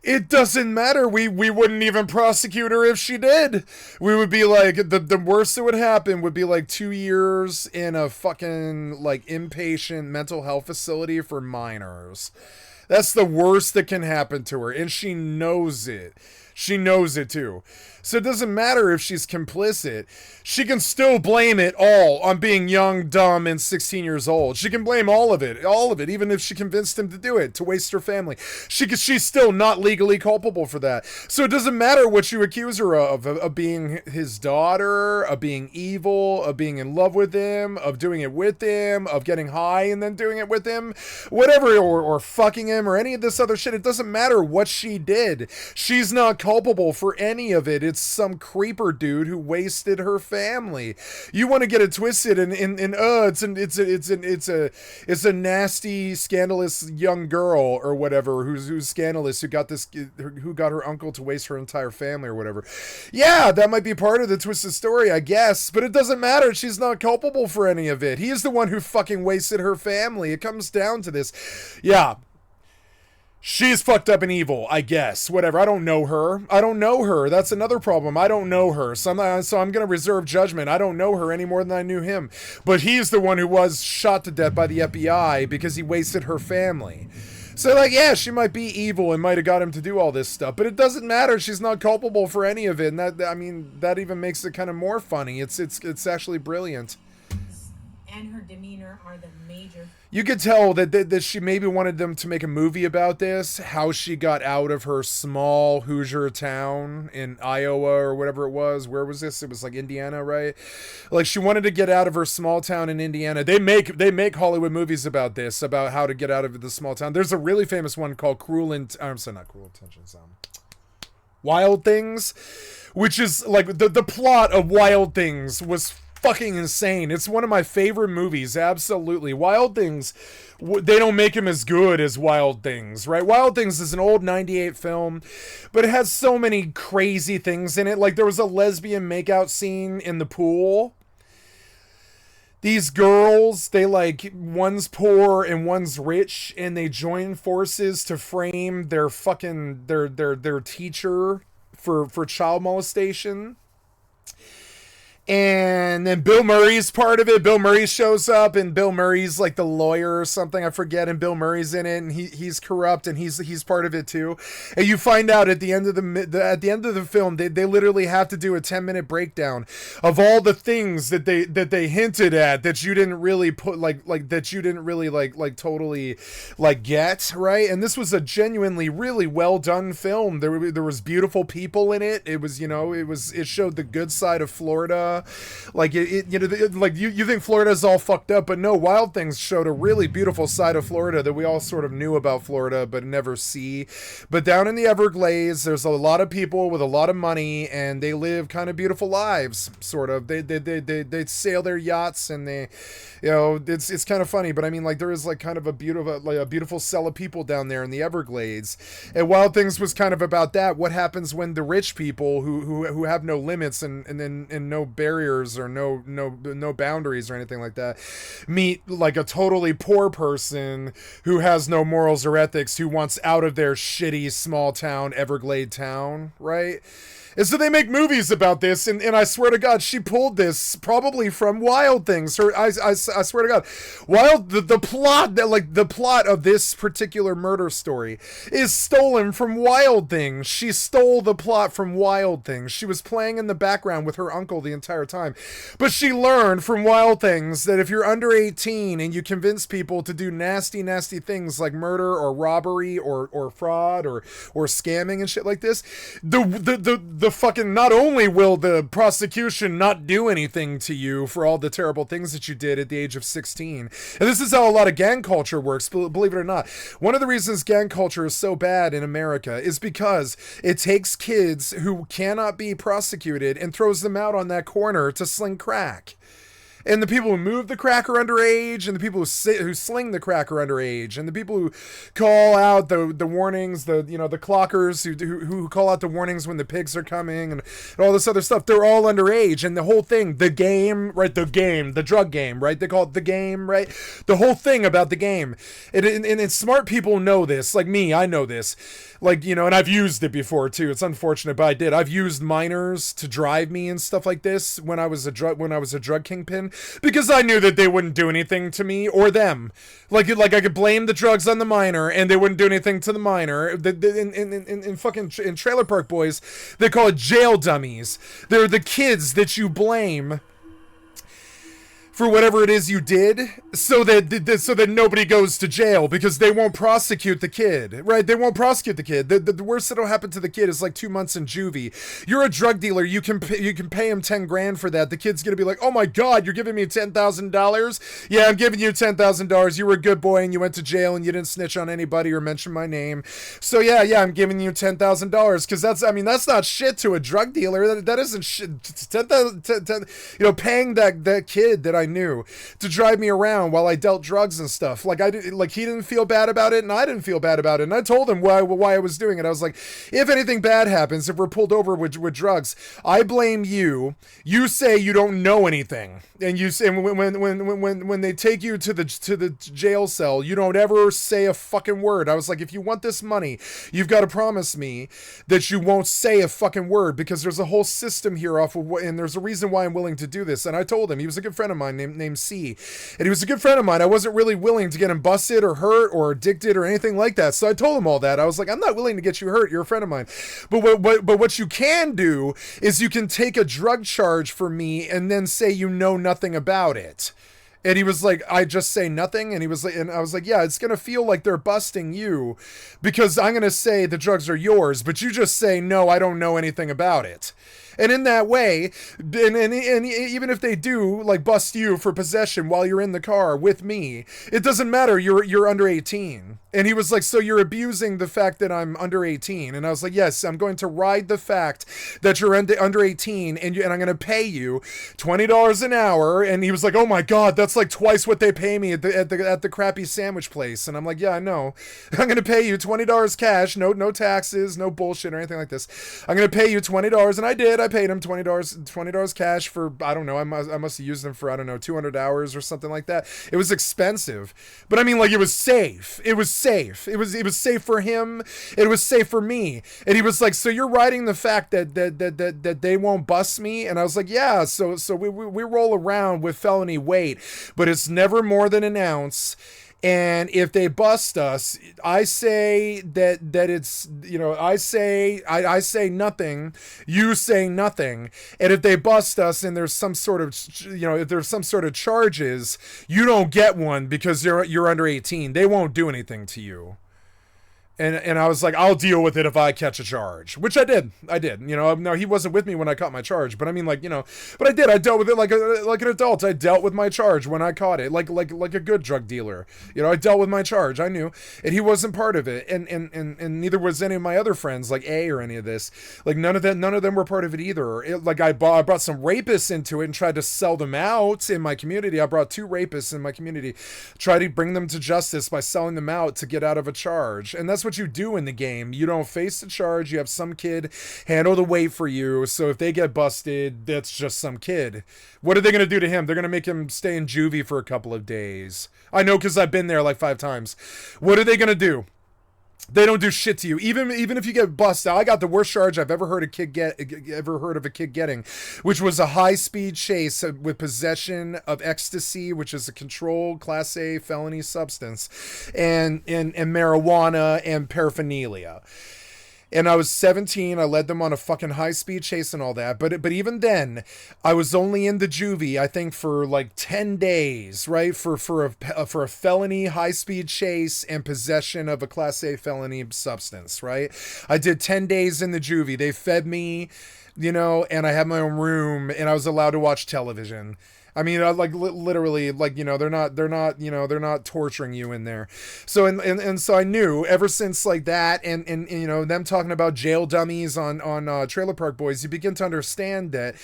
It doesn't matter. We wouldn't even prosecute her if she did. We would be like, the worst that would happen would be like 2 years in a fucking, like, inpatient mental health facility for minors. That's the worst that can happen to her, and she knows it. She knows it too. So it doesn't matter if she's complicit. She can still blame it all on being young, dumb, and 16 years old. She can blame all of it, even if she convinced him to do it, to waste her family. She's still not legally culpable for that. So it doesn't matter what you accuse her of being his daughter, of being evil, of being in love with him, of doing it with him, of getting high and then doing it with him, whatever, or fucking him, or any of this other shit. It doesn't matter what she did. She's not culpable for any of it. It's some creeper dude who wasted her family. You want to get it twisted and it's a nasty, scandalous young girl or whatever who's scandalous, who got her uncle to waste her entire family or whatever. Yeah, that might be part of the twisted story, I guess, but it doesn't matter. She's not culpable for any of it. He's the one who fucking wasted her family. It comes down to this. Yeah. She's fucked up and evil, I guess. Whatever. I don't know her. That's another problem. I don't know her. So I'm going to reserve judgment. I don't know her any more than I knew him. But he's the one who was shot to death by the FBI because he wasted her family. So, like, yeah, she might be evil and might have got him to do all this stuff, but it doesn't matter. She's not culpable for any of it. And that even makes it kind of more funny. It's actually brilliant. And her demeanor are the major. You could tell that she maybe wanted them to make a movie about this, how she got out of her small Hoosier town in Iowa or whatever it was. Where was this? It was like Indiana, right? Like, she wanted to get out of her small town in Indiana. They make Hollywood movies about this, about how to get out of the small town. There's a really famous one called Wild Things, which is like the plot of Wild Things was fucking insane. It's one of my favorite movies, absolutely. Wild Things, they don't make him as good as Wild Things, right? Wild Things is an old 98 film, but it has so many crazy things in it. Like, there was a lesbian makeout scene in the pool. These girls, they like, one's poor and one's rich, and they join forces to frame their fucking, their teacher for child molestation. And then Bill Murray's part of it. Bill Murray shows up, and Bill Murray's like the lawyer or something, I forget, and Bill Murray's in it, and he's corrupt, and he's part of it too. And you find out at the end of the film, they literally have to do a 10-minute breakdown of all the things that they hinted at that you didn't really put that you didn't really totally get, right? And this was a genuinely really well done film. There was beautiful people in it. It was, it showed the good side of Florida. Like, you think Florida's all fucked up, but no, Wild Things showed a really beautiful side of Florida that we all sort of knew about Florida but never see. But down in the Everglades, there's a lot of people with a lot of money, and they live kind of beautiful lives, sort of. They sail their yachts, and they, it's kind of funny. But I mean, like, there is like kind of a beautiful cell of people down there in the Everglades, and Wild Things was kind of about that. What happens when the rich people who have no limits and no barriers or no boundaries or anything like that meet like a totally poor person who has no morals or ethics, who wants out of their shitty small town Everglade town, right? And so they make movies about this, and I swear to God, she pulled this probably from Wild Things. I swear to God, the plot of this particular murder story is stolen from Wild Things. She stole the plot from Wild Things. She was playing in the background with her uncle the entire time, but she learned from Wild Things that if you're under 18 and you convince people to do nasty things like murder or robbery or fraud or scamming and shit like this, the fucking, not only will the prosecution not do anything to you for all the terrible things that you did at the age of 16. And this is how a lot of gang culture works, believe it or not. One of the reasons gang culture is so bad in America is because it takes kids who cannot be prosecuted and throws them out on that corner to sling crack. And the people who move the crack are underage, and the people who sling the crack are underage, and the people who call out the warnings, the clockers who call out the warnings when the pigs are coming, and all this other stuff, they're all underage. And the whole thing, the game, right? The drug game, right? They call it the game, right? The whole thing about the game, and smart people know this, like me, I know this. Like, and I've used it before too. It's unfortunate, but I did. I've used minors to drive me and stuff like this when I was a drug kingpin, because I knew that they wouldn't do anything to me or them. Like I could blame the drugs on the minor, and they wouldn't do anything to the minor. In Trailer Park Boys, they call it jail dummies. They're the kids that you blame for whatever it is you did, so that nobody goes to jail, because they won't prosecute the kid, right? They won't prosecute the kid. The worst that'll happen to the kid is like 2 months in juvie. You're a drug dealer. You can pay him 10 grand for that. The kid's gonna be like, oh my God, you're giving me $10,000? Yeah, I'm giving you $10,000. You were a good boy and you went to jail and you didn't snitch on anybody or mention my name. So yeah, I'm giving you $10,000, because that's not shit to a drug dealer. That isn't shit. Paying that kid that I knew to drive me around while I dealt drugs and stuff. He didn't feel bad about it, and I didn't feel bad about it. And I told him why I was doing it. I was like, if anything bad happens, if we're pulled over with drugs, I blame you. You say you don't know anything, and you say when they take you to the jail cell, you don't ever say a fucking word. I was like, if you want this money, you've got to promise me that you won't say a fucking word, because there's a whole system here and there's a reason why I'm willing to do this. And I told him, he was a good friend of mine named C, and he was a good friend of mine. I wasn't really willing to get him busted or hurt or addicted or anything like that. So I told him all that. I was like, I'm not willing to get you hurt. You're a friend of mine. But what you can do is you can take a drug charge for me and then say you know nothing about it. And he was like, I just say nothing? And I was like, yeah, it's going to feel like they're busting you, because I'm going to say the drugs are yours, but you just say, no, I don't know anything about it. And in that way, and even if they do like bust you for possession while you're in the car with me, it doesn't matter. You're under 18. And he was like, so you're abusing the fact that I'm under 18. And I was like, yes, I'm going to ride the fact that you're under 18, and I'm going to pay you $20 an hour. And he was like, oh my God, that's like twice what they pay me at the crappy sandwich place. And I'm like, yeah, I know. I'm going to pay you $20 cash, no taxes, no bullshit or anything like this. I'm going to pay you $20. And I did. I paid him $20 cash for, I don't know, I must have used them for, I don't know, 200 hours or something like that. It was expensive, but I mean, like, it was safe. It was safe. It was safe for him. It was safe for me. And he was like, so you're riding the fact that they won't bust me? And I was like, yeah. So we roll around with felony weight, but it's never more than an ounce. And if they bust us, I say that it's, I say nothing, you say nothing. And if they bust us and there's some sort of, if there's some sort of charges, you don't get one because you're under 18. They won't do anything to you. And I was like, I'll deal with it if I catch a charge, which I did. No, he wasn't with me when I caught my charge, but I mean, like, but I did. I dealt with it like an adult. I dealt with my charge when I caught it, like a good drug dealer. I dealt with my charge. I knew, and he wasn't part of it, and neither was any of my other friends, like A or any of this. Like none of them were part of it either. I brought some rapists into it and tried to sell them out in my community. I brought 2 rapists in my community, tried to bring them to justice by selling them out to get out of a charge, and that's what you do in the game. You don't face the charge. You have some kid handle the weight for you. So if they get busted, that's just some kid. What are they going to do to him? They're going to make him stay in juvie for a couple of days. I know, because I've been there like 5 times. What are they going to do? They don't do shit to you, even if you get busted. I got the worst charge I've ever heard of a kid getting, which was a high-speed chase with possession of ecstasy, which is a controlled Class A felony substance, and marijuana and paraphernalia. And I was 17. I led them on a fucking high-speed chase and all that. But even then, I was only in the juvie, I think, for like 10 days, right? For a felony high-speed chase and possession of a Class A felony substance, right? I did 10 days in the juvie. They fed me, you know, and I had my own room, and I was allowed to watch television. I mean, like literally, like, you know, they're not torturing you in there. So and so I knew ever since like that, and you know, them talking about jail dummies on Trailer Park Boys, you begin to understand that,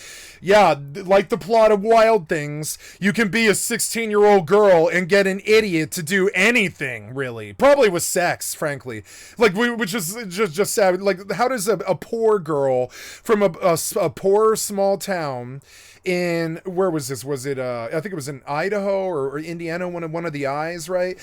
yeah, like the plot of Wild Things, you can be a 16-year-old girl and get an idiot to do anything, really, probably with sex, frankly, like which is just sad. Like, how does a poor girl from a poor small town in, where was this? Was it I think it was in Idaho or Indiana, one of the I's, right?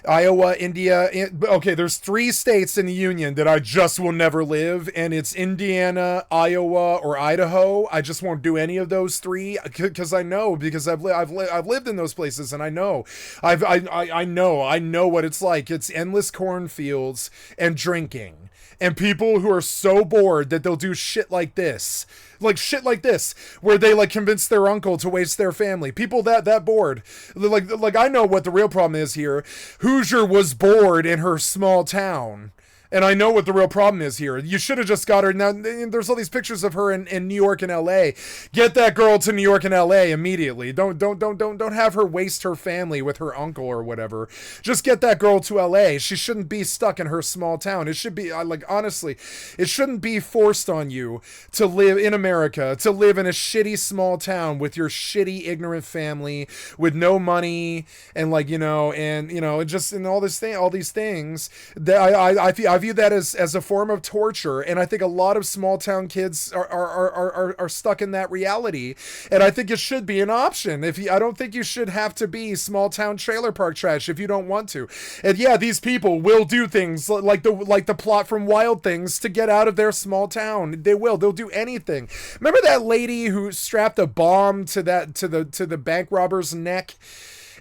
Iowa, India. Okay, there's 3 states in the union that I just will never live, and it's Indiana, Iowa, or Idaho. I just won't do any of those 3 because I know, because I've lived in those places, and I know. I know what it's like. It's endless cornfields and drinking, and people who are so bored that they'll do shit like this. Like shit like this, where they like convince their uncle to waste their family. People that bored. Like I know what the real problem is here. Hoosier was bored in her small town. And I know what the real problem is here. You should have just got her. Now, there's all these pictures of her in New York and L.A. Get that girl to New York and L.A. immediately. Don't have her waste her family with her uncle or whatever. Just get that girl to L.A. She shouldn't be stuck in her small town. It should be, like, honestly, it shouldn't be forced on you to live in America, to live in a shitty small town with your shitty, ignorant family, with no money, and, like, you know, and just in all these things that I view that as a form of torture, and I think a lot of small town kids are stuck in that reality, and I think it should be an option. I don't think you should have to be small town trailer park trash if you don't want to. And yeah, these people will do things like the plot from Wild Things to get out of their small town. They'll do anything. Remember that lady who strapped a bomb to the bank robber's neck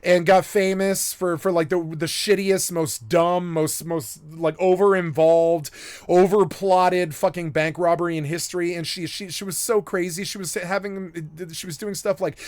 and got famous for like the shittiest, most dumb, most like over-involved, over-plotted fucking bank robbery in history? And she was so crazy. She was doing stuff like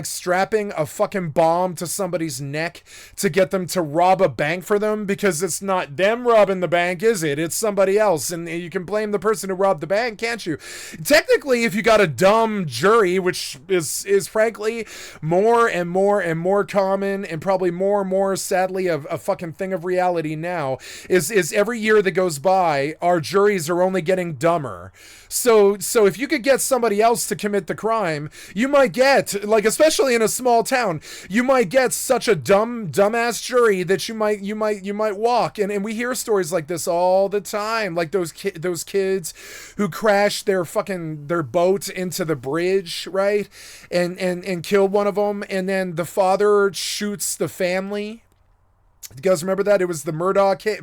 strapping a fucking bomb to somebody's neck to get them to rob a bank for them, because it's not them robbing the bank, is it? It's somebody else, and you can blame the person who robbed the bank, can't you? Technically, if you got a dumb jury, which is frankly more and more common, and probably more and more, sadly, a fucking thing of reality now, is every year that goes by, our juries are only getting dumber. So if you could get somebody else to commit the crime, you might get, like, especially in a small town, you might get such a dumbass jury that you might walk. And we hear stories like this all the time, like those kids who crashed their boat into the bridge, right? And killed one of them, and then the father shoots the family. You guys remember that? It was the Murdoch case.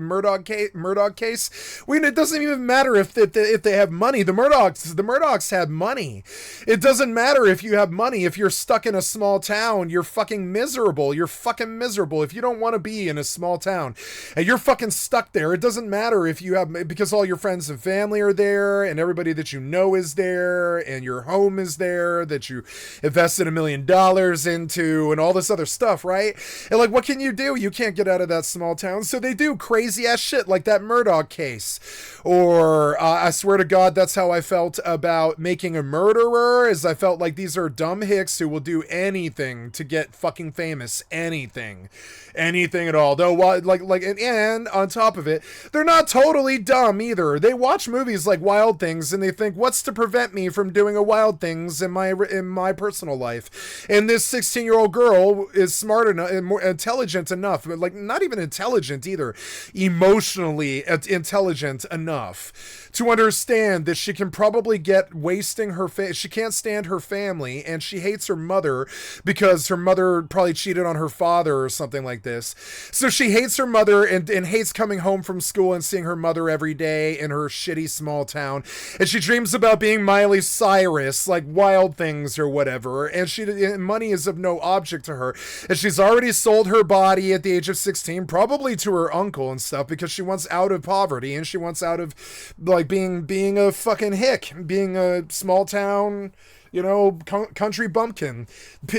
It doesn't even matter if they have money. The Murdochs had money. It doesn't matter if you have money. If you're stuck in a small town, you're fucking miserable. You're fucking miserable. If you don't want to be in a small town and you're fucking stuck there, it doesn't matter if you have, because all your friends and family are there, and everybody that you know is there, and your home is there that you invested $1 million into, and all this other stuff, right? And like, what can you do? You can't get out of that small town, so they do crazy ass shit like that Murdoch case. Or I swear to God, that's how I felt about Making a Murderer, is I felt like these are dumb hicks who will do anything to get fucking famous. Anything at all. Though, and on top of it, they're not totally dumb either. They watch movies like Wild Things and they think, what's to prevent me from doing a Wild Things in my personal life? And this 16-year-old girl is smart enough and more intelligent enough. Like, not even intelligent either, emotionally intelligent enough to understand that she can probably get wasting her she can't stand her family, and she hates her mother because her mother probably cheated on her father or something like this. So she hates her mother and hates coming home from school and seeing her mother every day in her shitty small town. And she dreams about being Miley Cyrus, like Wild Things or whatever. And money is of no object to her. And she's already sold her body at the age of 16, probably to her uncle and stuff, because she wants out of poverty and she wants out of like being a fucking hick, being a small town, you know, country bumpkin.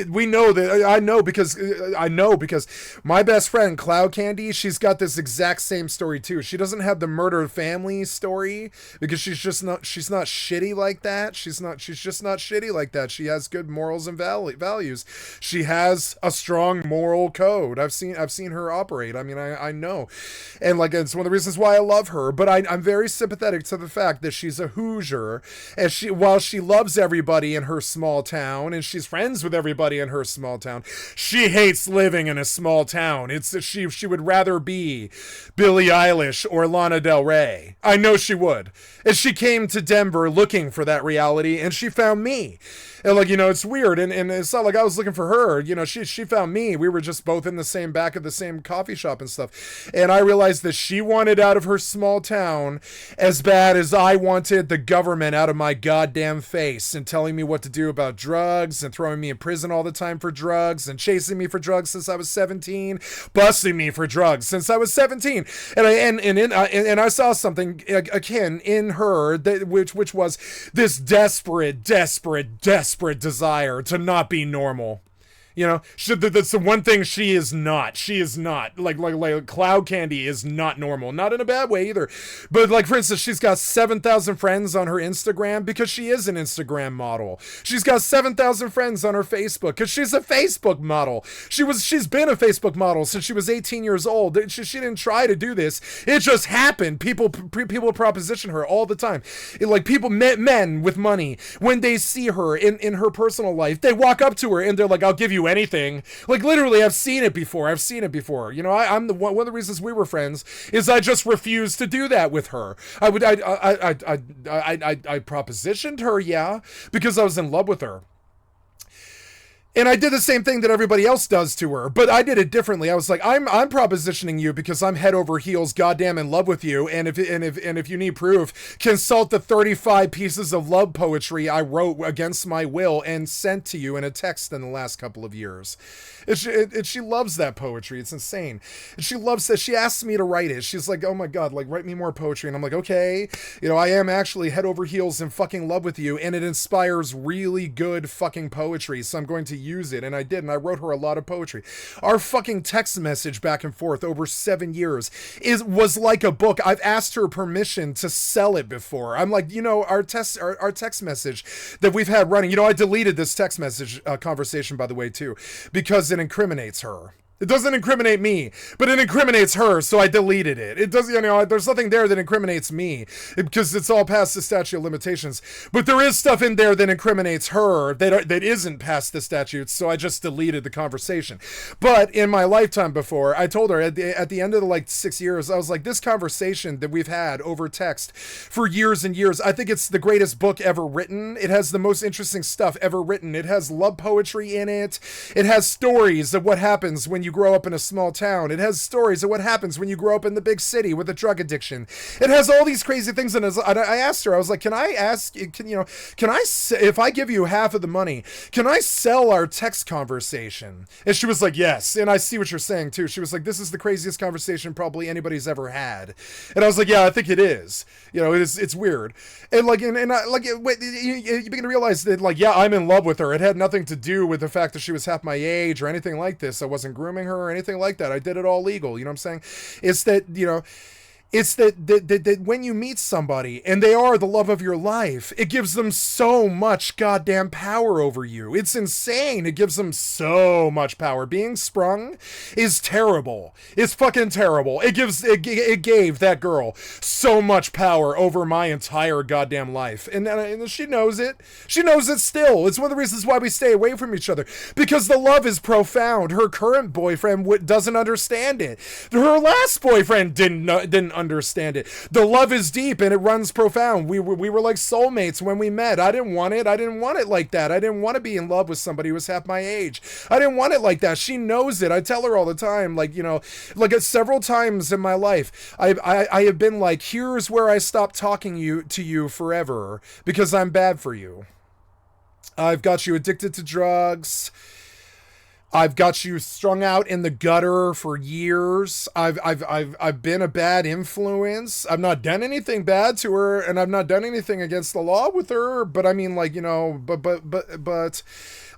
We know that. I know because my best friend Cloud Candy, she's got this exact same story too. She doesn't have the murdered family story because she's not shitty like that. She's just not shitty like that. She has good morals and values. She has a strong moral code. I've seen her operate. I mean, I know, and like it's one of the reasons why I love her. But I'm very sympathetic to the fact that she's a Hoosier, and while she loves everybody in her small town and she's friends with everybody in her small town, she hates living in a small town. She would rather be Billie Eilish or Lana Del Rey. I know she would. And she came to Denver looking for that reality, and she found me. And like, you know, it's weird, and it's not like I was looking for her. You know, she found me. We were just both in the same back of the same coffee shop and stuff. And I realized that she wanted out of her small town as bad as I wanted the government out of my goddamn face and telling me what to do about drugs and throwing me in prison all the time for drugs and chasing me for drugs since I was 17, busting me for drugs since I was 17. And I saw something akin in her which was this desperate desire to not be normal. You know, that's the one thing she is not. She is not. Like Cloud Candy is not normal. Not in a bad way either. But like, for instance, she's got 7,000 friends on her Instagram because she is an Instagram model. She's got 7,000 friends on her Facebook because she's a Facebook model. She's been a Facebook model since she was 18 years old. She didn't try to do this. It just happened. People proposition her all the time. Like men with money, when they see her in her personal life, they walk up to her and they're like, I'll give you anything. Like literally, I've seen it before. You know, I'm one of the reasons we were friends is I just refused to do that with her. I propositioned her, yeah, because I was in love with her. And I did the same thing that everybody else does to her, but I did it differently. I was like, I'm propositioning you because I'm head over heels goddamn in love with you, and if you need proof, consult the 35 pieces of love poetry I wrote against my will and sent to you in a text in the last couple of years. She loves that poetry. It's insane. And she loves that. She asks me to write it. She's like, oh my God, like write me more poetry. And I'm like, okay, you know, I am actually head over heels in fucking love with you, and it inspires really good fucking poetry, so I'm going to use it. And I did, and I wrote her a lot of poetry. Our fucking text message back and forth over 7 years was like a book. I've asked her permission to sell it before. I'm like, you know, our text message that we've had running, you know, I deleted this text message conversation, by the way, too, because it incriminates her. It doesn't incriminate me, but it incriminates her, so I deleted it. It does, you know, there's nothing there that incriminates me because it's all past the statute of limitations. But there is stuff in there that incriminates her that isn't past the statute, so I just deleted the conversation. But in my lifetime before, I told her at the end of the like 6 years, I was like, this conversation that we've had over text for years and years, I think it's the greatest book ever written. It has the most interesting stuff ever written. It has love poetry in it. It has stories of what happens when you grow up in a small town. It has stories of what happens when you grow up in the big city with a drug addiction. It has all these crazy things. And I asked her, I was like, if I give you half of the money, can I sell our text conversation? And she was like, yes. And I see what you're saying too. She was like, this is the craziest conversation probably anybody's ever had. And I was like, yeah, I think it is. You know, it's weird. And like, you begin to realize that like, yeah, I'm in love with her. It had nothing to do with the fact that she was half my age or anything like this. I wasn't grooming her or anything like that. I did it all legal. You know what I'm saying? It's that, you know, It's that when you meet somebody and they are the love of your life, it gives them so much goddamn power over you. It's insane. It gives them so much power. Being sprung is terrible. It's fucking terrible. It gave that girl so much power over my entire goddamn life. And she knows it. She knows it still. It's one of the reasons why we stay away from each other. Because the love is profound. Her current boyfriend doesn't understand it. Her last boyfriend didn't understand it. The love is deep and it runs profound. We were like soulmates when we met. I didn't want it. I didn't want it like that. I didn't want to be in love with somebody who was half my age. I didn't want it like that. She knows it. I tell her all the time, like, you know, like several times in my life, I have been like, here's where I stop talking to you forever because I'm bad for you. I've got you addicted to drugs. I've got you strung out in the gutter for years. I've been a bad influence. I've not done anything bad to her, and I've not done anything against the law with her. But I mean, like, you know, but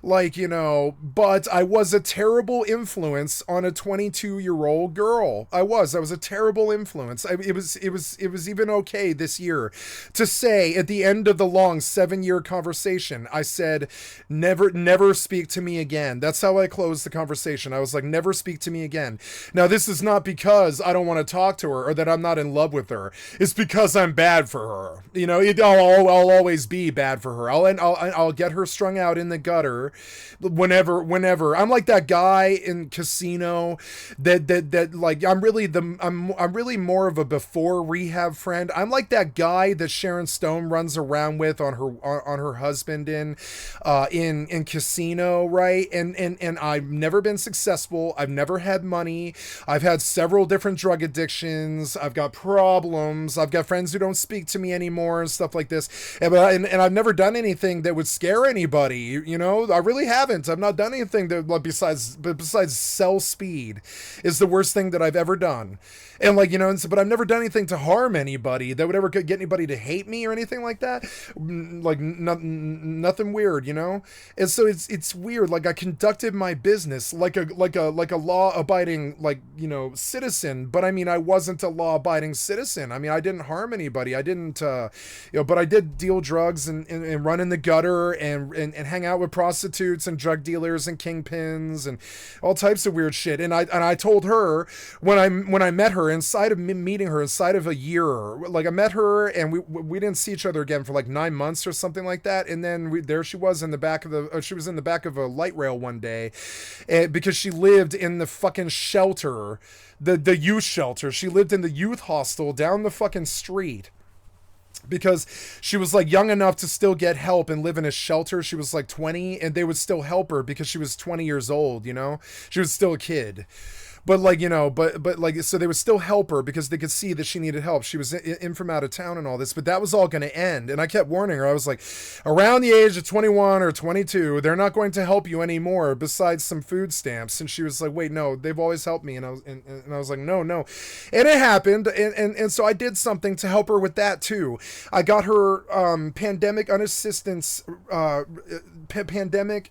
like, you know, but I was a terrible influence on a 22-year-old girl. I was a terrible influence. It was even okay this year to say at the end of the long 7-year conversation, I said, never speak to me again. That's how I closed the conversation. I was like, never speak to me again. Now, this is not because I don't want to talk to her or that I'm not in love with her. It's because I'm bad for her. You know, I'll always be bad for her. I'll get her strung out in the gutter whenever. I'm like that guy in Casino that like, I'm really more of a before rehab friend. I'm like that guy that Sharon Stone runs around with on her husband in Casino, right? And I've never been successful. I've never had money. I've had several different drug addictions. I've got problems. I've got friends who don't speak to me anymore and stuff like this. And I've never done anything that would scare anybody. You know, I really haven't. I've not done anything that besides sell speed is the worst thing that I've ever done. And like, you know, but I've never done anything to harm anybody that would ever get anybody to hate me or anything like that. Like nothing weird, you know? And so it's weird. Like, I conducted my business like a law-abiding, like, you know, citizen, but I mean, I wasn't a law-abiding citizen. I mean, I didn't harm anybody. I didn't, you know, but I did deal drugs and run in the gutter and hang out with prostitutes and drug dealers and kingpins and all types of weird shit. And I told her when I met her, inside of meeting her inside of a year, like, I met her and we didn't see each other again for like 9 months or something like that. And then there she was in the back of a light rail one day, because she lived in the fucking shelter, the youth shelter. She lived in the youth hostel down the fucking street, because she was like young enough to still get help and live in a shelter. She was like 20 and they would still help her because she was 20 years old, you know, she was still a kid. But like, you know, but like, so they would still help her because they could see that she needed help. She was in from out of town and all this, but that was all going to end. And I kept warning her. I was like, around the age of 21 or 22, they're not going to help you anymore besides some food stamps. And she was like, wait, no, they've always helped me. And I was like, no. And it happened. And so I did something to help her with that too. I got her pandemic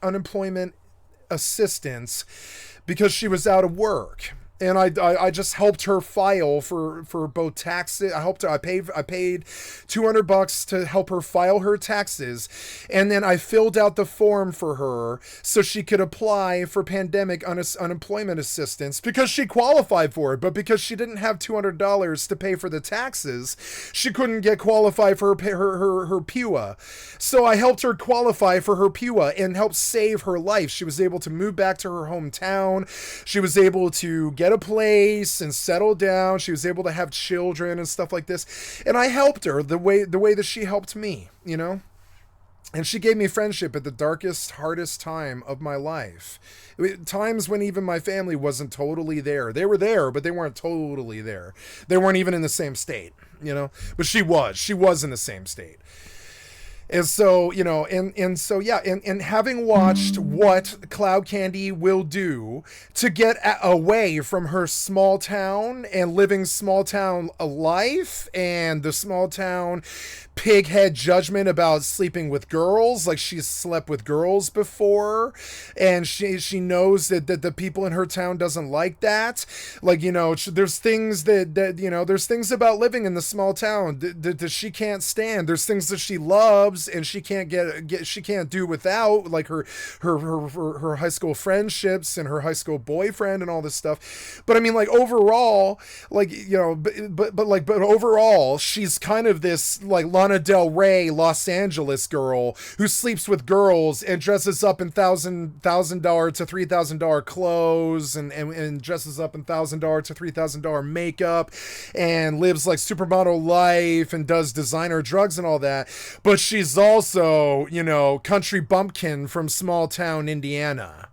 unemployment assistance because she was out of work. And I just helped her file for both taxes. I paid $200 to help her file her taxes. And then I filled out the form for her so she could apply for pandemic unemployment assistance because she qualified for it. But because she didn't have $200 to pay for the taxes, she couldn't get qualified for her PUA. So I helped her qualify for her PUA and helped save her life. She was able to move back to her hometown. She was able to get a place and settle down. She was able to have children and stuff like this. And I helped her the way that she helped me, you know? And she gave me friendship at the darkest, hardest time of my life. Times when even my family wasn't totally there. They were there, but they weren't totally there. They weren't even in the same state, you know? But she was in the same state. And so, you know, and so, yeah, and having watched what Cloud Candy will do to get away from her small town and living small town life and the small town pighead judgment about sleeping with girls, like she's slept with girls before, and she knows that the people in her town doesn't like that. Like, you know, there's things that you know, there's things about living in the small town that she can't stand. There's things that she loves and she can't she can't do without, like her high school friendships and her high school boyfriend and all this stuff. But I mean, like, overall, like, you know, but overall, she's kind of this like Lana Del Rey Los Angeles girl who sleeps with girls and dresses up in $1,000 to $3,000 clothes and dresses up in $1,000 to $3,000 makeup and lives like supermodel life and does designer drugs and all that. But she's also, you know, country bumpkin from small town Indiana.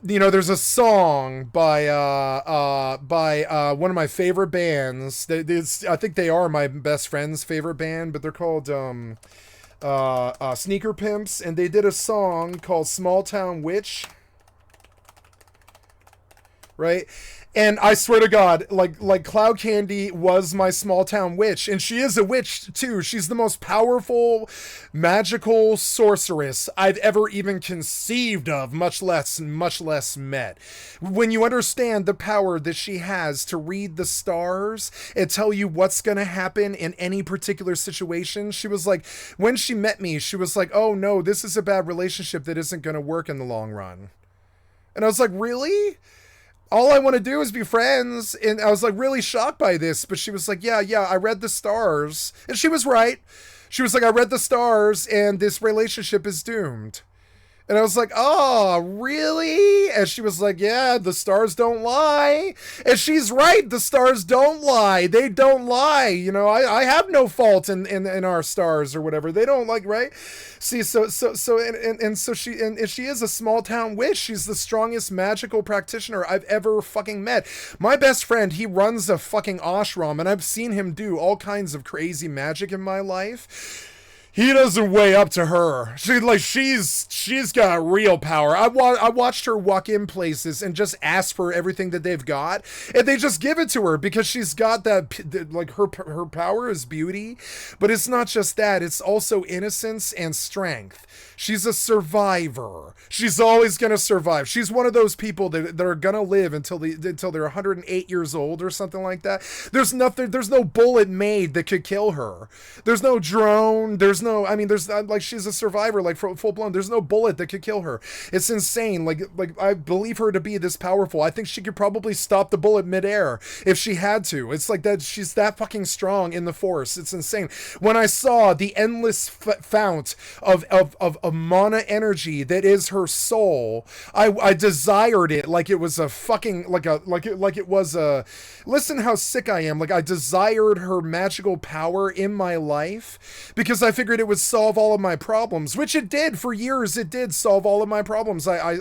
You know, there's a song by one of my favorite bands. I think they are my best friend's favorite band, but they're called Sneaker Pimps, and they did a song called Small Town Witch. Right? And I swear to God, like Cloud Candy was my small town witch, and she is a witch too. She's the most powerful magical sorceress I've ever even conceived of, much less met. When you understand the power that she has to read the stars and tell you what's going to happen in any particular situation, she was like, when she met me, she was like, oh no, this is a bad relationship that isn't going to work in the long run. And I was like, really? All I want to do is be friends. And I was like really shocked by this, but she was like, yeah, I read the stars. And she was right. She was like, I read the stars and this relationship is doomed. And I was like, oh, really? And she was like, yeah, the stars don't lie. And she's right. The stars don't lie. They don't lie. You know, I have no fault in our stars or whatever. They don't, like, right? See, so she is a small town witch. She's the strongest magical practitioner I've ever fucking met. My best friend, he runs a fucking ashram, and I've seen him do all kinds of crazy magic in my life. He doesn't weigh up to her. She's got real power. I watched her walk in places and just ask for everything that they've got, and they just give it to her because she's got that, like, her power is beauty, but it's not just that. It's also innocence and strength. She's a survivor. She's always gonna survive. She's one of those people that are gonna live until they're 108 years old or something like that. There's no bullet made that could kill her. There's no drone. There's she's a survivor, like, full blown. There's no bullet that could kill her. It's insane. Like I believe her to be this powerful. I think she could probably stop the bullet midair if she had to. It's like that. She's that fucking strong in the Force. It's insane. When I saw the endless fount of mana energy that is her soul, I desired it like it was a fucking listen how sick I am. Like, I desired her magical power in my life because I figured it would solve all of my problems, which it did. For years it did solve all of my problems. I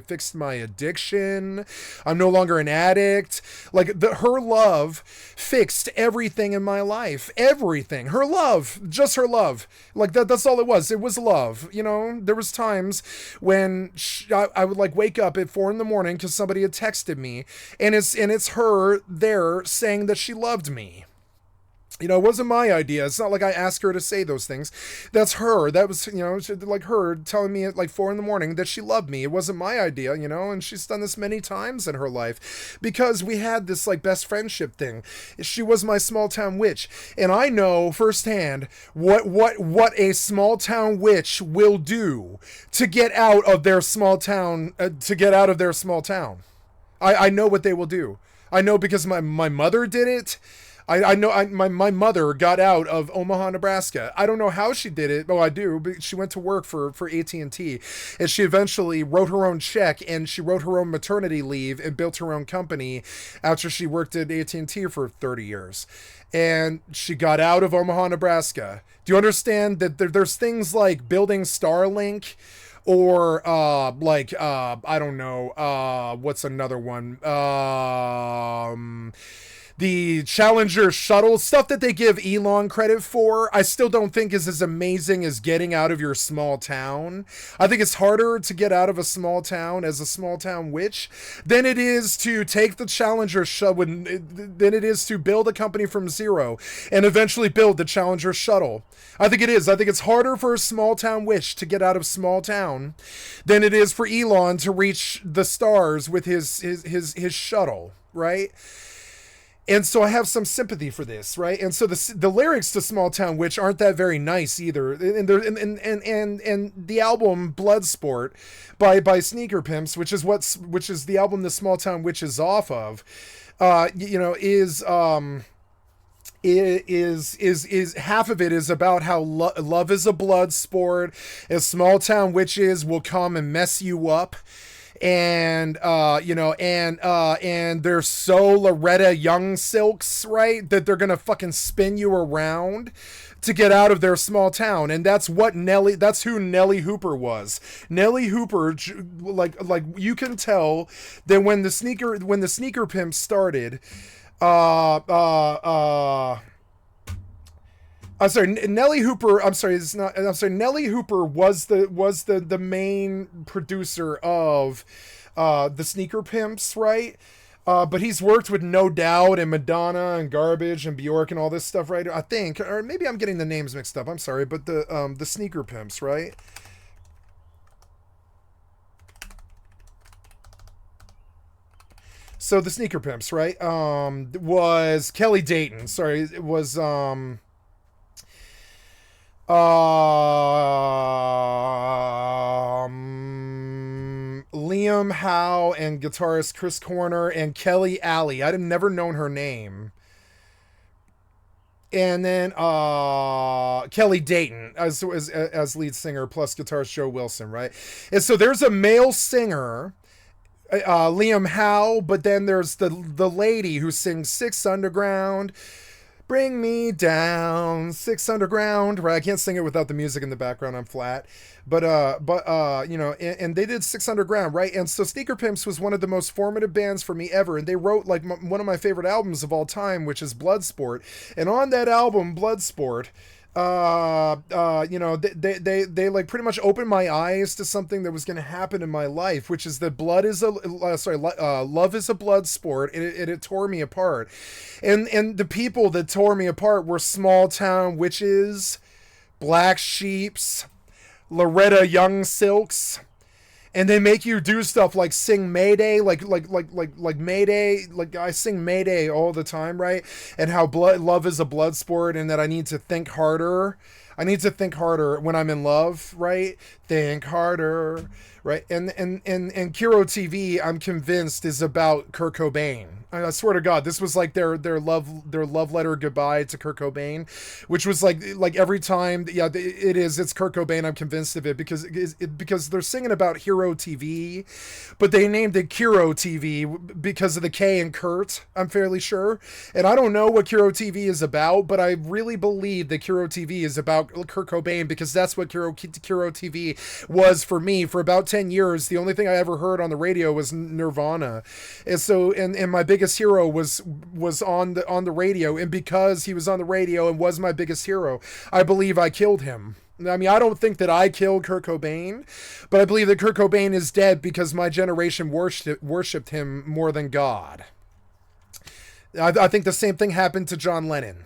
fixed my addiction. I'm no longer an addict. Like, her love fixed everything in my life. Everything. Her love, just her love. Like, that's all it was. It was love. You know, there was times when I would, like, wake up at 4 a.m. because somebody had texted me, and it's her there saying that she loved me. You know, it wasn't my idea. It's not like I asked her to say those things. That's her. That was, you know, like her telling me at like 4 a.m. that she loved me. It wasn't my idea, you know, and she's done this many times in her life because we had this, like, best friendship thing. She was my small town witch, and I know firsthand what a small town witch will do to get out of their small town, I know what they will do. I know because my mother did it. I know my mother got out of Omaha, Nebraska. I don't know how she did it. Oh, I do. But she went to work for AT&T, and she eventually wrote her own check, and she wrote her own maternity leave and built her own company after she worked at AT&T for 30 years. And she got out of Omaha, Nebraska. Do you understand that there's things like building Starlink, or I don't know, what's another one? the Challenger shuttle stuff that they give Elon credit for, I still don't think is as amazing as getting out of your small town. I think it's harder to get out of a small town as a small town witch than it is to take the Challenger shuttle, than it is to build a company from zero and eventually build the Challenger shuttle. I think it is. I think it's harder for a small town witch to get out of small town than it is for Elon to reach the stars with his shuttle, right? And so I have some sympathy for this, right? And so the lyrics to Small Town Witch aren't that very nice either. And the album Bloodsport by Sneaker Pimps, which is the album the Small Town Witch is off of, is half of it is about how love is a blood sport, as small town witches will come and mess you up. And and they're so Loretta Young silks, right, that they're gonna fucking spin you around to get out of their small town. And that's who Nellie Hooper was. Nellie Hooper, like you can tell that when the sneaker pimp started, I'm sorry, Nellie Hooper. I'm sorry, it's not. I'm sorry, Nellie Hooper was the main producer of the Sneaker Pimps, right? But he's worked with No Doubt and Madonna and Garbage and Bjork and all this stuff, right? I think, or maybe I'm getting the names mixed up. I'm sorry, but the Sneaker Pimps, right? So the Sneaker Pimps, right? Was Kelly Dayton. Sorry, it was Liam Howe and guitarist Chris Corner and Kelly Alley. I'd have never known her name. And then Kelly Dayton as lead singer plus guitarist Joe Wilson, right? And so there's a male singer, Liam Howe, but then there's the lady who sings Six Underground. Bring me down, Six Underground, right? I can't sing it without the music in the background. I'm flat. But and they did Six Underground, right? And so Sneaker Pimps was one of the most formative bands for me ever. And they wrote like one of my favorite albums of all time, which is Bloodsport. And on that album, Bloodsport, they like pretty much opened my eyes to something that was going to happen in my life, which is that love is a blood sport, and it tore me apart. And the people that tore me apart were small town witches, black sheeps, Loretta Young silks. And they make you do stuff like sing Mayday, like Mayday, like I sing Mayday all the time, right? And how love is a blood sport, and that I need to think harder. I need to think harder when I'm in love, right? Think harder, right? And Kiro TV, I'm convinced, is about Kurt Cobain. I swear to God, this was like their love letter goodbye to Kurt Cobain, which was like every time, it's Kurt Cobain. I'm convinced of it because they're singing about Hero TV, but they named it Kiro TV because of the K in Kurt. I'm fairly sure, and I don't know what Kiro TV is about, but I really believe that Kiro TV is about Kurt Cobain because that's what Kiro TV was for me for about 10 years. The only thing I ever heard on the radio was Nirvana, and so and my biggest hero was on the radio, and because he was on the radio and was my biggest hero, I believe I killed him. I mean, I don't think that I killed Kurt Cobain, but I believe that Kurt Cobain is dead because my generation worshipped him more than God. I think the same thing happened to John Lennon.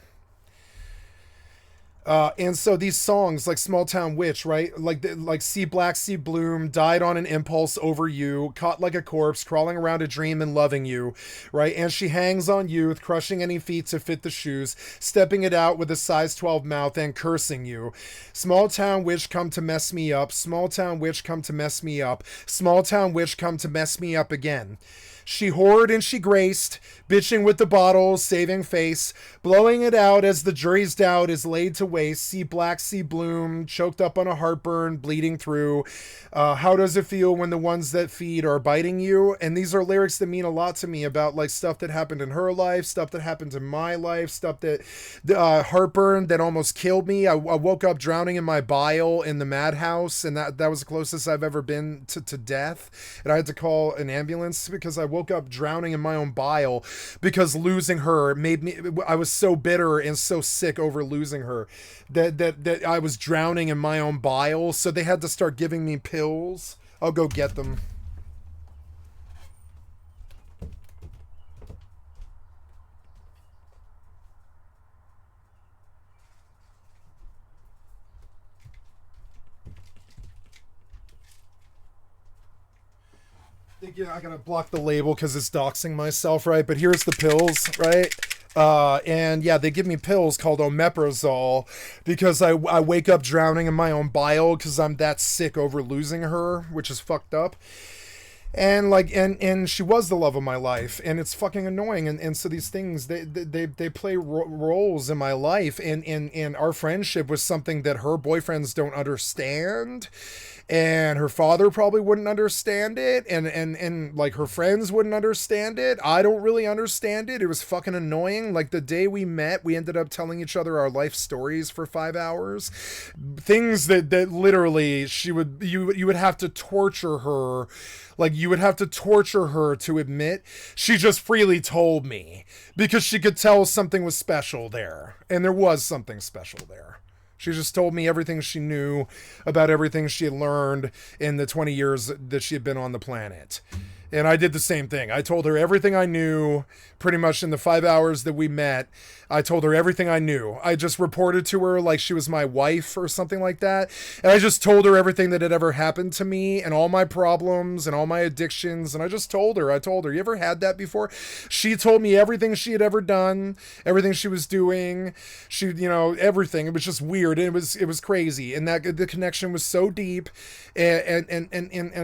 And so these songs like Small Town Witch, right? Like See Black, See Bloom, Died on an Impulse Over You, Caught Like a Corpse, Crawling Around a Dream and Loving You, right? And She Hangs on Youth, Crushing Any Feet to Fit the Shoes, Stepping It Out with a Size 12 Mouth and Cursing You. Small Town Witch, Come to Mess Me Up. Small Town Witch, Come to Mess Me Up. Small Town Witch, Come to Mess Me Up Again. She whored and she graced, bitching with the bottles, saving face, blowing it out as the jury's doubt is laid to waste. See black, see bloom, choked up on a heartburn, bleeding through. How does it feel when the ones that feed are biting you? And these are lyrics that mean a lot to me about like stuff that happened in her life, stuff that happened in my life, stuff that heartburn that almost killed me. I woke up drowning in my bile in the madhouse, and that was the closest I've ever been to death. And I had to call an ambulance because I woke up drowning in my own bile because losing her made me, I was so bitter and so sick over losing her that I was drowning in my own bile. So they had to start giving me pills. I'll go get them. Yeah, I gotta block the label because it's doxing myself, right? But here's the pills, right? And yeah, they give me pills called omeprazole because I wake up drowning in my own bile because I'm that sick over losing her, which is fucked up. And like, and she was the love of my life, and it's fucking annoying. And so these things, they play roles in my life, and our friendship was something that her boyfriends don't understand. And her father probably wouldn't understand it, and like her friends wouldn't understand it. I don't really understand it. It was fucking annoying. Like the day we met, we ended up telling each other our life stories for 5 hours. Things that literally you would have to torture her. Like you would have to torture her to admit. She just freely told me because she could tell something was special there. And there was something special there. She just told me everything she knew about everything she had learned in the 20 years that she had been on the planet. And I did the same thing. I told her everything I knew pretty much in the 5 hours that we met. I told her everything I knew. I just reported to her like she was my wife or something like that. And I just told her everything that had ever happened to me and all my problems and all my addictions. And I just told her, you ever had that before? She told me everything she had ever done, everything she was doing. She, everything. It was just weird. And it was crazy. And that the connection was so deep. And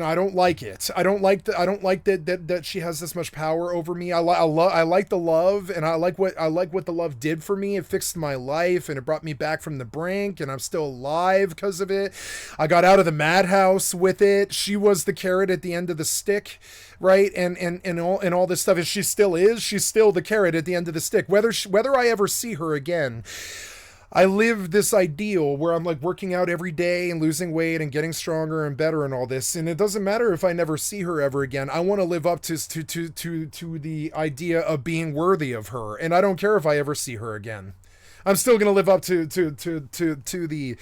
I don't like it. I don't like that she has this much power over me. I like the love, and I like what the love did for me. It fixed my life, and it brought me back from the brink, and I'm still alive because of it. I got out of the madhouse with it. She was the carrot at the end of the stick, right? And all this stuff. And she still is. She's still the carrot at the end of the stick. Whether I ever see her again, I live this ideal where I'm like working out every day and losing weight and getting stronger and better and all this. And it doesn't matter if I never see her ever again. I want to live up to the idea of being worthy of her. And I don't care if I ever see her again. I'm still going to live up to the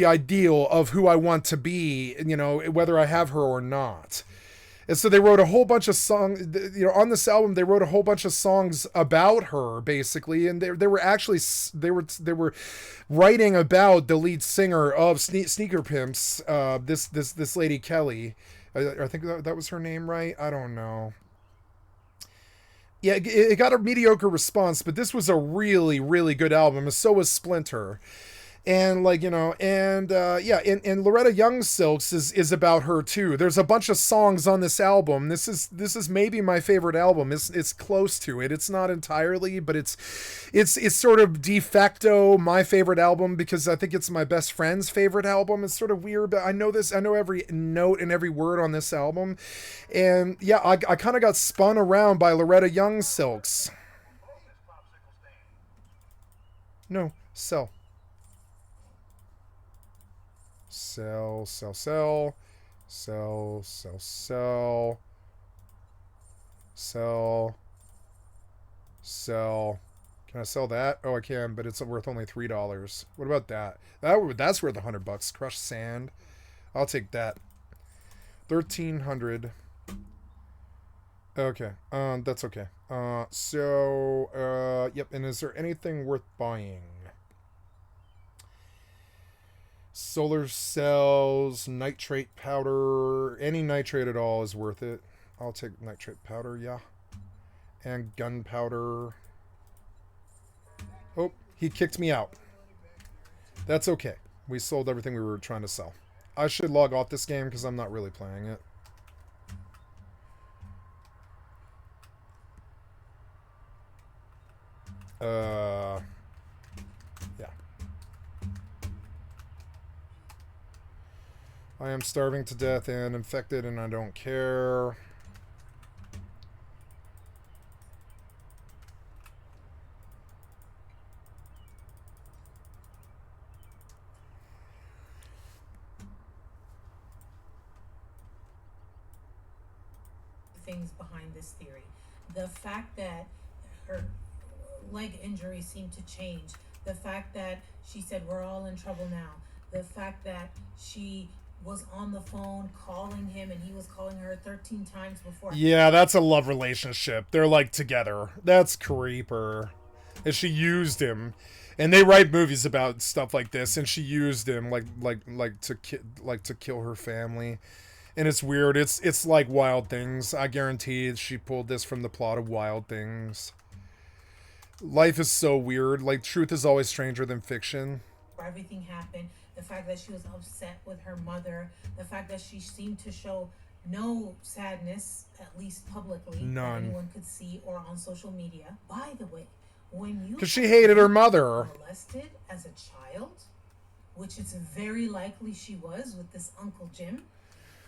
ideal of who I want to be, whether I have her or not. And so they wrote a whole bunch of songs, on this album, they wrote a whole bunch of songs about her, basically. And they were writing about the lead singer of Sneaker Pimps, this lady Kelly. I think that was her name, right? I don't know. Yeah, it got a mediocre response, but this was a really, really good album. And so was Splinter. And and Loretta Young Silks is about her too. There's a bunch of songs on this album. This is maybe my favorite album. It's close to it. It's not entirely, but it's sort of de facto my favorite album because I think it's my best friend's favorite album. It's sort of weird, but I know every note and every word on this album. And yeah, I kind of got spun around by Loretta Young Silks. No, sell. Sell. Can I sell that? Oh, I can, but it's worth only $3. What about that? That's worth $100. Crushed sand. I'll take that. 1,300. Okay. That's okay. Yep. And is there anything worth buying? Solar cells, nitrate powder, any nitrate at all is worth it. I'll take nitrate powder, yeah. And gunpowder. Oh, he kicked me out. That's okay. We sold everything we were trying to sell. I should log off this game because I'm not really playing it. Yeah. I am starving to death and infected and I don't care. things behind this theory. The fact that her leg injury seemed to change, the fact that she said we're all in trouble now, the fact that she was on the phone calling him and he was calling her 13 times before. Yeah, that's a love relationship. They're like together. That's creeper. And she used him. And they write movies about stuff like this, and she used him to kill her family. And it's weird. It's like Wild Things. I guarantee she pulled this from the plot of Wild Things. Life is so weird. Like, truth is always stranger than fiction. Everything happened. The fact that she was upset with her mother. The fact that she seemed to show no sadness, at least publicly, None. that anyone could see or on social media. By the way, when you 'Cause she hated her mother. molested as a child, which it's very likely she was with this Uncle Jim,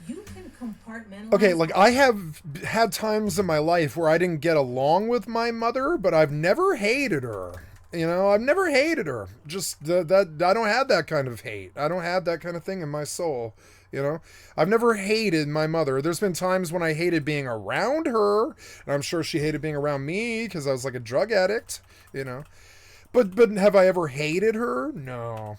you can compartmentalize. Okay, like, I have had times in my life where I didn't get along with my mother, but I've never hated her. You know, I've never hated her. Just that I don't have that kind of hate. I don't have that kind of thing in my soul. You know, I've never hated my mother. There's been times when I hated being around her, and I'm sure she hated being around me because I was like a drug addict. You know, but have I ever hated her? No.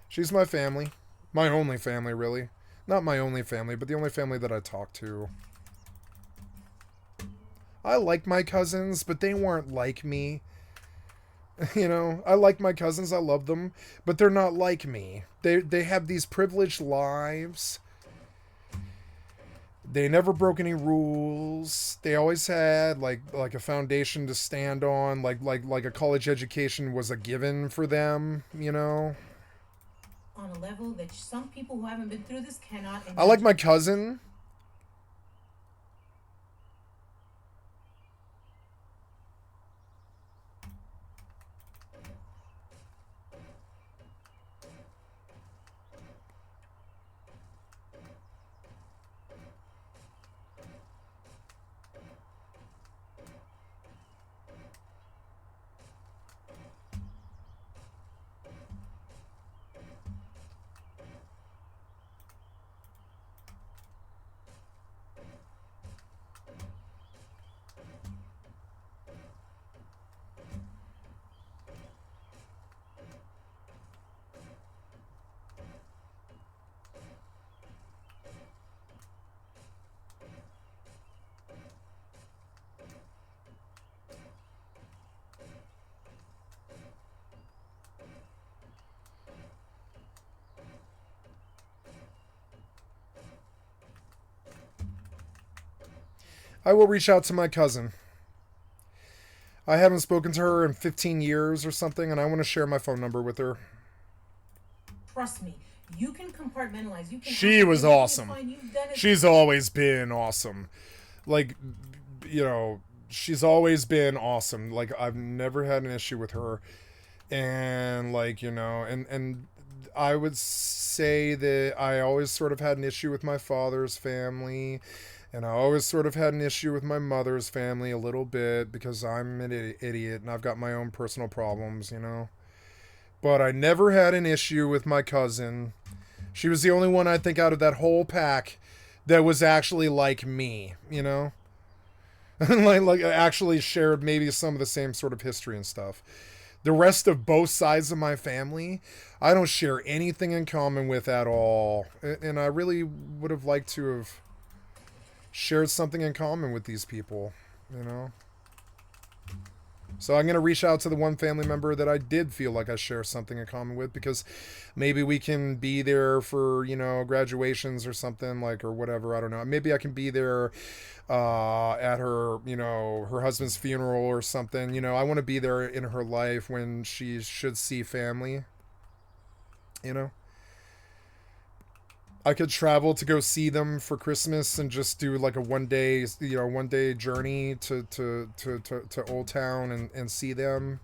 She's my family, my only family, really. Not my only family, but the only family that I talk to. I like my cousins, but they weren't like me. You know, I like my cousins, I love them, but they're not like me. They have these privileged lives. They never broke any rules. They always had like a foundation to stand on, like a college education was a given for them, you know. On a level that some people who haven't been through this cannot imagine. I like my cousin. I will reach out to my cousin. I haven't spoken to her in 15 years or something, and I want to share my phone number with her. Trust me, you can compartmentalize. You can. She was awesome. She's always been awesome. Like, you know, she's always been awesome. Like, I've never had an issue with her. And, like, you know, and I would say that I always sort of had an issue with my father's family. And I always sort of had an issue with my mother's family a little bit because I'm an idiot and I've got my own personal problems, you know. But I never had an issue with my cousin. She was the only one, I think, out of that whole pack that was actually like me, you know. like actually shared maybe some of the same sort of history and stuff. The rest of both sides of my family, I don't share anything in common with at all. And I really would have liked to have shared something in common with these people, you know. So I'm going to reach out to the one family member that I did feel like I share something in common with, because maybe we can be there for, you know, graduations or something, like, or whatever. I don't know. Maybe I can be there at her, you know, her husband's funeral or something. You know, I want to be there in her life when she should see family, you know. I could travel to go see them for Christmas and just do like a one day journey to Old Town and see them.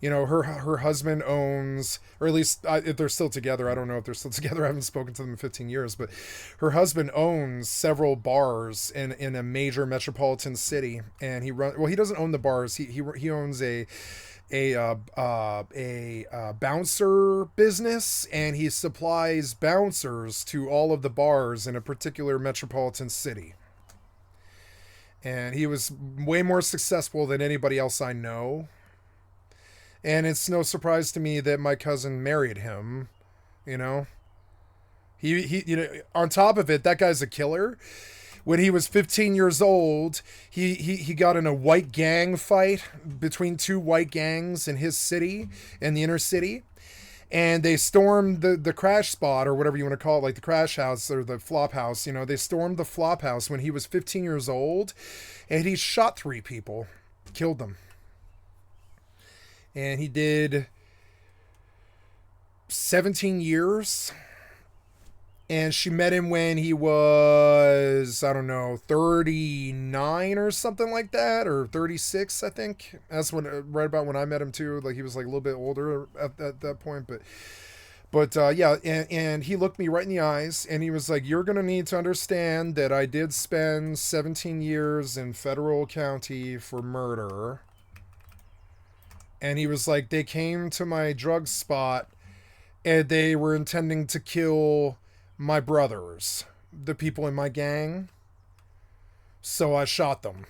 You know, her husband owns, or at least if they're still together, I don't know if they're still together. I haven't spoken to them in 15 years, but her husband owns several bars in a major metropolitan city, and he doesn't own the bars. He owns a bouncer business, and he supplies bouncers to all of the bars in a particular metropolitan city. And he was way more successful than anybody else I know. And it's no surprise to me that my cousin married him, you know. He you know, on top of it, that guy's a killer. When he was 15 years old, he got in a white gang fight between two white gangs in his city, in the inner city. And they stormed the crash spot, or whatever you want to call it, like the crash house or the flop house. You know, they stormed the flop house when he was 15 years old, and he shot 3 people, killed them. And he did 17 years. And she met him when he was, I don't know, 39 or something like that, or 36, I think. That's when, right about when I met him too. Like, he was like a little bit older at that point, but yeah, and he looked me right in the eyes, and he was like, "You're gonna need to understand that I did spend 17 years in federal county for murder." And he was like, "They came to my drug spot, and they were intending to kill my brothers, the people in my gang, so I shot them."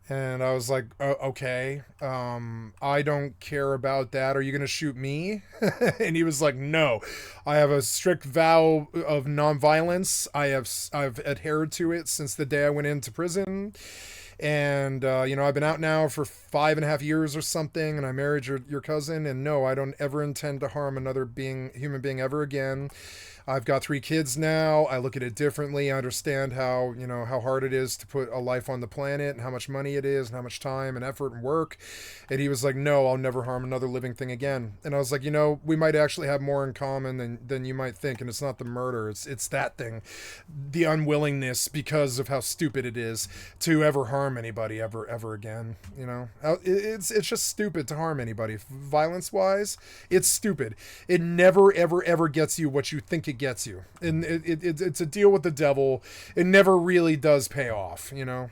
And I was like, okay, I don't care about that. Are you going to shoot me? And he was like, no, I have a strict vow of nonviolence. I've adhered to it since the day I went into prison. And, you know, I've been out now for 5.5 years or something, and I married your cousin, and no, I don't ever intend to harm another human being ever again. I've got 3 kids now. I look at it differently. I understand how, you know, how hard it is to put a life on the planet, and how much money it is, and how much time and effort and work. And he was like, no, I'll never harm another living thing again. And I was like, you know, we might actually have more in common than you might think. And it's not the murder. It's that thing, the unwillingness, because of how stupid it is, to ever harm anybody ever again. You know, it's just stupid to harm anybody. Violence wise, it's stupid. It never ever gets you what you think it gets you, and it's a deal with the devil. It never really does pay off, you know.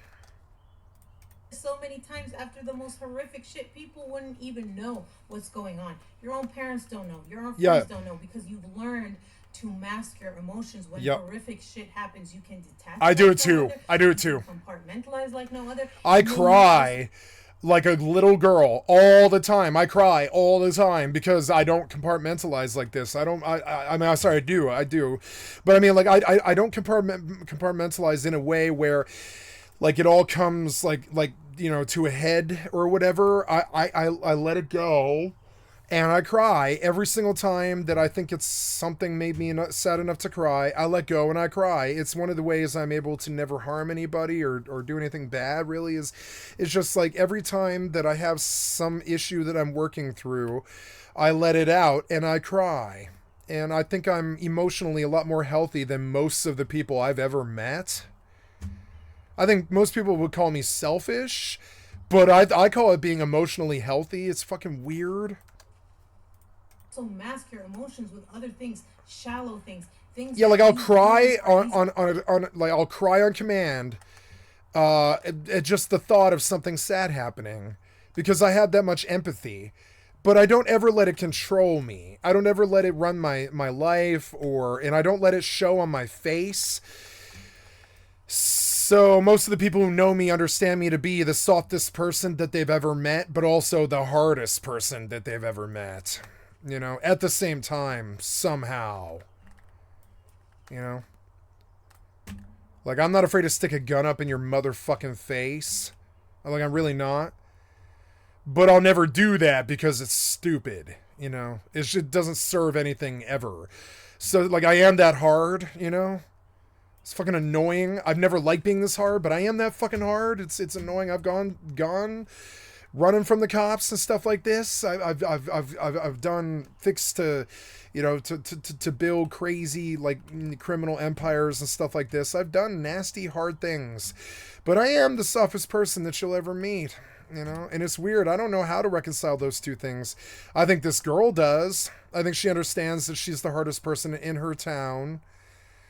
So many times after the most horrific shit, people wouldn't even know what's going on. Your own parents don't know. Your own friends don't know, because you've learned to mask your emotions. When horrific shit happens, you can detach. I do it too. Compartmentalize like no other. I cry like a little girl all the time. I cry all the time because I don't compartmentalize like this. I mean, I'm sorry, I do. But I mean, like, I don't compartmentalize in a way where, like, it all comes like, you know, to a head or whatever. I let it go, and I cry every single time that I think it's something made me sad enough to cry. I let go and I cry. It's one of the ways I'm able to never harm anybody or do anything bad, really. It's just like every time that I have some issue that I'm working through, I let it out and I cry. And I think I'm emotionally a lot more healthy than most of the people I've ever met. I think most people would call me selfish, but I call it being emotionally healthy. It's fucking weird. So mask your emotions with other things, shallow things. Yeah, like I'll cry on like I'll cry on command at just the thought of something sad happening, because I have that much empathy. But I don't ever let it control me. I don't ever let it run my life, and I don't let it show on my face. So most of the people who know me understand me to be the softest person that they've ever met, but also the hardest person that they've ever met. You know, at the same time, somehow. You know? Like, I'm not afraid to stick a gun up in your motherfucking face. Like, I'm really not. But I'll never do that because it's stupid, you know? It just doesn't serve anything ever. So, like, I am that hard, you know? It's fucking annoying. I've never liked being this hard, but I am that fucking hard. It's annoying. I've gone running from the cops and stuff like this. I've done things to, you know, to build crazy, like, criminal empires and stuff like this. I've done nasty, hard things, but I am the softest person that you'll ever meet, you know? And it's weird. I don't know how to reconcile those two things. I think this girl does. I think she understands that she's the hardest person in her town,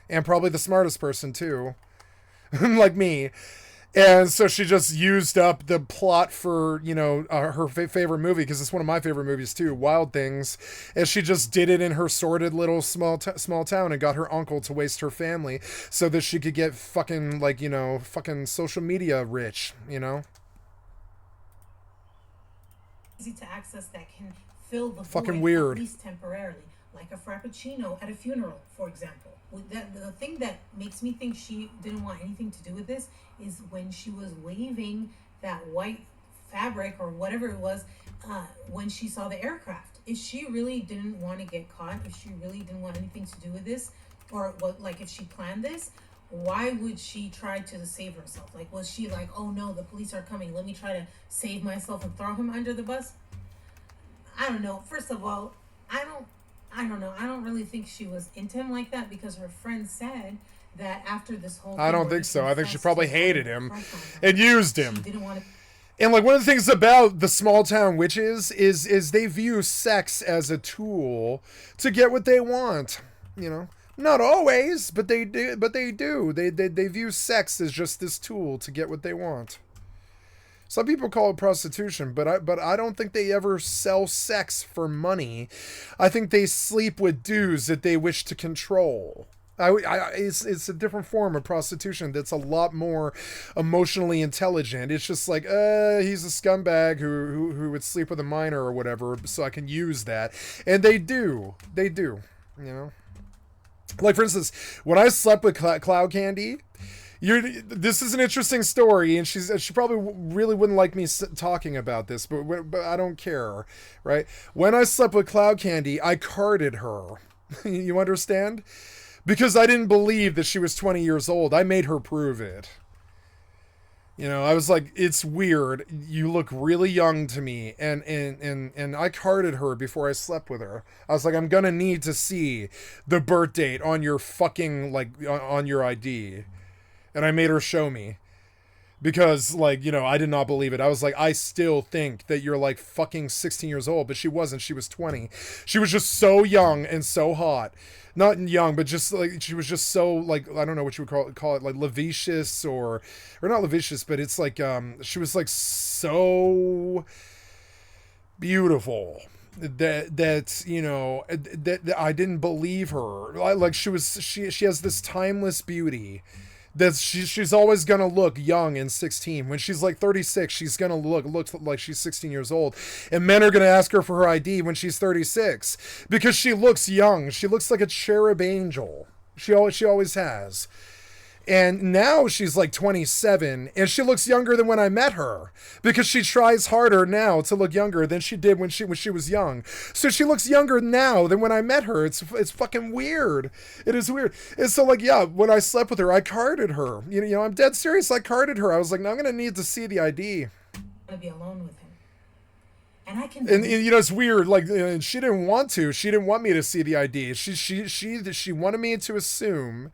and probably the smartest person too, like me. And so she just used up the plot for, you know, her favorite movie, because it's one of my favorite movies too, Wild Things. And she just did it in her sordid little small town and got her uncle to waste her family so that she could get fucking, like, you know, fucking social media rich, you know? Easy to access that can fill the Fucking void, weird. at least temporarily, like a frappuccino at a funeral, for example. The thing that makes me think she didn't want anything to do with this is when she was waving that white fabric or whatever it was when she saw the aircraft. If she really didn't want to get caught, if she really didn't want anything to do with this, or what, like if she planned this, why would she try to save herself? Like, was she like, oh no, the police are coming, let me try to save myself and throw him under the bus? I don't know. First of all, I don't know. I don't really think she was into him like that, because her friend said that after this whole I don't think so. I think she probably hated him and used him. didn't want to. And like one of the things about the small town witches is they view sex as a tool to get what they want, you know. Not always, but they do. They view sex as just this tool to get what they want. Some people call it prostitution, but I don't think they ever sell sex for money. I think they sleep with dudes that they wish to control. It's a different form of prostitution that's a lot more emotionally intelligent. It's just like, he's a scumbag who would sleep with a minor or whatever, so I can use that. And they do, you know. Like, for instance, when I slept with Cloud Candy, this is an interesting story, and she probably really wouldn't like me talking about this, but I don't care, right? When I slept with Cloud Candy, I carded her. You understand? Because I didn't believe that she was 20 years old. I made her prove it. You know, I was like, it's weird. You look really young to me. And I carded her before I slept with her. I was like, I'm going to need to see the birth date on your fucking, like, on your ID. And I made her show me. Because, like, you know, I did not believe it. I was like, I still think that you're, like, fucking 16 years old. But she wasn't. She was 20. She was just so young and so hot. Not young, but just, like, she was just so, like, I don't know what you would call it, like, lascivious or not lascivious, but it's like, she was, like, so beautiful that you know, that I didn't believe her. Like, she has this timeless beauty that she's always gonna look young and 16. When she's like 36, she's gonna look like she's 16 years old, and men are gonna ask her for her ID when she's 36 because she looks young. She looks like a cherub angel. She always has. And now she's like 27, and she looks younger than when I met her because she tries harder now to look younger than she did when she was young. So she looks younger now than when I met her. It's fucking weird. It is weird. And so, like, yeah, when I slept with her, I carded her. You know, I'm dead serious. I carded her. I was like, no, I'm gonna need to see the ID. To be alone with him, and I can. And you know, it's weird. Like, she didn't want to. She didn't want me to see the ID. She wanted me to assume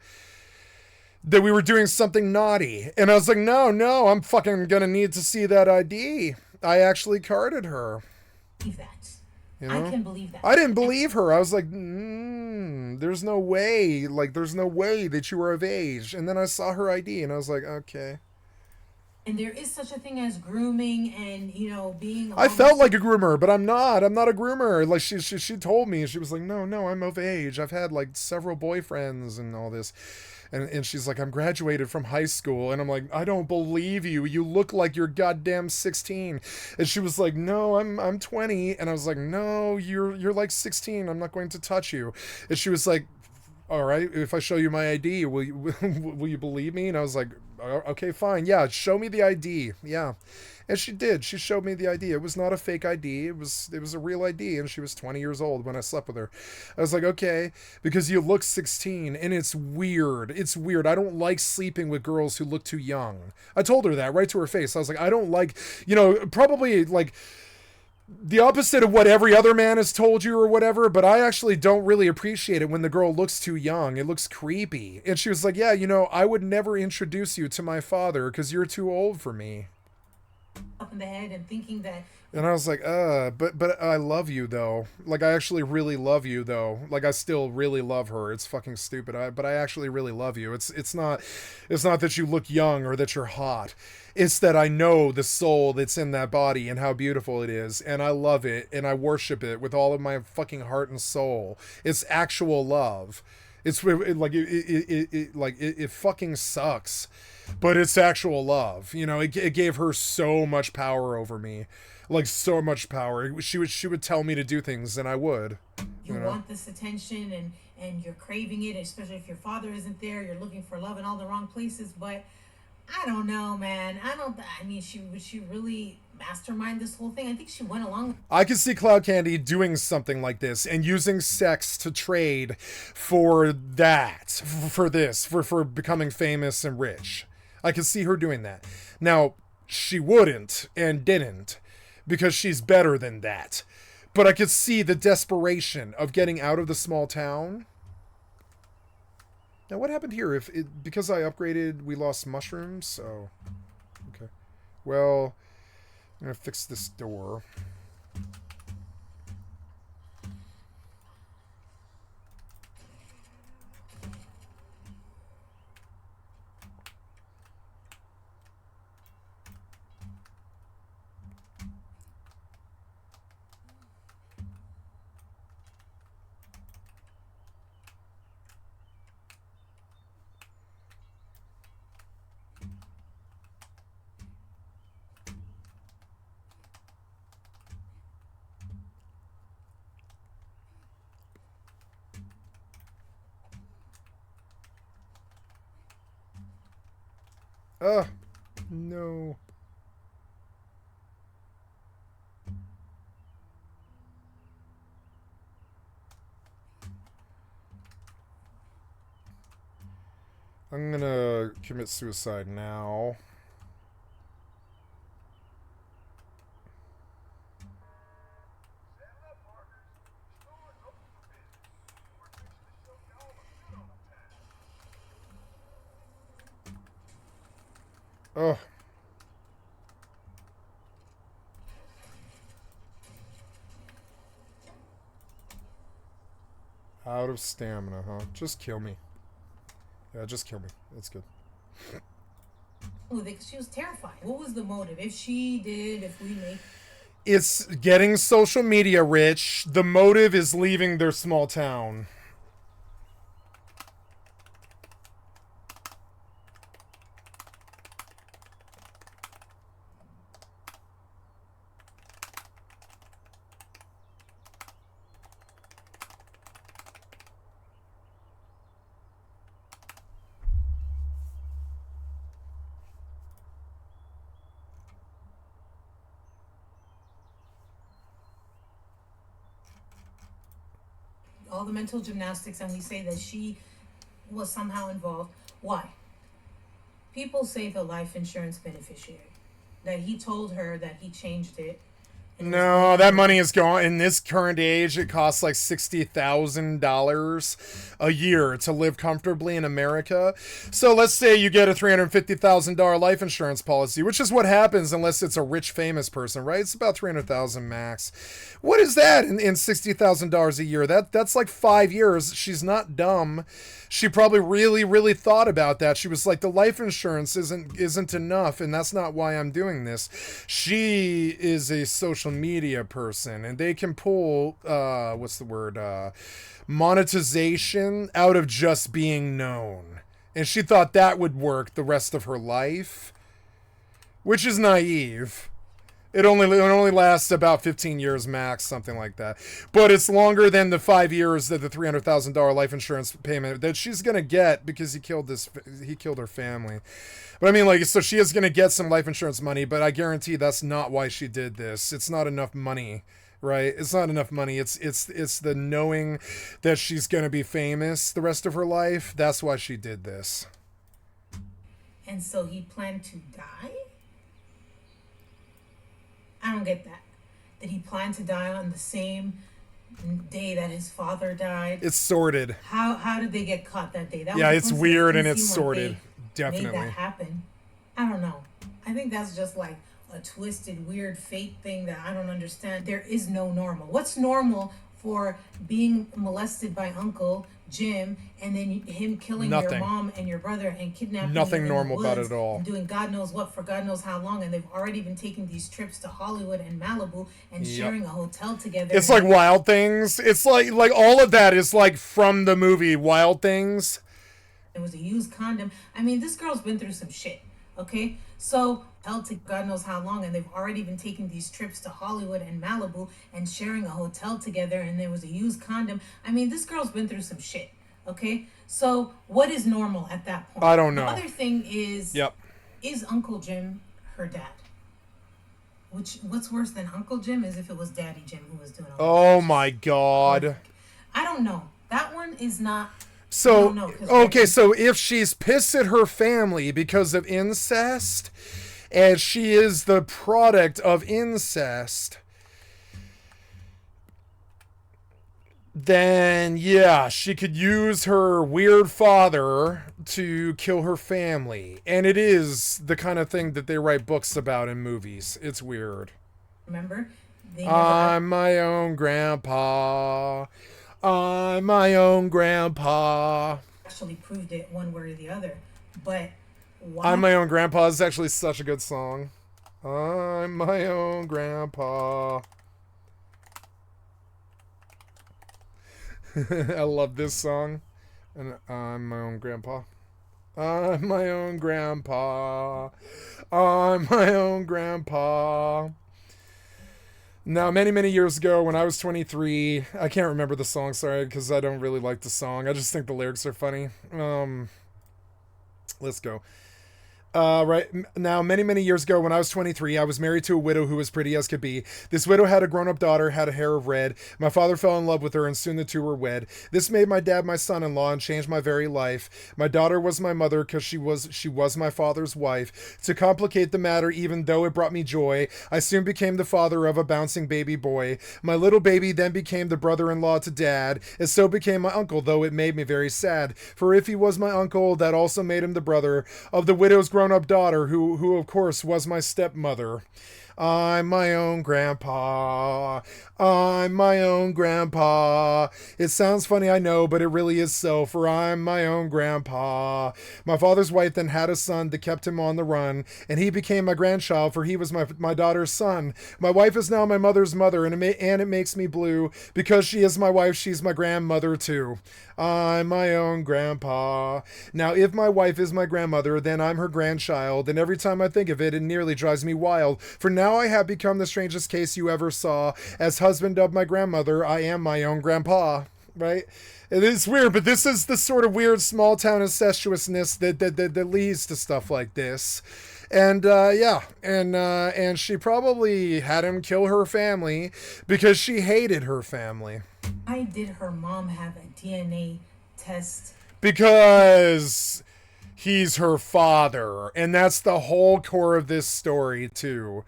that we were doing something naughty. And I was like, no, I'm fucking gonna need to see that ID. I actually carded her. Believe that. You know? I can believe that. I didn't believe her. I was like, there's no way. Like, there's no way that you were of age. And then I saw her ID, and I was like, okay. And there is such a thing as grooming and, you know, being... I felt like a groomer, but I'm not. I'm not a groomer. Like, she told me, she was like, no, I'm of age. I've had, like, several boyfriends and all this. And she's like, I'm graduated from high school. And I'm like, I don't believe you. You look like you're goddamn 16. And she was like, no, I'm 20. And I was like, no, you're like 16. I'm not going to touch you. And she was like, all right, if I show you my ID, will you believe me? And I was like, okay, fine. Yeah, show me the ID. Yeah. And she did. She showed me the ID. It was not a fake ID. It was a real ID, and she was 20 years old when I slept with her. I was like, okay, because you look 16, and it's weird. It's weird. I don't like sleeping with girls who look too young. I told her that right to her face. I was like, I don't like, you know, probably like the opposite of what every other man has told you or whatever, but I actually don't really appreciate it when the girl looks too young. It looks creepy. And she was like, yeah, you know, I would never introduce you to my father because you're too old for me. in the head and thinking that. And I was like, but I love you though. Like, I actually really love you though. Like, I still really love her. It's fucking stupid. But I actually really love you. It's not that you look young or that you're hot. It's that I know the soul that's in that body and how beautiful it is, and I love it and I worship it with all of my fucking heart and soul. It's actual love. It's it fucking sucks, but it's actual love. You know, it gave her so much power over me. Like, so much power. She would tell me to do things and I would. You want this attention and you're craving it, especially if your father isn't there. You're looking for love in all the wrong places. But I don't know, man. I mean, would she really mastermind this whole thing? I think she went along. I could see Cloud Candy doing something like this and using sex to trade for that, for becoming famous and rich. I could see her doing that. Now, she wouldn't and didn't, because she's better than that. But I could see the desperation of getting out of the small town. Now, what happened here? Because I upgraded, we lost mushrooms? Oh, okay. Well, I'm going to fix this door. No. I'm gonna commit suicide now. Oh. Out of stamina, huh? Just kill me. Yeah, just kill me. That's good. Because she was terrified. What was the motive? If we make... It's getting social media rich. The motive is leaving their small town. All the mental gymnastics, and we say that she was somehow involved. Why? People say the life insurance beneficiary, that he told her that he changed it. No, that money is gone. In this current age, it costs like $60,000 a year to live comfortably in America. So let's say you get a $350,000 life insurance policy, which is what happens unless it's a rich, famous person, right? It's about $300,000 max. What is that in $60,000 a year? That's like 5 years. She's not dumb. She probably really, really thought about that. She was like, the life insurance isn't enough, and that's not why I'm doing this. She is a social media person, and they can pull monetization out of just being known. And she thought that would work the rest of her life, which is naive. It only lasts about 15 years max, something like that. But it's longer than the 5 years that the $300,000 life insurance payment that she's gonna get because he killed her family. But I mean, like, so she is gonna get some life insurance money, but I guarantee that's not why she did this. It's not enough money, right? It's not enough money. It's the knowing that she's gonna be famous the rest of her life. That's why she did this. And so he planned to die? I don't get that. Did he plan to die on the same day that his father died? It's sorted. How did they get caught that day? Yeah, it's weird and it's sorted. Definitely. Made that happen. I don't know. I think that's just like, a twisted, weird fate thing that I don't understand. There is no normal. What's normal for being molested by Uncle Jim and then him killing your Nothing. mom and your brother and kidnapping Nothing you in normal the about woods it at all. and doing God knows what for God knows how long, and they've already been taking these trips to Hollywood and Malibu and Yep. sharing a hotel together. It's like Wild Things. It's like all of that is like from the movie Wild Things. It was a used condom. I mean, this girl's been through some shit, okay? So, held to God knows how long, and they've already been taking these trips to Hollywood and Malibu and sharing a hotel together, and there was a used condom. I mean, this girl's been through some shit, okay? So, what is normal at that point? I don't know. The other thing is, Yep. is Uncle Jim her dad? What's worse than Uncle Jim is if it was Daddy Jim who was doing all Oh my God. I don't know. That one is not... So, No, 'cause okay, so if she's pissed at her family because of incest, and she is the product of incest, then yeah, she could use her weird father to kill her family. And it is the kind of thing that they write books about in movies. It's weird. Remember? I'm my own grandpa. I'm my own grandpa. Actually proved it one way or the other. But why? I'm my own grandpa is actually such a good song. I'm my own grandpa. I love this song. And I'm my own grandpa. I'm my own grandpa. I'm my own grandpa. Now, many, many years ago, when I was 23, I can't remember the song, sorry, because I don't really like the song. I just think the lyrics are funny. Let's go. Right now, many, many years ago, when I was 23, I was married to a widow who was pretty as could be. This widow had a grown-up daughter, had a hair of red. My father fell in love with her, and soon the two were wed. This made my dad my son-in-law and changed my very life. My daughter was my mother because she was my father's wife. To complicate the matter, even though it brought me joy, I soon became the father of a bouncing baby boy. My little baby then became the brother-in-law to dad, and so became my uncle, though it made me very sad. For if he was my uncle, that also made him the brother of the widow's grown-up daughter, who of course was my stepmother. I'm my own grandpa. I'm my own grandpa. It sounds funny, I know, but it really is so, for I'm my own grandpa. My father's wife then had a son that kept him on the run, and he became my grandchild, for he was my daughter's son. My wife is now my mother's mother, and it makes me blue, because she is my wife, she's my grandmother too. I'm my own grandpa. Now, if my wife is my grandmother, then I'm her grandchild, and every time I think of it, it nearly drives me wild, for now I have become the strangest case you ever saw. As husband of my grandmother, I am my own grandpa, right? It is weird, but this is the sort of weird small town incestuousness that leads to stuff like this. And and she probably had him kill her family because she hated her family. Why did her mom have a DNA test? Because he's her father, and that's the whole core of this story too.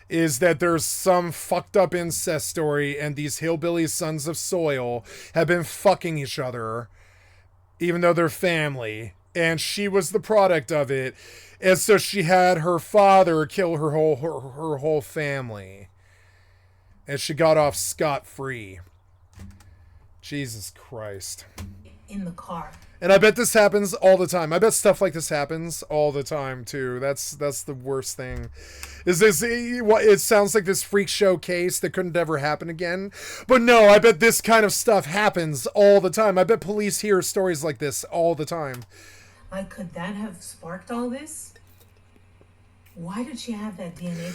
Is that there's some fucked up incest story, and these hillbilly sons of soil have been fucking each other, even though they're family, and she was the product of it, and so she had her father kill her whole family, and she got off scot-free. Jesus Christ. In the car. And I bet this happens all the time. I bet stuff like this happens all the time too. That's the worst thing. Is this? It sounds like this freak show case that couldn't ever happen again. But no, I bet this kind of stuff happens all the time. I bet police hear stories like this all the time. Like, could that have sparked all this? Why did she have that DNA?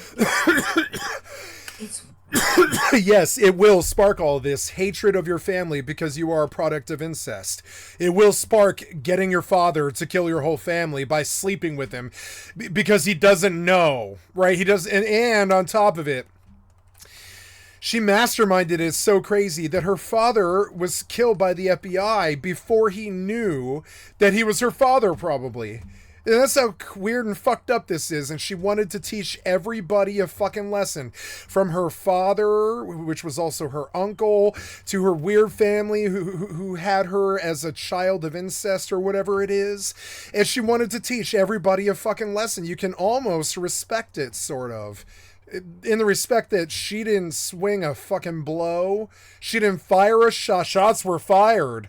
It's Yes, it will spark all this hatred of your family because you are a product of incest. It will spark getting your father to kill your whole family by sleeping with him because he doesn't know, right? He does, and on top of it, she masterminded it so crazy that her father was killed by the FBI before he knew that he was her father, probably. And that's how weird and fucked up this is. And she wanted to teach everybody a fucking lesson. From her father, which was also her uncle, to her weird family who had her as a child of incest or whatever it is. And she wanted to teach everybody a fucking lesson. You can almost respect it, sort of. In the respect that she didn't swing a fucking blow. She didn't fire a shot. Shots were fired.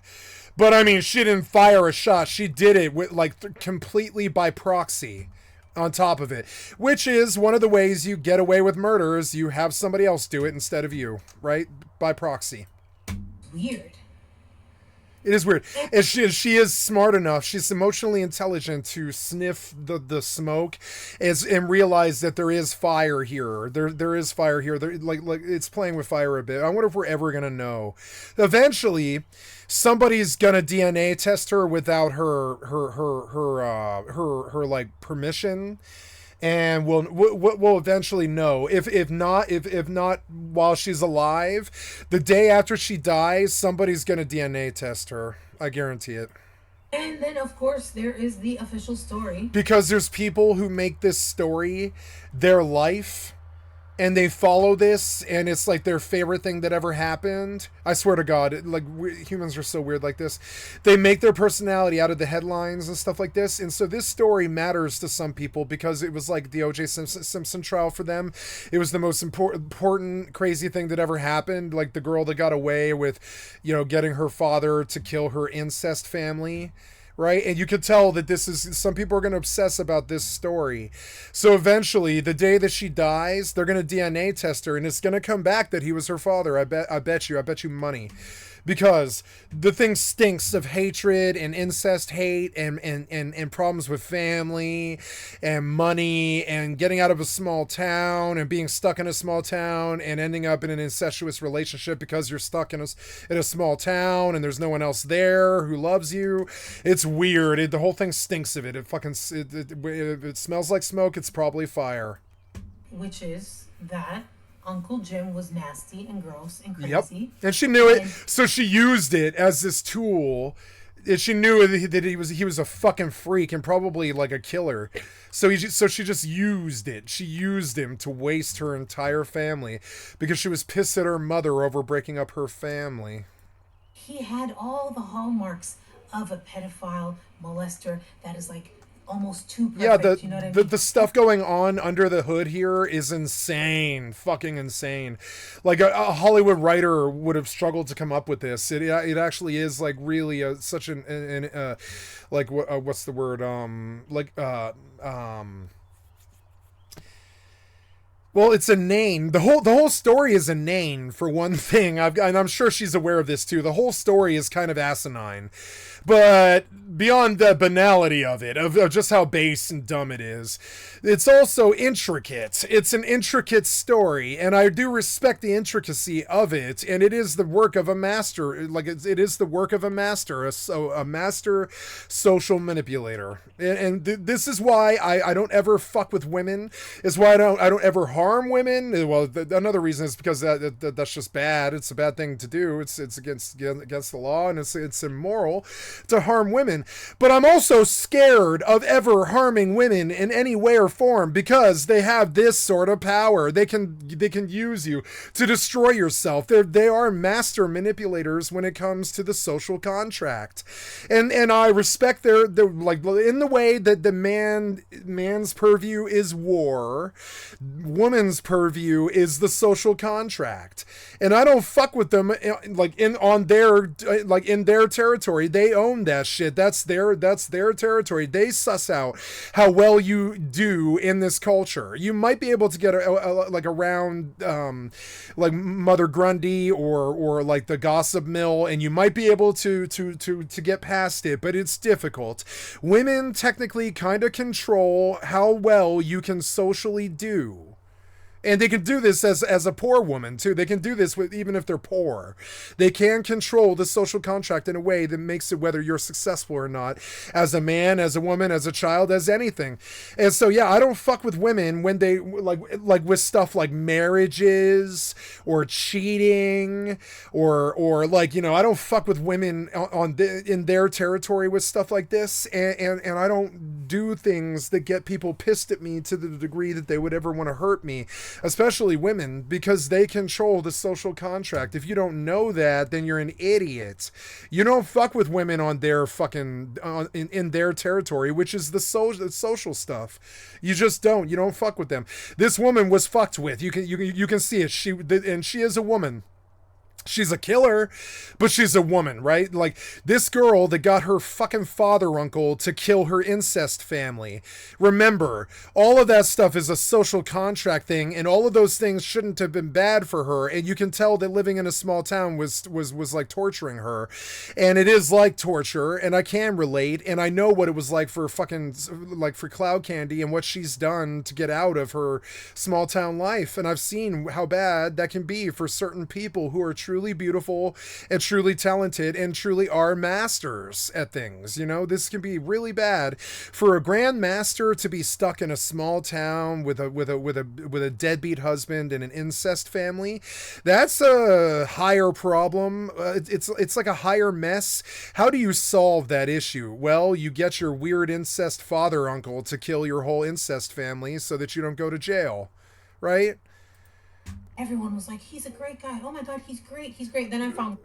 But I mean, she didn't fire a shot. She did it with completely by proxy on top of it, which is one of the ways you get away with murder is you have somebody else do it instead of you, right? By proxy. Weird. It is weird. And she is smart enough. She's emotionally intelligent to sniff the smoke and realize that there is fire here. There is fire here. Like it's playing with fire a bit. I wonder if we're ever gonna know. Eventually, somebody's gonna DNA test her without her like permission. And we'll eventually know. If not while she's alive, the day after she dies, somebody's gonna DNA test her. I guarantee it. And then, of course, there is the official story. Because there's people who make this story their life, and they follow this, and it's like their favorite thing that ever happened. I swear to God, humans are so weird like this. They make their personality out of the headlines and stuff like this. And so this story matters to some people because it was like the O.J. Simpson trial for them. It was the most important, crazy thing that ever happened. Like the girl that got away with, getting her father to kill her incest family. Right? And you could tell that some people are going to obsess about this story. So eventually, the day that she dies, they're going to DNA test her, and it's going to come back that he was her father. I bet you money. Because the thing stinks of hatred and incest hate and problems with family and money and getting out of a small town and being stuck in a small town and ending up in an incestuous relationship because you're stuck in a small town and there's no one else there who loves you. It's weird. The whole thing stinks of it. It smells like smoke. It's probably fire. Which is that Uncle Jim was nasty and gross and crazy. Yep. And she knew it, so she used it as this tool. And she knew that he was a fucking freak and probably like a killer. So she just used it. She used him to waste her entire family because she was pissed at her mother over breaking up her family. He had all the hallmarks of a pedophile molester that is like almost too perfect. Yeah, you know what I mean? the stuff going on under the hood here is insane, fucking insane. Like a Hollywood writer would have struggled to come up with this. It actually is like really such like what's the word well, it's inane. The whole story is inane for one thing. And I'm sure she's aware of this too. The whole story is kind of asinine. But beyond the banality of it, of just how base and dumb it is, it's also intricate. It's an intricate story, and I do respect the intricacy of it, and it is the work of a master. Like, it is the work of a master, a master social manipulator. And this is why I don't ever fuck with women, is why I don't ever harm women. Well, another reason is because that's just bad. It's a bad thing to do. It's against the law, and it's immoral to harm women. But I'm also scared of ever harming women in any way or form because they have this sort of power. They can use you to destroy yourself. They are master manipulators when it comes to the social contract. And I respect their like in the way that the man's purview is war, woman's purview is the social contract. And I don't fuck with them like in their territory. They own that shit. That's their territory. They suss out how well you do in this culture. You might be able to get like around like Mother Grundy or like the Gossip Mill, and you might be able to get past it, but it's difficult. Women technically kind of control how well you can socially do. And they can do this as a poor woman, too. They can do this with even if they're poor. They can control the social contract in a way that makes it whether you're successful or not, as a man, as a woman, as a child, as anything. And so, yeah, I don't fuck with women when they, like with stuff like marriages or cheating or like, you know, I don't fuck with women in their territory with stuff like this. And I don't do things that get people pissed at me to the degree that they would ever want to hurt me. Especially women, because they control the social contract. If you don't know that, then you're an idiot. You don't fuck with women on their fucking in their territory, which is the social stuff. You just don't. You don't fuck with them. This woman was fucked with. You can see it. And she is a woman. She's a killer, but she's a woman, right? Like this girl that got her fucking father uncle to kill her incest family. Remember, all of that stuff is a social contract thing, and all of those things shouldn't have been bad for her. And you can tell that living in a small town was like torturing her, and it is like torture. And I can relate, and I know what it was like for Cloud Candy and what she's done to get out of her small town life. And I've seen how bad that can be for certain people who are truly beautiful and truly talented and truly are masters at things. You know, this can be really bad for a grandmaster to be stuck in a small town with a deadbeat husband and an incest family. That's a higher problem. It's like a higher mess. How do you solve that issue? Well, you get your weird incest father uncle to kill your whole incest family so that you don't go to jail, right? Everyone was like, he's a great guy. Oh my God, he's great. He's great. Then I found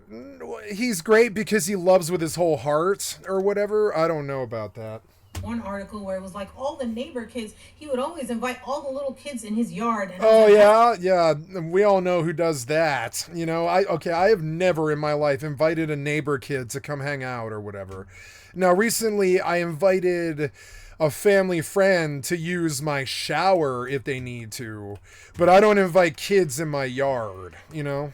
he's great because he loves with his whole heart or whatever. I don't know about that. One article where it was like all the neighbor kids, he would always invite all the little kids in his yard. And oh yeah. We all know who does that. You know, I have never in my life invited a neighbor kid to come hang out or whatever. Now, recently I invited a family friend to use my shower if they need to, but I don't invite kids in my yard, you know?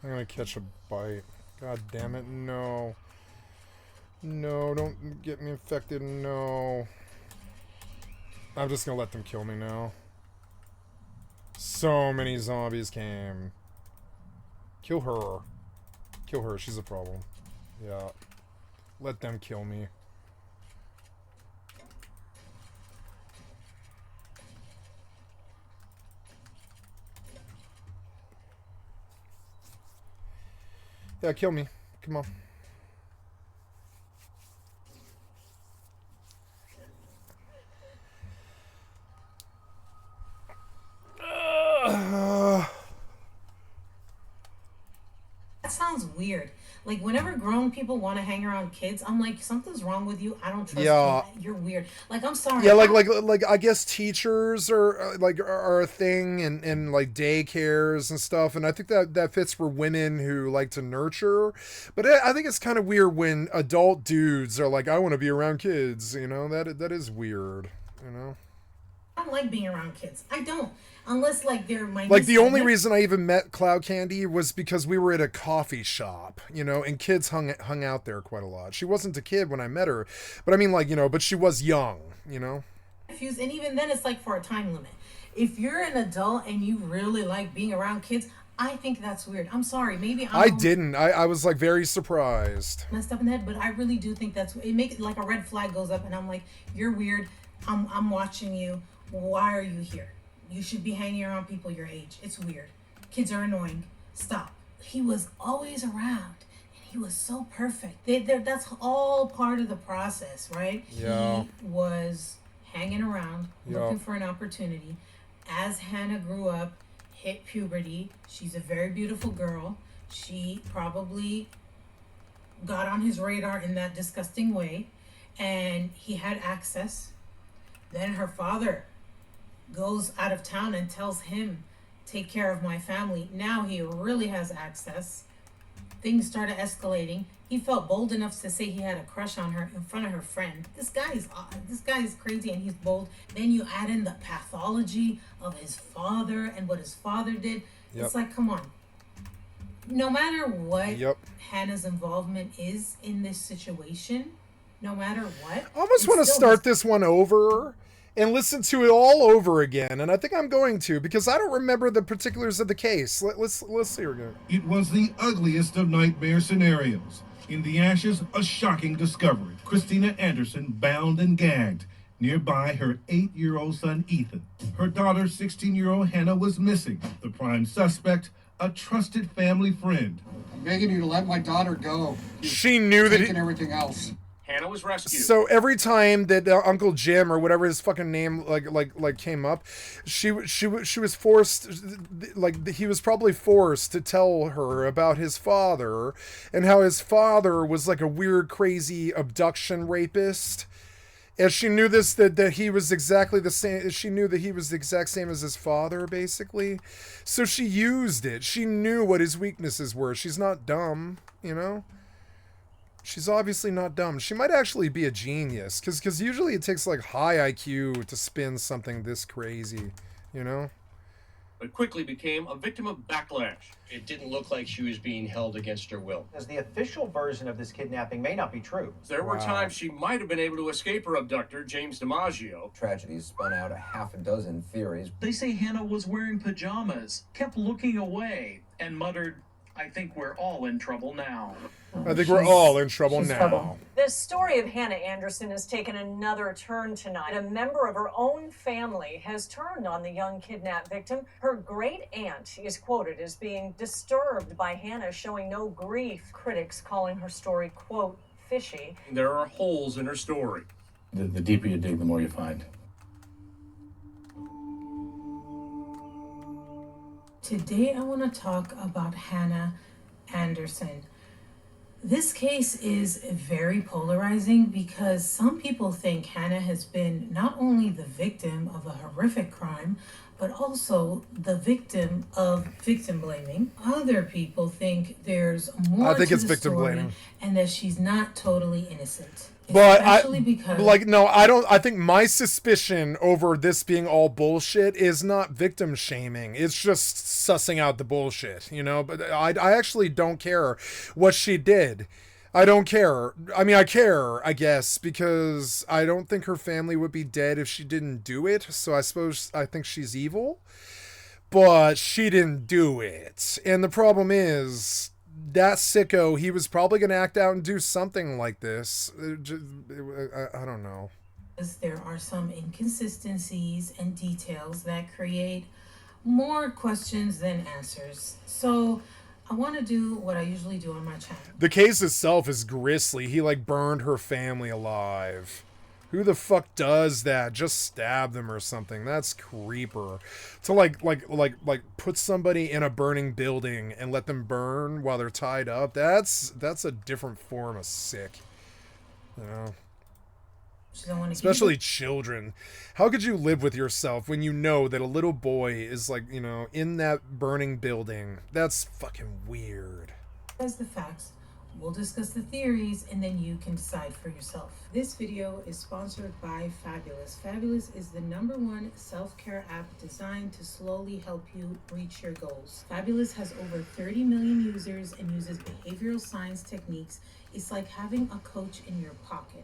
I'm gonna catch a bite. God damn it, no. No, don't get me infected, no. I'm just gonna let them kill me now. So many zombies came. Kill her. Kill her, she's a problem. Yeah. Let them kill me. Yeah, kill me. Come on. That sounds weird. Like, whenever grown people want to hang around kids, I'm like, something's wrong with you. I don't trust you. You're weird. Like, I'm sorry. Yeah, like I guess teachers are a thing and like daycares and stuff, and I think that fits for women who like to nurture. But I think it's kind of weird when adult dudes are like, I want to be around kids. You know, that is weird. You know. I don't like being around kids. I don't. Unless, like, they're my... Like, the only reason I even met Cloud Candy was because we were at a coffee shop, you know, and kids hung out there quite a lot. She wasn't a kid when I met her, but I mean, like, you know, but she was young, you know? And even then, it's, like, for a time limit. If you're an adult and you really like being around kids, I think that's weird. I'm sorry, maybe I didn't. I was like very surprised. Messed up in the head, but I really do think that's it. Make it like a red flag goes up, and I'm like, you're weird. I'm watching you. Why are you here? You should be hanging around people your age. It's weird. Kids are annoying. Stop. He was always around, and he was so perfect. That's all part of the process, right? Yeah. He was hanging around, looking for an opportunity. As Hannah grew up, hit puberty, she's a very beautiful girl. She probably got on his radar in that disgusting way, and he had access. Then her father goes out of town and tells him, take care of my family. Now he really has access. Things started escalating. He felt bold enough to say he had a crush on her in front of her friend. This guy is crazy, and he's bold. Then you add in the pathology of his father and what his father did. Yep. It's like, come on. No matter what Yep. Hannah's involvement is in this situation, no matter what. I almost want to start this one over and listen to it all over again, and I think I'm going to, because I don't remember the particulars of the case. Let's see her again. It was the ugliest of nightmare scenarios. In the ashes, a shocking discovery. Christina Anderson bound and gagged. Nearby, her 8-year-old son, Ethan. Her daughter, 16-year-old Hannah, was missing. The prime suspect, a trusted family friend. I'm begging you to let my daughter go. She knew that and everything else. Hannah was rescued. So every time that Uncle Jim or whatever his fucking name like came up, she was forced, like he was probably forced to tell her about his father and how his father was like a weird, crazy abduction rapist. And she knew this, that he was exactly the same. She knew that he was the exact same as his father, basically. So she used it. She knew what his weaknesses were. She's not dumb, you know? She's obviously not dumb. She might actually be a genius, because usually it takes like high IQ to spin something this crazy, you know? But quickly became a victim of backlash. It didn't look like she was being held against her will. As the official version of this kidnapping may not be true. There were times she might have been able to escape her abductor, James DiMaggio. Tragedies spun out a half a dozen theories. They say Hannah was wearing pajamas, kept looking away, and muttered, I think we're all in trouble now. I think we're all in trouble now. The story of Hannah Anderson has taken another turn tonight. A member of her own family has turned on the young kidnapped victim. Her great aunt is quoted as being disturbed by Hannah showing no grief. Critics calling her story, quote, fishy. There are holes in her story. The deeper you dig, the more you find. Today I want to talk about Hannah Anderson. This case is very polarizing because some people think Hannah has been not only the victim of a horrific crime, but also the victim of victim blaming. Other people think there's more I think to it's the victim story blaming. and that she's not totally innocent. But Especially because I think my suspicion over this being all bullshit is not victim shaming. It's just sussing out the bullshit, you know? But I actually don't care what she did. I don't care. I mean, I care, I guess, because I don't think her family would be dead if she didn't do it. So I think she's evil. But she didn't do it. And the problem is, that sicko, he was probably going to act out and do something like this. I don't know. There are some inconsistencies and details that create more questions than answers. So I want to do what I usually do on my channel. The case itself is grisly. He like burned her family alive. Who the fuck does that? Just stab them or something. That's creeper. To like put somebody in a burning building and let them burn while they're tied up. That's a different form of sick. You know? Especially children. How could you live with yourself when you know that a little boy is like, you know, in that burning building? That's fucking weird. As the facts, we'll discuss the theories, and then you can decide for yourself. This video is sponsored by Fabulous. Fabulous is the #1 self-care app designed to slowly help you reach your goals. Fabulous has over 30 million users and uses behavioral science techniques. It's like having a coach in your pocket.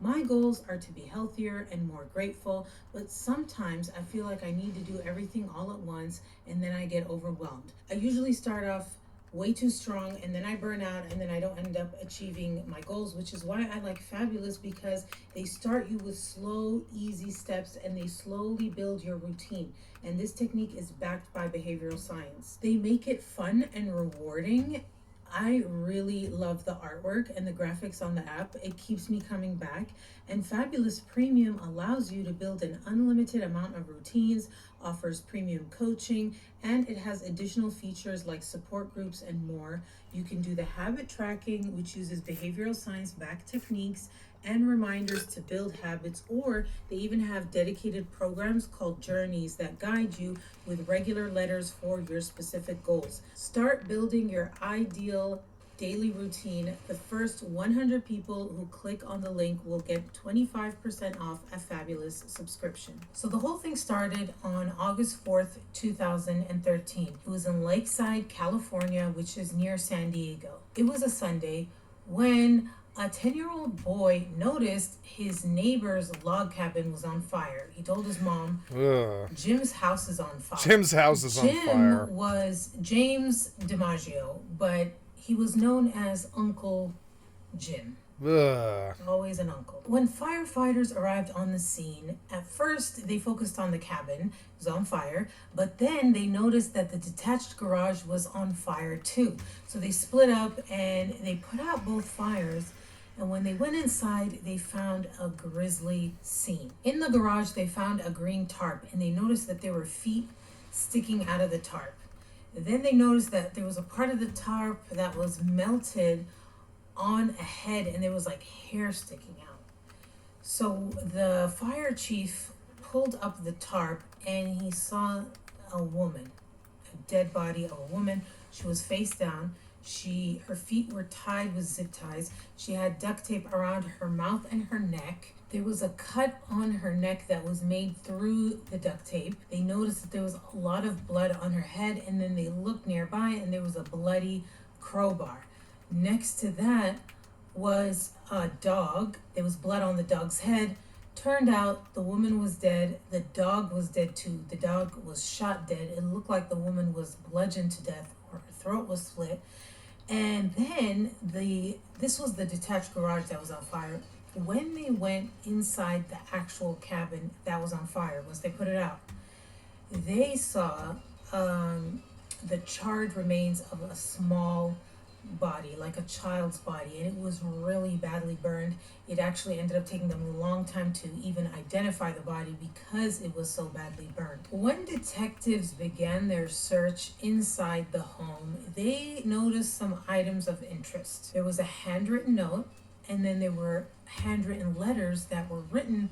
My goals are to be healthier and more grateful, but sometimes I feel like I need to do everything all at once and then I get overwhelmed. I usually start off way too strong and then I burn out and then I don't end up achieving my goals, which is why I like Fabulous, because they start you with slow, easy steps and they slowly build your routine. And this technique is backed by behavioral science. They make it fun and rewarding. I really love the artwork and the graphics on the app. It keeps me coming back. And Fabulous Premium allows you to build an unlimited amount of routines, offers premium coaching, and it has additional features like support groups and more. You can do the habit tracking, which uses behavioral science-backed techniques and reminders to build habits, or they even have dedicated programs called journeys that guide you with regular letters for your specific goals. Start building your ideal daily routine. The first 100 people who click on the link will get 25% off a Fabulous subscription. So the whole thing started on August 4th, 2013. It was in Lakeside, California, which is near San Diego. It was a Sunday when a 10-year-old boy noticed his neighbor's log cabin was on fire. He told his mom, Jim's house is on fire. Jim's house is on fire. Jim was James DiMaggio, but he was known as Uncle Jim. Always an uncle. When firefighters arrived on the scene, at first they focused on the cabin. It was on fire, but then they noticed that the detached garage was on fire too. So they split up and they put out both fires. And when they went inside, they found a grisly scene. In the garage, they found a green tarp and they noticed that there were feet sticking out of the tarp. Then they noticed that there was a part of the tarp that was melted on a head and there was like hair sticking out. So the fire chief pulled up the tarp and he saw a woman, a dead body of a woman. She was face down. Her feet were tied with zip ties. She had duct tape around her mouth and her neck. There was a cut on her neck that was made through the duct tape. They noticed that there was a lot of blood on her head, and then they looked nearby and there was a bloody crowbar. Next to that was a dog. There was blood on the dog's head. Turned out the woman was dead. The dog was dead too. The dog was shot dead. It looked like the woman was bludgeoned to death or her throat was slit. And then this was the detached garage that was on fire. When they went inside the actual cabin that was on fire, once they put it out, they saw the charred remains of a small body, like a child's body, and it was really badly burned. It actually ended up taking them a long time to even identify the body because it was so badly burned. When detectives began their search inside the home, they noticed some items of interest. There was a handwritten note, and then there were handwritten letters that were written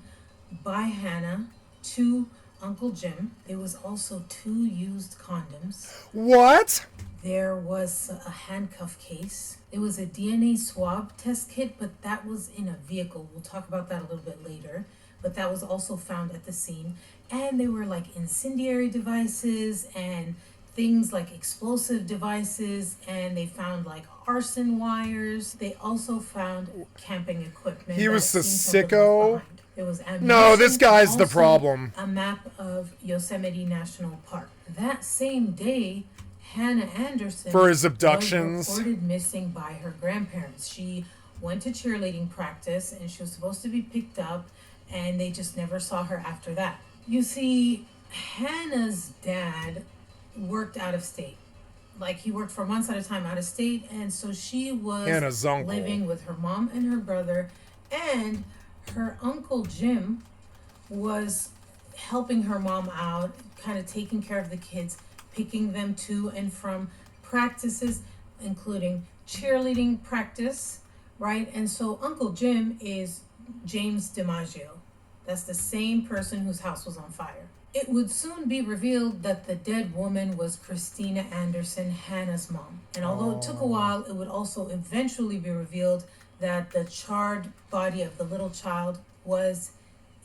by Hannah to Uncle Jim. There was also 2 used condoms. What? There was a handcuff case. There was a DNA swab test kit, but that was in a vehicle. We'll talk about that a little bit later. But that was also found at the scene. And there were like incendiary devices and things like explosive devices, and they found like arson wires. They also found camping equipment. He was a sicko. There was no, this guy's the also problem. A map of Yosemite National Park. That same day, Hannah Anderson for his abductions was reported missing by her grandparents. She went to cheerleading practice and she was supposed to be picked up, and they just never saw her after that. You see, Hannah's dad worked out of state. Like, he worked for months at a time out of state, and so she was living with her mom and her brother, and her Uncle Jim was helping her mom out, kind of taking care of the kids, picking them to and from practices, including cheerleading practice, right? And so Uncle Jim is James DiMaggio. That's the same person whose house was on fire. It would soon be revealed that the dead woman was Christina Anderson, Hannah's mom. And although it took a while, it would also eventually be revealed that the charred body of the little child was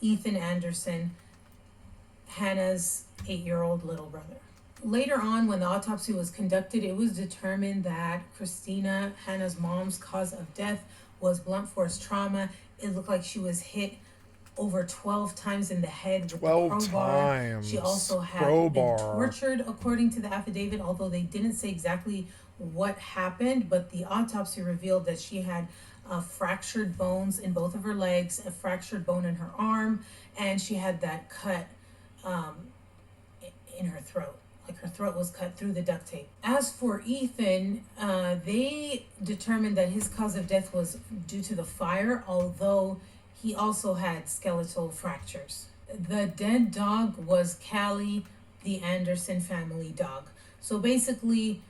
Ethan Anderson, Hannah's 8-year-old little brother. Later on, when the autopsy was conducted, it was determined that Christina, Hannah's mom's cause of death, was blunt force trauma. It looked like she was hit over 12 times in the head with 12 the crowbar. times. She also had Crowbar. been tortured, according to the affidavit, although they didn't say exactly what happened, but the autopsy revealed that she had fractured bones in both of her legs, a fractured bone in her arm, and she had that cut in her throat. Like her throat was cut through the duct tape. As for Ethan, they determined that his cause of death was due to the fire, although he also had skeletal fractures. The dead dog was Callie, the Anderson family dog. So basically,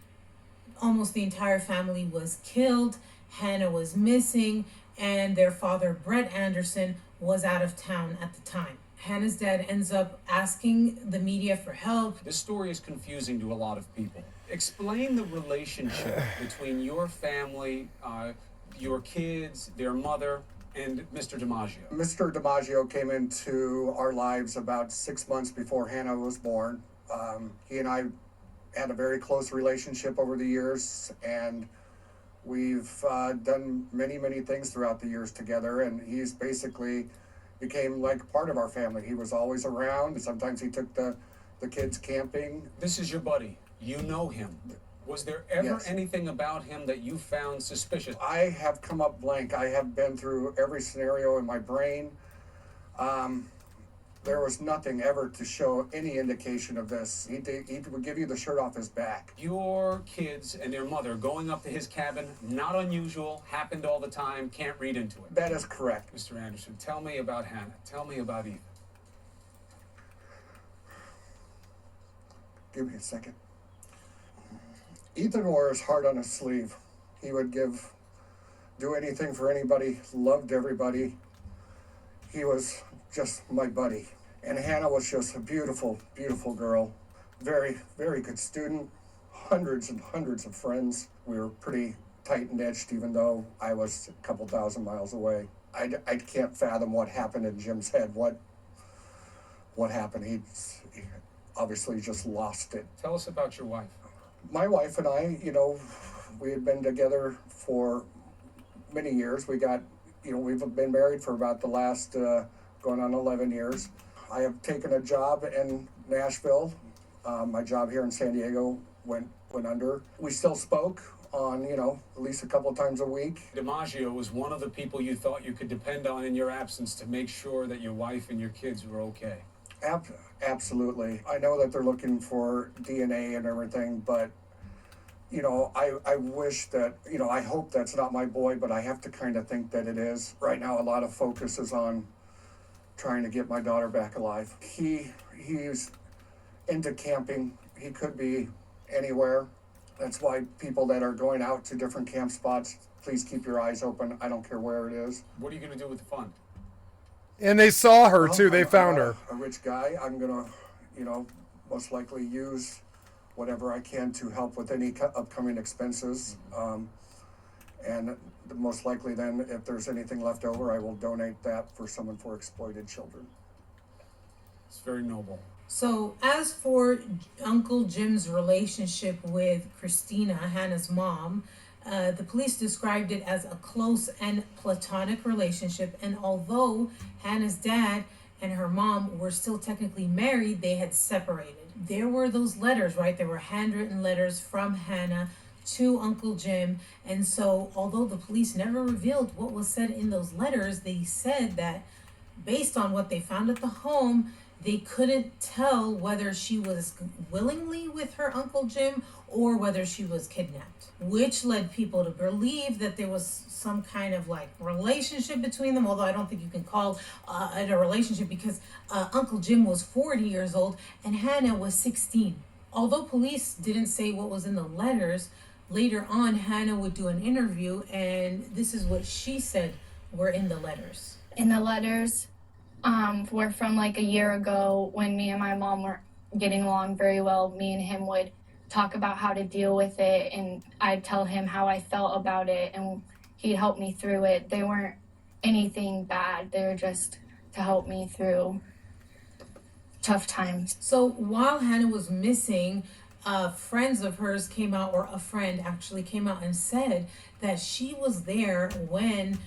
almost the entire family was killed. Hannah was missing, and their father, Brett Anderson, was out of town at the time. Hannah's dad ends up asking the media for help. This story is confusing to a lot of people. Explain the relationship between your family, your kids, their mother, and Mr. DiMaggio. Mr. DiMaggio came into our lives about 6 months before Hannah was born. He and I had a very close relationship over the years, and we've done many, many things throughout the years together, and he's basically became like part of our family. He was always around. Sometimes he took the kids camping. This is your buddy. You know him. Was there ever Yes. anything about him that you found suspicious? I have come up blank. I have been through every scenario in my brain. There was nothing ever to show any indication of this. He would give you the shirt off his back. Your kids and their mother going up to his cabin, not unusual, happened all the time, can't read into it. That is correct. Mr. Anderson, tell me about Hannah. Tell me about Ethan. Give me a second. Ethan wore his heart on his sleeve. He would do anything for anybody, loved everybody. He was just my buddy. And Hannah was just a beautiful, beautiful girl. Very, very good student. Hundreds and hundreds of friends. We were pretty tight and edged, even though I was a couple thousand miles away. I can't fathom what happened in Jim's head. What happened? He obviously just lost it. Tell us about your wife. My wife and I, we had been together for many years. We've been married for about the last going on 11 years. I have taken a job in Nashville. My job here in San Diego went under. We still spoke on, at least a couple times a week. DiMaggio was one of the people you thought you could depend on in your absence to make sure that your wife and your kids were okay. Absolutely. I know that they're looking for DNA and everything, but I wish that, I hope that's not my boy, but I have to kind of think that it is. Right now, a lot of focus is on trying to get my daughter back alive. He's into camping. He could be anywhere. That's why people that are going out to different camp spots, please keep your eyes open. I don't care where it is. What are you going to do with the fund? And they saw her too. They found her. A rich guy. I'm gonna, most likely use whatever I can to help with any upcoming expenses. And most likely then, if there's anything left over, I will donate that for someone for exploited children. It's very noble. So as for Uncle Jim's relationship with Christina, Hannah's mom, the police described it as a close and platonic relationship, and although Hannah's dad and her mom were still technically married, they had separated. There were those letters, right? There were handwritten letters from Hannah to Uncle Jim, and so although the police never revealed what was said in those letters, they said that based on what they found at the home, they couldn't tell whether she was willingly with her Uncle Jim or whether she was kidnapped, which led people to believe that there was some kind of relationship between them, although I don't think you can call it a relationship because Uncle Jim was 40 years old and Hannah was 16. Although police didn't say what was in the letters, later on Hannah would do an interview and this is what she said were in the letters. In the letters, were from a year ago when me and my mom were getting along very well. Me and him would talk about how to deal with it, and I'd tell him how I felt about it, and he'd help me through it. They weren't anything bad. They were just to help me through tough times. So while Hannah was missing, friends of hers came out, or a friend actually came out and said that she was there when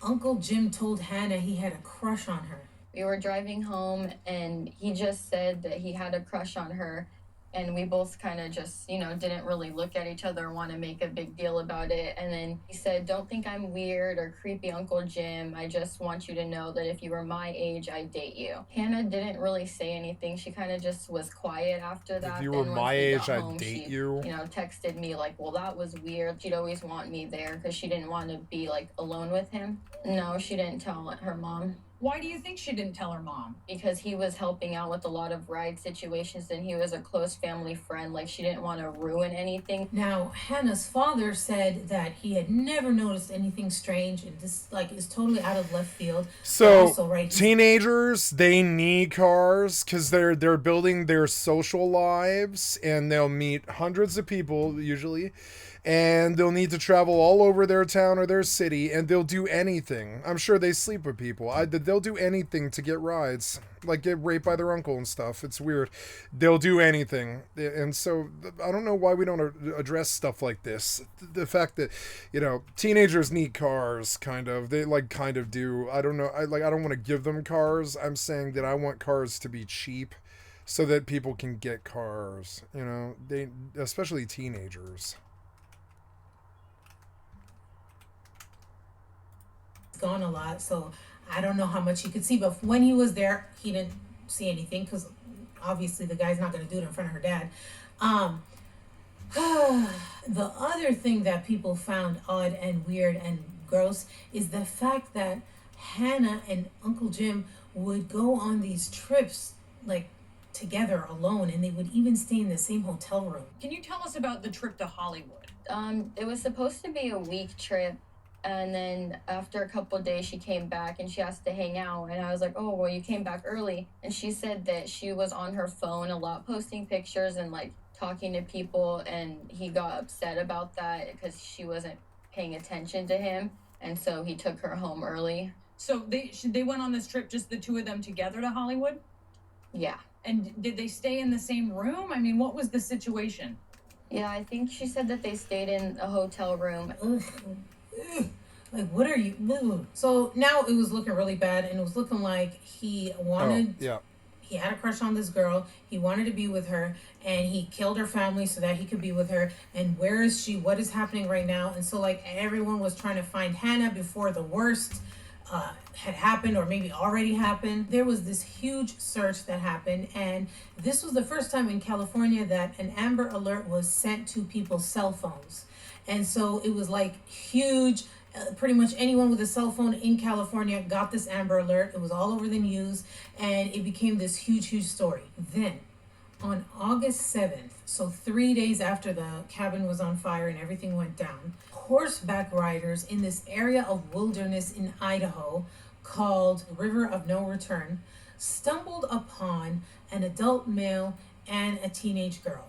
Uncle Jim told Hannah he had a crush on her. We were driving home and he just said that he had a crush on her. And we both kind of just, didn't really look at each other or want to make a big deal about it. And then he said, "Don't think I'm weird or creepy, Uncle Jim. I just want you to know that if you were my age, I'd date you." Hannah didn't really say anything. She kind of just was quiet after that. If you were Then my once we age, got I'd home, date she, you. texted me like, "Well, that was weird." She'd always want me there because she didn't want to be like alone with him. No, she didn't tell her mom. Why do you think she didn't tell her mom? Because he was helping out with a lot of ride situations and he was a close family friend. Like, she didn't want to ruin anything. Now, Hannah's father said that he had never noticed anything strange, and this is totally out of left field. So also, right, teenagers, they need cars because they're building their social lives, and they'll meet hundreds of people usually, and they'll need to travel all over their town or their city, and they'll do anything. I'm sure they sleep with people. They'll do anything to get rides, like get raped by their uncle and stuff. It's weird. They'll do anything. And so I don't know why we don't address stuff like this. The fact that, teenagers need cars, kind of. They kind of do. I don't know. I don't want to give them cars. I'm saying that I want cars to be cheap so that people can get cars, they, especially teenagers. Gone a lot, so I don't know how much he could see, but when he was there, he didn't see anything because obviously the guy's not going to do it in front of her dad. The other thing that people found odd and weird and gross is the fact that Hannah and Uncle Jim would go on these trips together alone, and they would even stay in the same hotel room. Can you tell us about the trip to Hollywood? It was supposed to be a week trip. And then after a couple of days, she came back and she asked to hang out. And I was like, "Oh, well, you came back early." And she said that she was on her phone a lot, posting pictures and talking to people. And he got upset about that because she wasn't paying attention to him. And so he took her home early. So they went on this trip, just the two of them together to Hollywood? Yeah. And did they stay in the same room? I mean, what was the situation? Yeah, I think she said that they stayed in a hotel room. What are you? So now it was looking really bad, and it was looking like he wanted. He had a crush on this girl. He wanted to be with her, and he killed her family so that he could be with her. And where is she? What is happening right now? And so everyone was trying to find Hannah before the worst had happened, or maybe already happened. There was this huge search that happened, and this was the first time in California that an Amber Alert was sent to people's cell phones. And so it was huge. Pretty much anyone with a cell phone in California got this Amber Alert. It was all over the news, and it became this huge, huge story. Then, on August 7th, so 3 days after the cabin was on fire and everything went down, horseback riders in this area of wilderness in Idaho called River of No Return stumbled upon an adult male and a teenage girl.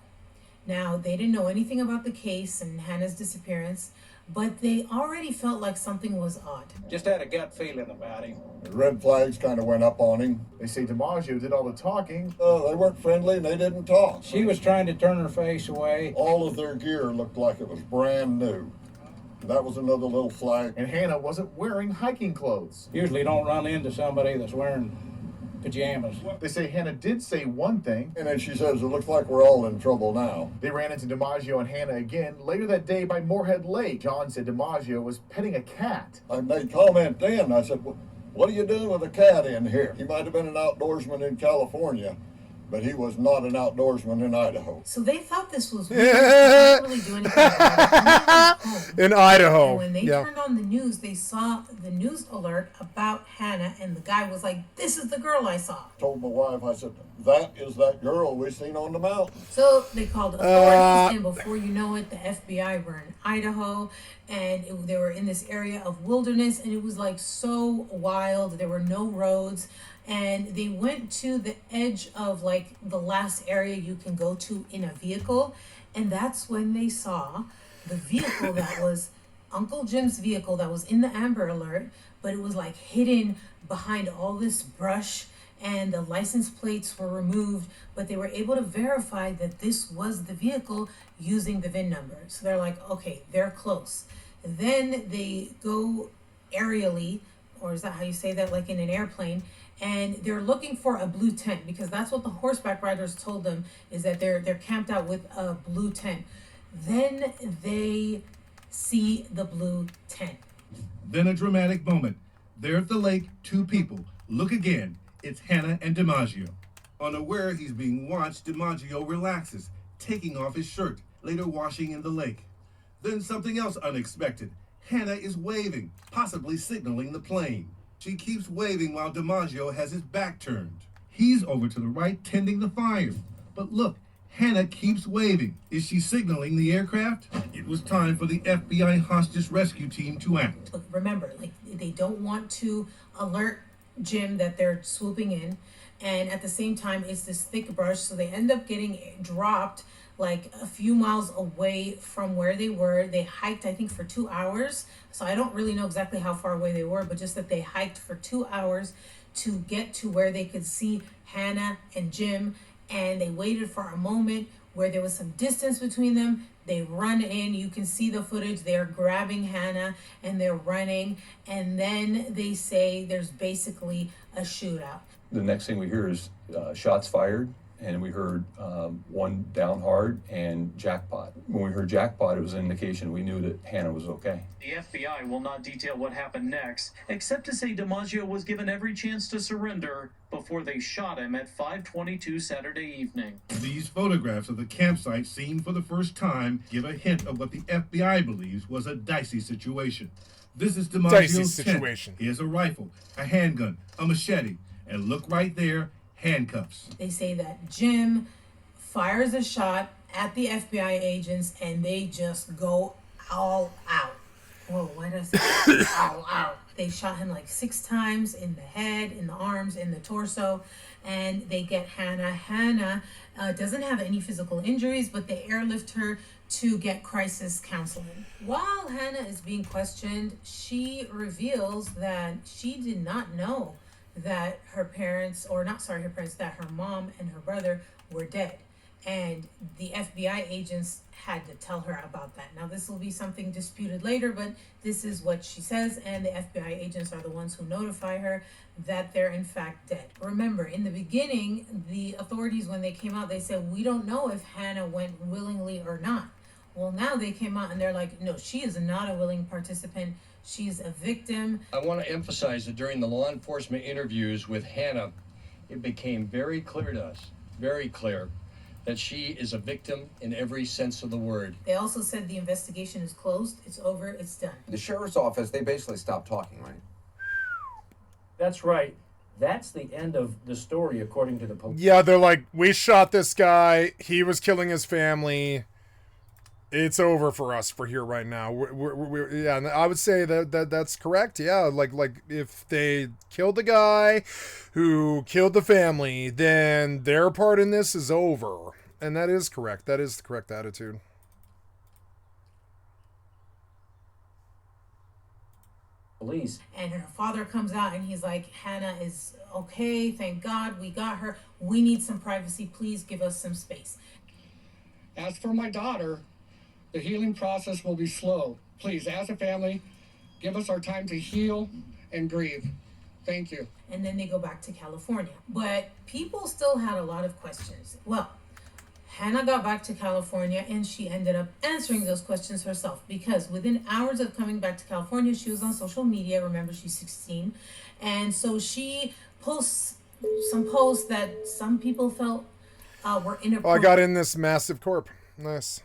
Now, they didn't know anything about the case and Hannah's disappearance, but they already felt like something was odd. Just had a gut feeling about him. The red flags kind of went up on him. They say DiMaggio did all the talking. They weren't friendly and they didn't talk. She was trying to turn her face away. All of their gear looked like it was brand new. That was another little flag. And Hannah wasn't wearing hiking clothes. Usually don't run into somebody that's wearing pajamas. They say Hannah did say one thing. And then she says, "It looks like we're all in trouble now." They ran into DiMaggio and Hannah again later that day by Moorhead Lake. John said DiMaggio was petting a cat. I made comment then. I said, "What are you doing with a cat in here?" He might have been an outdoorsman in California, but he was not an outdoorsman in Idaho. So they thought this was weird. They didn't really do anything about it. In Idaho. And when they turned on the news, they saw the news alert about Hannah, and the guy was like, "This is the girl I saw." Told my wife, I said, "That is that girl we seen on the mountain." So they called authorities, and before you know it, the FBI were in Idaho, and they were in this area of wilderness, and it was so wild. There were no roads. And they went to the edge of the last area you can go to in a vehicle. And that's when they saw the vehicle that was Uncle Jim's vehicle that was in the Amber Alert, but it was hidden behind all this brush and the license plates were removed, but they were able to verify that this was the vehicle using the VIN number. So they're like, okay, they're close. Then they go aerially, or is that how you say that, like in an airplane, and they're looking for a blue tent, because that's what the horseback riders told them, is that they're camped out with a blue tent. Then they see the blue tent. Then a dramatic moment. There at the lake, two people. Look again. It's Hannah and DiMaggio. Unaware he's being watched, DiMaggio relaxes, taking off his shirt, later washing in the lake. Then something else unexpected. Hannah is waving, possibly signaling the plane. She keeps waving while DiMaggio has his back turned. He's over to the right tending the fire. But look, Hannah keeps waving. Is she signaling the aircraft? It was time for the FBI hostage rescue team to act. Look, remember, like, they don't want to alert Jim that they're swooping in, and at the same time it's this thick brush, so they end up getting dropped like a few miles away from where they were. They hiked, I think, for 2 hours, so I don't really know exactly how far away they were, but just that they hiked for 2 hours to get to where they could see Hannah and Jim, and they waited for a moment where there was some distance between them. They run in, you can see the footage, they're grabbing Hannah and they're running, and then they say there's basically a shootout. The next thing we hear is shots fired, and we heard one down hard and jackpot. When we heard jackpot, it was an indication we knew that Hannah was okay. The FBI will not detail what happened next, except to say DiMaggio was given every chance to surrender before they shot him at 5:22 Saturday evening. These photographs of the campsite seen for the first time give a hint of what the FBI believes was a dicey situation. This is DiMaggio's tent. He has a rifle, a handgun, a machete, and look right there, handcuffs. They say that Jim fires a shot at the FBI agents and they just go all out. Whoa, why does it all out? They shot him like 6 times in the head, in the arms, in the torso, and they get Hannah. Hannah doesn't have any physical injuries, but they airlift her to get crisis counseling. While Hannah is being questioned, she reveals that she did not know that her parents, or not sorry, her parents, that her mom and her brother were dead. And the FBI agents had to tell her about that. Now, this will be something disputed later, but this is what she says, and the FBI agents are the ones who notify her that they're in fact dead. Remember, in the beginning, the authorities, when they came out, they said, we don't know if Hannah went willingly or not. Well, now they came out and they're like, no, she is not a willing participant. She's a victim. I want to emphasize that during the law enforcement interviews with Hannah, it became very clear to us, very clear, that she is a victim in every sense of the word. They also said the investigation is closed, it's over, it's done. The sheriff's office, they basically stopped talking, right? That's right. That's the end of the story, according to the police. Yeah, they're like, we shot this guy. He was killing his family. It's over for us for here right now. Yeah, and I would say that's correct. Yeah, like if they killed the guy who killed the family, then their part in this is over. And that is correct. That is the correct attitude. Police. And her father comes out and he's like, Hannah is okay, thank God, we got her. We need some privacy, please give us some space. As for my daughter, the healing process will be slow. Please, as a family, give us our time to heal and grieve. Thank you. And then they go back to California. But people still had a lot of questions. Well, Hannah got back to California and she ended up answering those questions herself, because within hours of coming back to California, she was on social media. Remember, she's 16. And so she posts some posts that some people felt were inappropriate. Oh, I got in this massive corp. Nice.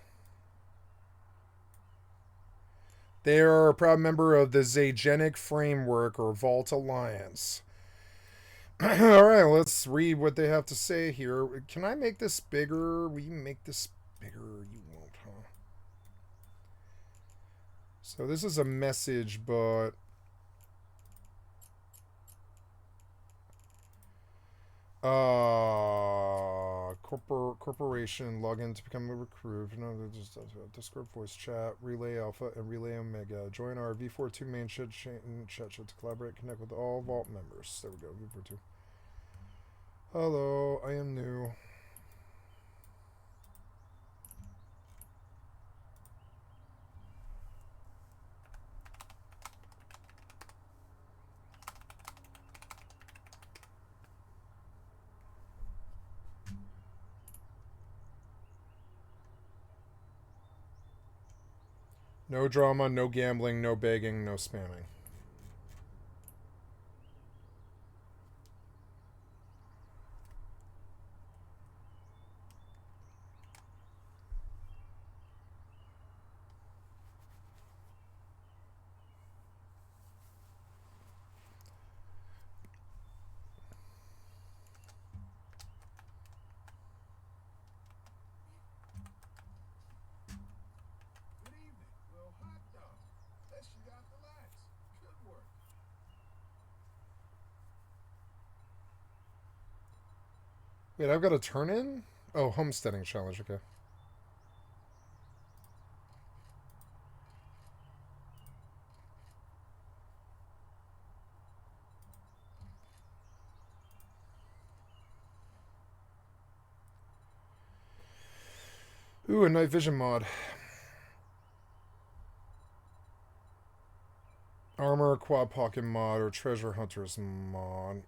They are a proud member of the Zagenic Framework, or Vault Alliance. All right, let's read what they have to say here. Can I make this bigger? Will you make this bigger? You won't, huh? So this is a message, but... corporation, log in to become a recruit. No, just Discord voice chat, Relay Alpha, and Relay Omega. Join our V42 main chat to collaborate, connect with all Vault members. There we go, V42. Hello, I am new. No drama, no gambling, no begging, no spamming. Good evening. Well, hot dog. Guess you got the lights. Good work. Wait, I've got a turn in? Oh, homesteading challenge, okay. Ooh, a night vision mod. Armor, quad pocket mod, or treasure hunters mod.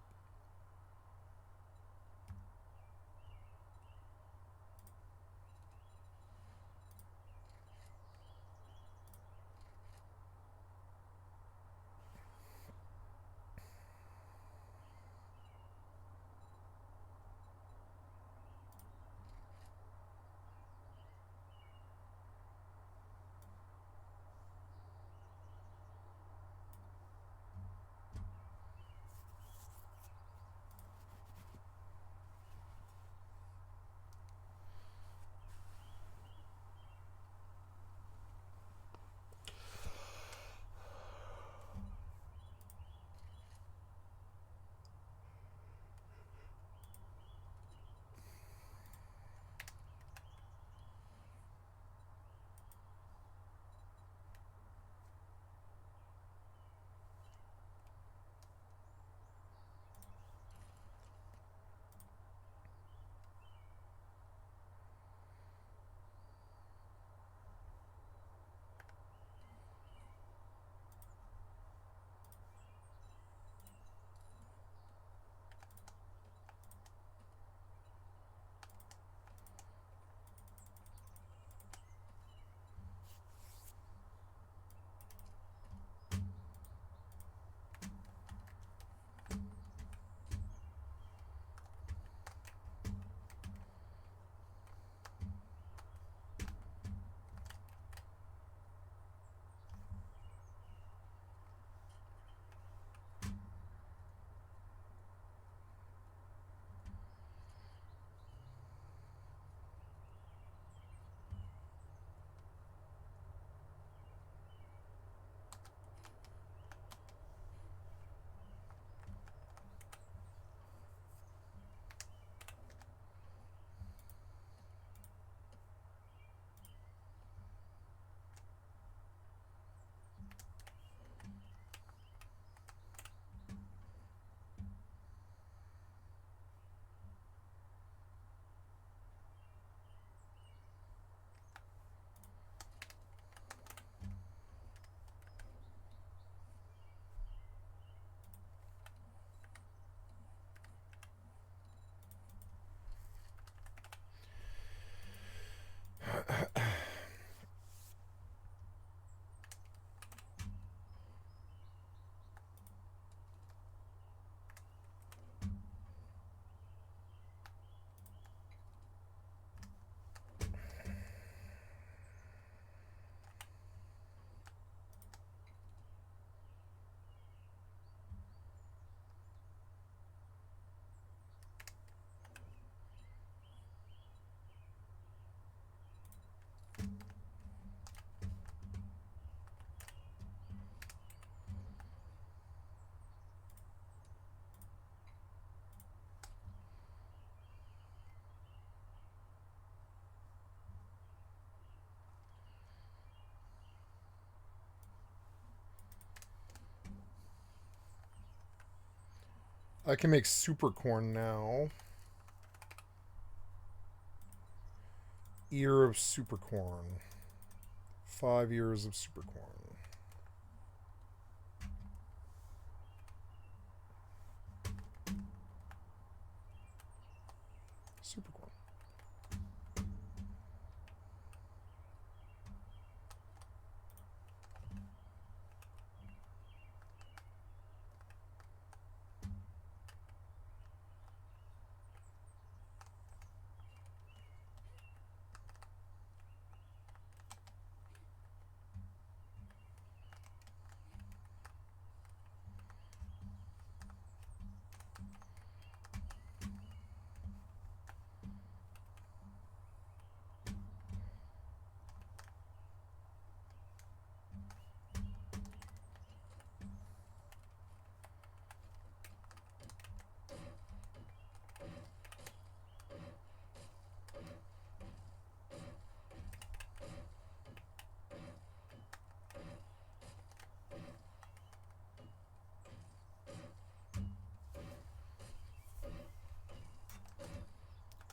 I can make super corn now. ear of supercorn. 5 ears of supercorn. Supercorn.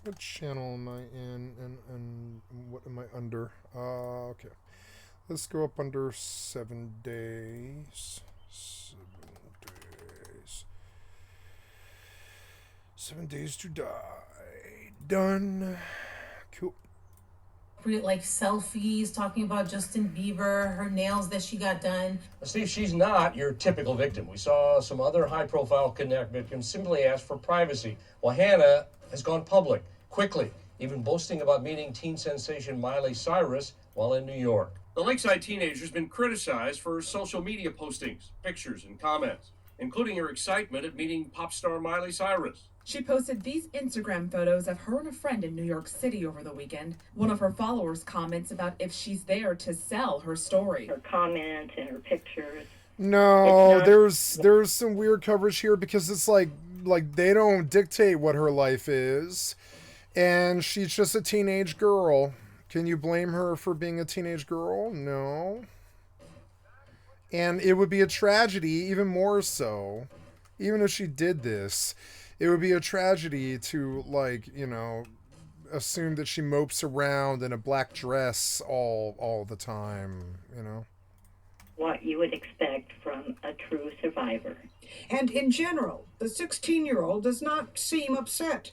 What channel am I in and what am I under? Okay. Let's go up under 7 days. 7 days. 7 days to die. Done. Cool. Like selfies, talking about Justin Bieber, her nails that she got done. Steve, she's not your typical victim. We saw some other high-profile kidnap victims simply ask for privacy. Well, Hannah has gone public, quickly, even boasting about meeting teen sensation Miley Cyrus while in New York. The Lakeside teenager's been criticized for her social media postings, pictures, and comments, including her excitement at meeting pop star Miley Cyrus. She posted these Instagram photos of her and a friend in New York City over the weekend. One of her followers comments about if she's there to sell her story. Her comments and her pictures. No, there's some weird coverage here because it's like they don't dictate what her life is, and she's just a teenage girl. Can you blame her for being a teenage girl? No. And it would be a tragedy, even more so, even if she did this. It would be a tragedy to, like, you know, assume that she mopes around in a black dress all the time, you know? What you would expect from a true survivor. And in general, the 16-year-old does not seem upset.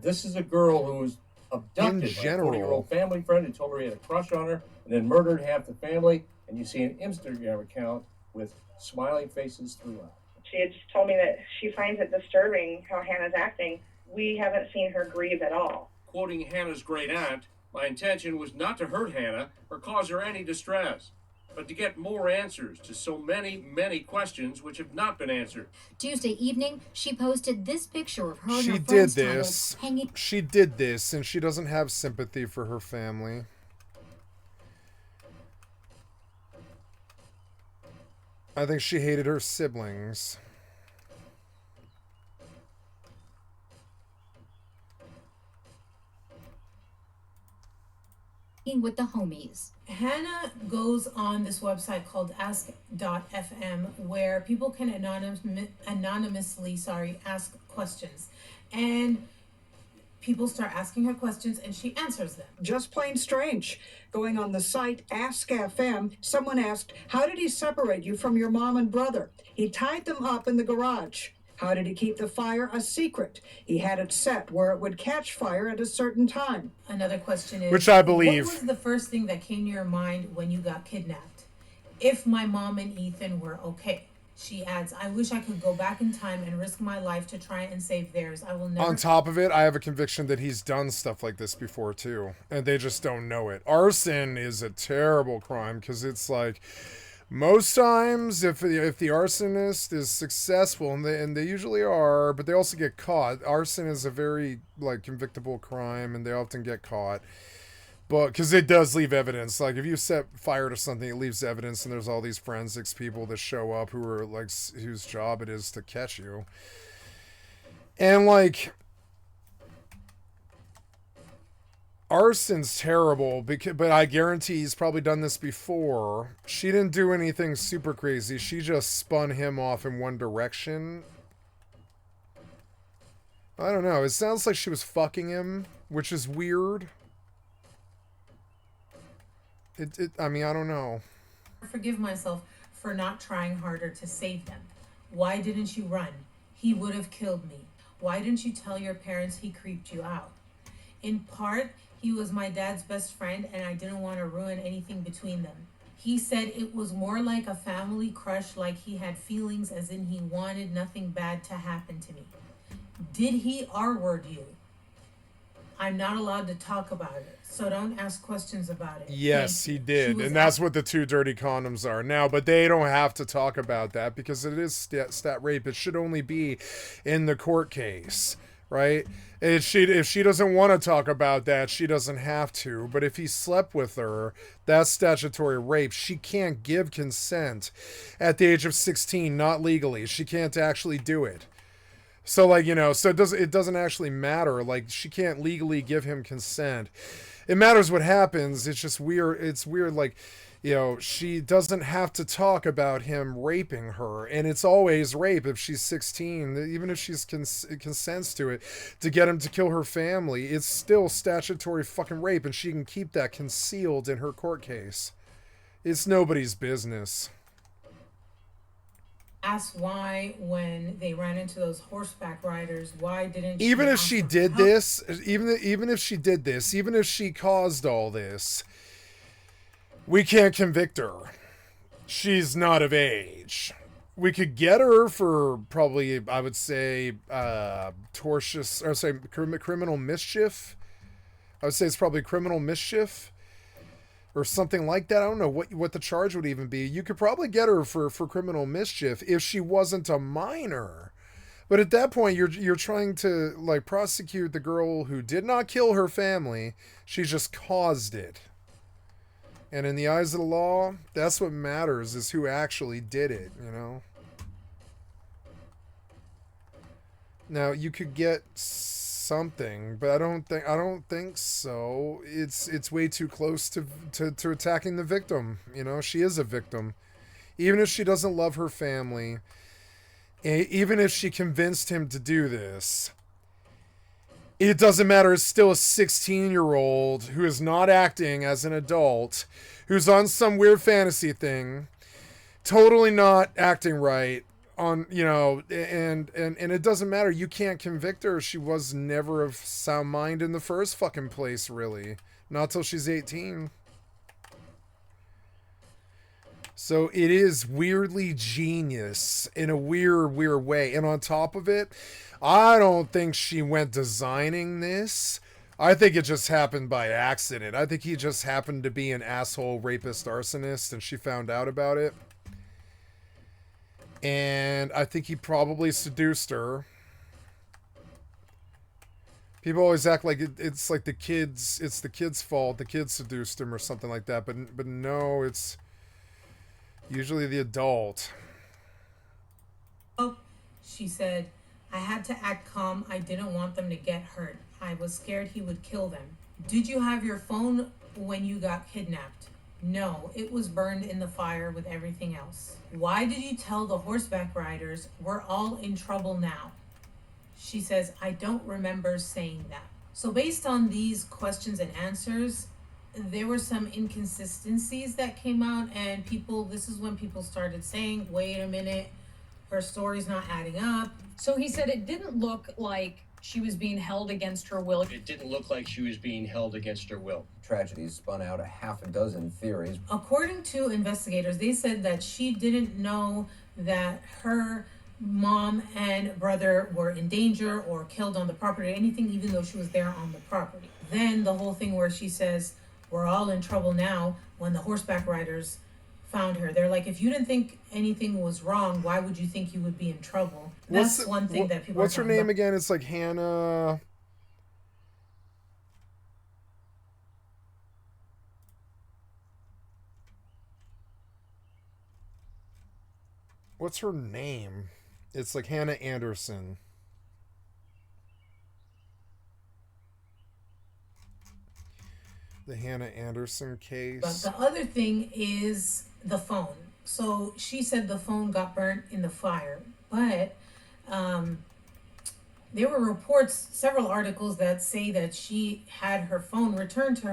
This is a girl who was abducted by a 40-year-old family friend who told her he had a crush on her and then murdered half the family. And you see an Instagram account with smiling faces throughout. She had just told me that she finds it disturbing how Hannah's acting. We haven't seen her grieve at all. Quoting Hannah's great aunt, "My intention was not to hurt Hannah or cause her any distress, but to get more answers to so many, many questions which have not been answered." Tuesday evening, she posted this picture of her and She her did friends this. titled, "Hanging." She did this, and she doesn't have sympathy for her family. I think she hated her siblings. With the homies. Hannah goes on this website called ask.fm where people can anonymously ask questions. And people start asking her questions and she answers them. Just plain strange. Going on the site Ask FM, someone asked, how did he separate you from your mom and brother? He tied them up in the garage. How did he keep the fire a secret? He had it set where it would catch fire at a certain time. Another question is, which I believe. What was the first thing that came to your mind when you got kidnapped? If my mom and Ethan were okay. She adds, I wish I could go back in time and risk my life to try and save theirs. I will never. On top of it, I have a conviction that he's done stuff like this before too, and they just don't know it. Arson is a terrible crime because it's like most times if the arsonist is successful, and they usually are, but they also get caught. Arson is a very like convictable crime, and they often get caught. But because it does leave evidence, like if you set fire to something, it leaves evidence, and there's all these forensics people that show up who are like whose job it is to catch you. And like arson's terrible, but I guarantee he's probably done this before. She didn't do anything super crazy. She just spun him off in one direction. I don't know. It sounds like she was fucking him, which is weird. I mean, I don't know. Forgive myself for not trying harder to save them. Why didn't you run? He would have killed me. Why didn't you tell your parents he creeped you out? In part, he was my dad's best friend and I didn't want to ruin anything between them. He said it was more like a family crush, like he had feelings as in he wanted nothing bad to happen to me. Did he R-word you? I'm not allowed to talk about it, so don't ask questions about it. Yes, he did. And that's what the 2 dirty condoms are now. But they don't have to talk about that because it is stat rape. It should only be in the court case, right? If she doesn't want to talk about that, she doesn't have to. But if he slept with her, that's statutory rape. She can't give consent at the age of 16, not legally. She can't actually do it. So, like, you know, so it doesn't actually matter. Like, she can't legally give him consent. It matters what happens. It's just weird. It's weird, like, you know, she doesn't have to talk about him raping her. And it's always rape if she's 16. Even if she's consents to it, to get him to kill her family, it's still statutory fucking rape. And she can keep that concealed in her court case. It's nobody's business. Ask why, when they ran into those horseback riders, why didn't she even if she offer did help? this, even if she did this, even if she caused all this, we can't convict her. She's not of age. We could get her for probably, I would say, criminal mischief. I would say it's probably criminal mischief or something like that. I don't know what the charge would even be. You could probably get her for criminal mischief if she wasn't a minor. But at that point, you're trying to, like, prosecute the girl who did not kill her family. She just caused it. And in the eyes of the law, that's what matters, is who actually did it, you know? Now, you could get something, but I don't think so. It's way too close to attacking the victim, you know? She is a victim. Even if she doesn't love her family, even if she convinced him to do this, it doesn't matter. It's still a 16-year-old who is not acting as an adult, who's on some weird fantasy thing, totally not acting right on, you know, and it doesn't matter. You can't convict her. She was never of sound mind in the first fucking place, really. Not till she's 18. So it is weirdly genius in a weird way. And on top of it, I don't think she went designing this. I think it just happened by accident. I think he just happened to be an asshole rapist arsonist and she found out about it. And I think he probably seduced her. People always act like it's like the kids' fault. The kids seduced him or something like that. But no, it's usually the adult. Oh, she said, I had to act calm. I didn't want them to get hurt. I was scared he would kill them. Did you have your phone when you got kidnapped? No, it was burned in the fire with everything else. Why did you tell the horseback riders we're all in trouble now? She says, I don't remember saying that. So based on these questions and answers, there were some inconsistencies that came out, and this is when people started saying, wait a minute, her story's not adding up. So he said it didn't look like she was being held against her will. It didn't look like she was being held against her will. Tragedies spun out a half a dozen theories. According to investigators, they said that she didn't know that her mom and brother were in danger or killed on the property or anything, even though she was there on the property. Then the whole thing where she says, we're all in trouble now, when the horseback riders found her. They're like, if you didn't think anything was wrong, why would you think you would be in trouble? That's one thing that people What's her name again? It's like Hannah. What's her name? It's like Hannah Anderson. The Hannah Anderson case. But the other thing is the phone. So she said the phone got burnt in the fire, but there were reports, several articles that say that she had her phone returned to her